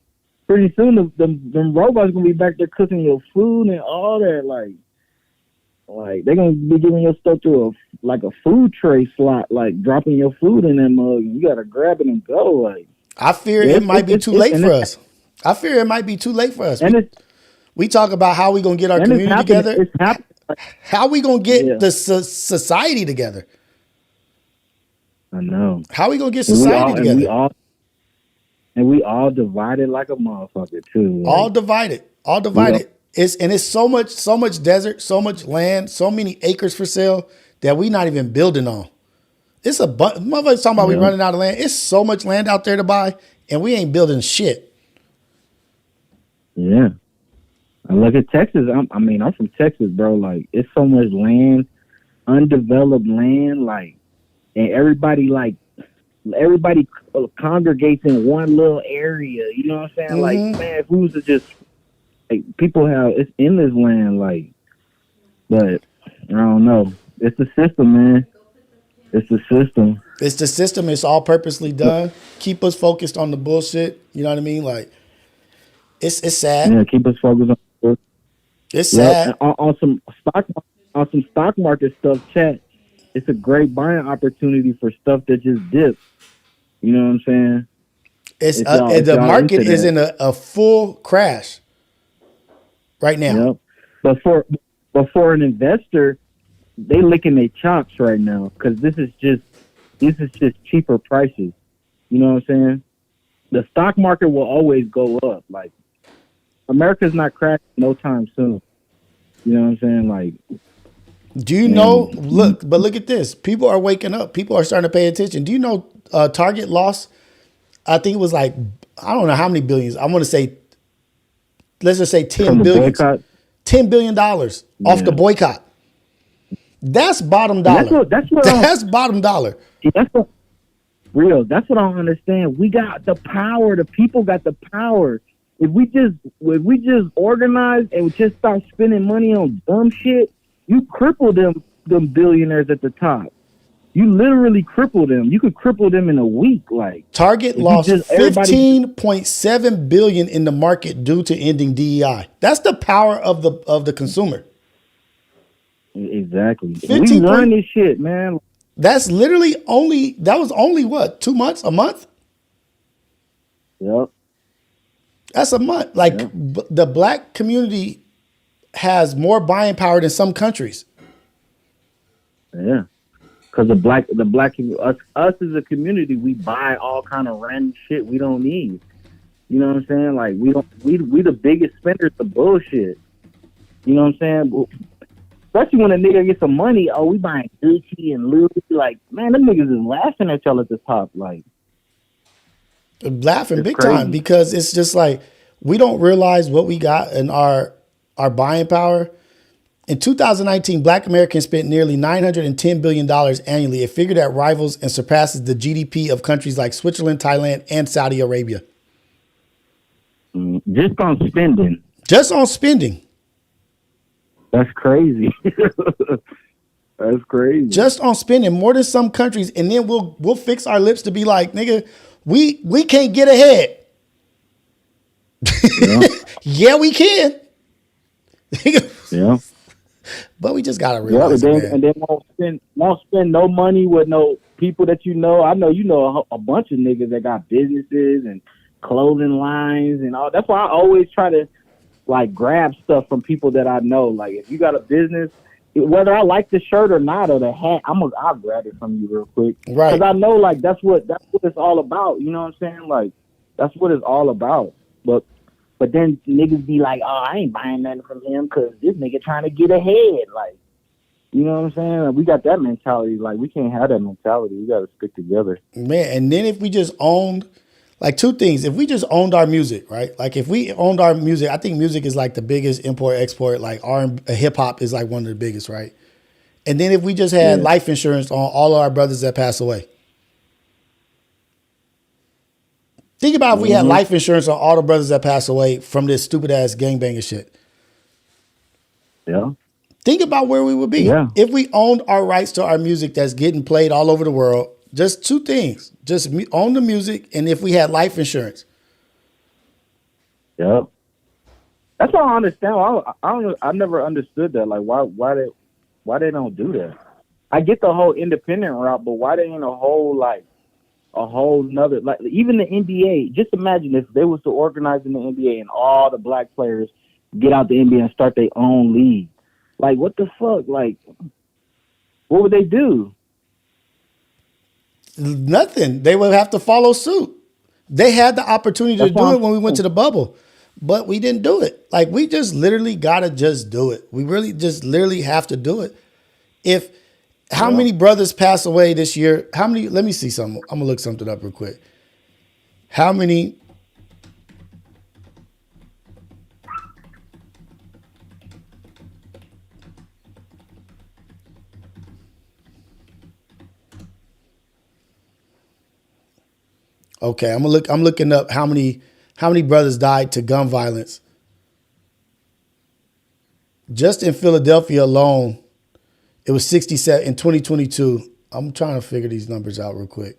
Pretty soon, them robots gonna be back there cooking your food and all that. Like they're gonna be giving your stuff to a food tray slot, like dropping your food in that mug. You gotta grab it and go. Like, I fear it might be too late for us. I fear it might be too late for us. We talk about how we gonna get our community together. It's happening. How we gonna get the society together? I know. How we gonna get society together? And we all divided like a motherfucker too. Like, all divided. Yeah. It's so much desert, so much land, so many acres for sale that we not even building on. It's motherfuckers talking about we running out of land. It's so much land out there to buy, and we ain't building shit. Yeah. I look at Texas. I'm from Texas, bro. Like, it's so much land, undeveloped land, like, and everybody congregates in one little area. You know what I'm saying? Mm-hmm. Like, man, if we was to just, like, people have, it's endless land, like, but I don't know. It's the system, man. It's the system. It's the system. It's all purposely done. Keep us focused on the bullshit. You know what I mean? Like, it's sad. Yeah, keep us focused on. It's sad. On some stock market stuff, chat. It's a great buying opportunity for stuff that just dips. You know what I'm saying? The market is in a full crash right now. Yep. But for an investor, they licking their chops right now because this is just cheaper prices. You know what I'm saying? The stock market will always go up. Like, America's not crashing no time soon. You know what I'm saying? Like, do you know? Look at this. People are waking up. People are starting to pay attention. Do you know Target lost? I think it was like, I don't know how many billions. I want to say, let's just say $10 billion. $10 billion off the boycott. That's bottom dollar. That's bottom dollar. That's what Rios. That's what I don't understand. We got the power. The people got the power. If we just organize and just start spending money on dumb shit, you cripple them billionaires at the top. You literally cripple them. You could cripple them in a week. Like, Target lost $15.7 billion in the market due to ending DEI. That's the power of the consumer. Exactly. We run this shit, man. That's literally that was only what, 2 months, a month? Yep. That's a month. Like, the black community has more buying power than some countries. Yeah. Because us as a community, we buy all kind of random shit we don't need. You know what I'm saying? Like, we the biggest spenders of bullshit. You know what I'm saying? Especially when a nigga gets some money, we buying Gucci and Louis. Like, man, them niggas is laughing at y'all at the top. Like, laughing big time, because it's just like, we don't realize what we got in our buying power. In 2019, Black Americans spent nearly $910 billion annually. It figured that rivals and surpasses the GDP of countries like Switzerland, Thailand, and Saudi Arabia. Just on spending. Just on spending. That's crazy. That's crazy. Just on spending more than some countries, and then we'll fix our lips to be like, nigga, we can't get ahead. Yeah, yeah, we can. Yeah. But we just gotta realize, and then won't spend no money with no people that you know. I know you know a bunch of niggas that got businesses and clothing lines and all. That's why I always try to like grab stuff from people that I know. Like if you got a business, whether I like the shirt or not or the hat, I'll grab it from you real quick. Right. Because I know like that's what it's all about. You know what I'm saying? Like that's what it's all about. But then niggas be like, oh, I ain't buying nothing from him because this nigga trying to get ahead. Like, you know what I'm saying? We got that mentality. Like, we can't have that mentality. We got to stick together. Man, and then if we just owned, like two things. If we just owned our music, right? Like if we owned our music, I think music is like the biggest import export. Like hip hop is like one of the biggest, right? And then if we just had life insurance on all of our brothers that pass away. Think about if we had life insurance on all the brothers that pass away from this stupid ass gangbanging shit. Yeah. Think about where we would be if we owned our rights to our music that's getting played all over the world. Just two things: just own the music, and if we had life insurance. Yep. That's all I understand. I never understood that. Like, why they don't do that? I get the whole independent route, but why they ain't a whole nother, like even the NBA. Just imagine if they was to organize in the NBA and all the black players get out the NBA and start their own league. Like, what the fuck? Like, what would they do? Nothing. They would have to follow suit. They had the opportunity to do it when we went to the bubble, but we didn't do it. Like, we just literally gotta just do it. We really just literally have to do it. How many brothers pass away this year? How many? Let me see something. I'm gonna look something up real quick. How many? Okay, I'm looking up how many brothers died to gun violence. Just in Philadelphia alone, it was 67 in 2022. I'm trying to figure these numbers out real quick.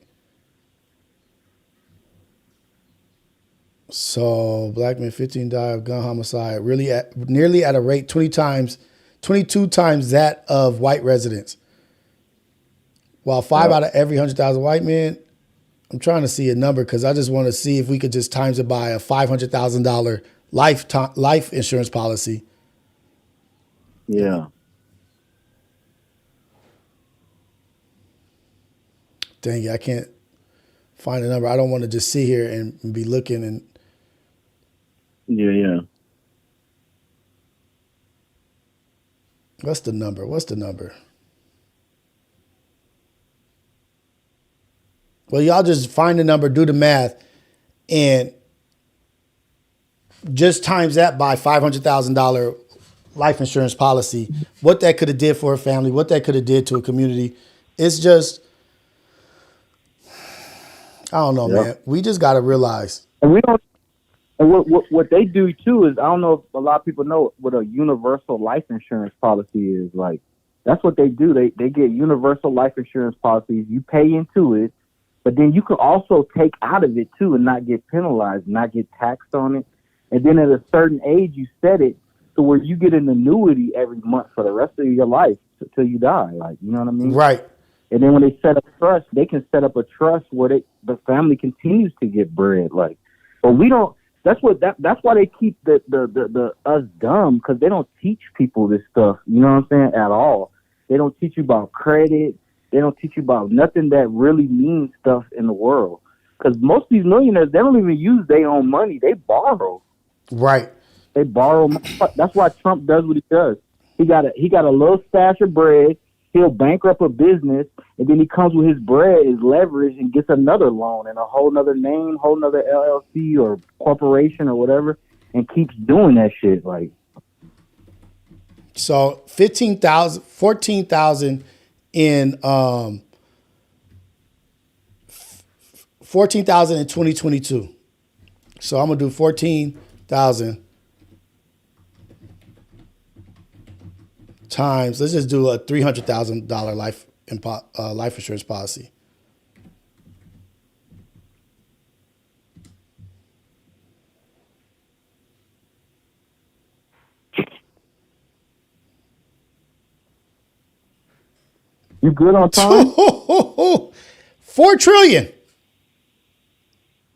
So black men 15 died of gun homicide, nearly at a rate 22 times that of white residents. While 5 out of every 100,000 white men, I'm trying to see a number because I just want to see if we could just times it by a $500,000 life insurance policy. Yeah. Dang it, I can't find a number. I don't want to just sit here and be looking and. Yeah. What's the number? Well, y'all just find the number, do the math, and just times that by $500,000 life insurance policy. What that could have did for a family, what that could have did to a community. It's just, I don't know, man. We just got to realize. And we don't. And what they do too is, I don't know if a lot of people know what a universal life insurance policy is. Like, that's what they do. They get universal life insurance policies. You pay into it, but then you can also take out of it too and not get penalized, not get taxed on it. And then at a certain age, you set it to where you get an annuity every month for the rest of your life till you die. Like, you know what I mean? Right. And then when they set up trust, they can set up a trust where the family continues to get bread. Like, but we don't. That's why they keep the us dumb, because they don't teach people this stuff. You know what I'm saying? At all. They don't teach you about credit. They don't teach you about nothing that really means stuff in the world. Because most of these millionaires, they don't even use their own money. They borrow. Right. They borrow. That's why Trump does what he does. He got a little stash of bread. He'll bankrupt a business, and then he comes with his bread, his leverage, and gets another loan and a whole nother name, whole nother LLC or corporation or whatever, and keeps doing that shit. Like, so 14,000 in 14,000 in 2022. So I'm gonna do 14,000 times. Let's just do a $300,000 life insurance policy. you good on time? 4 trillion.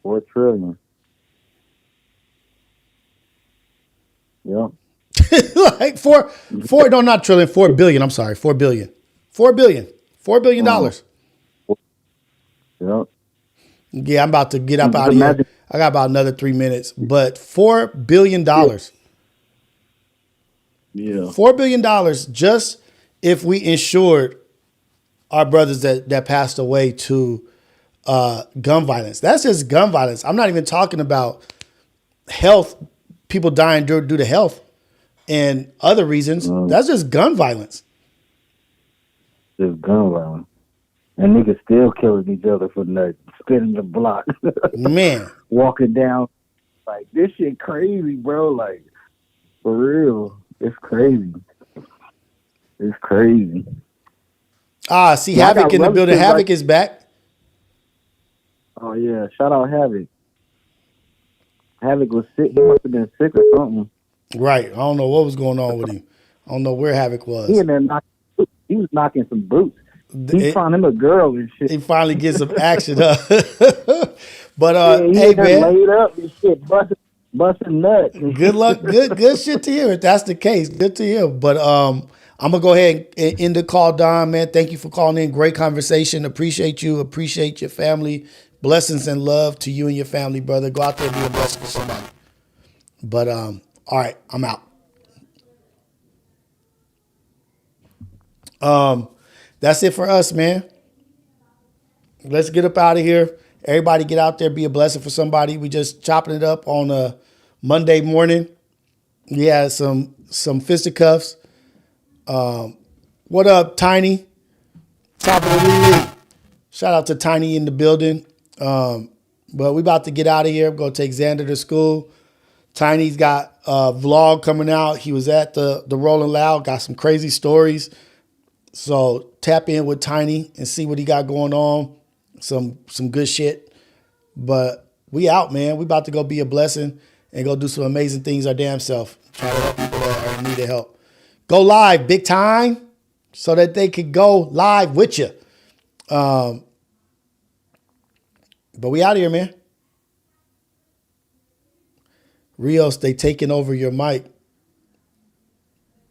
4 trillion. Yep. Like four, no, not trillion, 4 billion. I'm sorry, 4 billion. $4 billion. Yep. Yeah, I'm about to get up Just out of here. imagine- I got about another 3 minutes, but $4 billion. Yeah. $4 billion just if we insured our brothers that passed away to gun violence. That's just gun violence. I'm not even talking about health, people dying due to health and other reasons. That's just gun violence. Just gun violence. And niggas still killing each other for nothing. Spinning the block. Man. Walking down. Like, this shit crazy, bro. Like, for real. It's crazy. It's crazy. See Havoc in the building. Havoc is back. Oh, yeah. Shout out Havoc. Havoc was sick. He must have been sick or something. Right. I don't know what was going on with him. I don't know where Havoc was. He in there he was knocking some boots. He found him a girl and shit. He finally gets some action up. But he hey man, laid up and shit, busting nuts. Good luck. Good shit to hear if that's the case. Good to hear. But I'm gonna go ahead and end the call, Don. Man, thank you for calling in. Great conversation. Appreciate you. Appreciate your family. Blessings and love to you and your family, brother. Go out there and be a blessing to somebody. But all right, I'm out. That's it for us, man. Let's get up out of here. Everybody get out there, be a blessing for somebody. We just chopping it up on a Monday morning. We had some fisticuffs. What up, Tiny? Top of the league. Shout out to Tiny in the building. But we about to get out of here. We're going to take Xander to school. Tiny's got a vlog coming out. He was at the Rolling Loud, got some crazy stories. So tap in with Tiny and see what he got going on. Some good shit. But we out, man. We about to go be a blessing and go do some amazing things our damn self. Try to help people that are in need of help. Go live, big time, so that they could go live with you. But we out of here, man. Rios, they taking over your mic.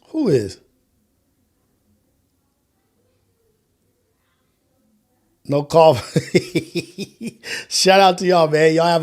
Who is? No call. Shout out to y'all, man. Y'all have a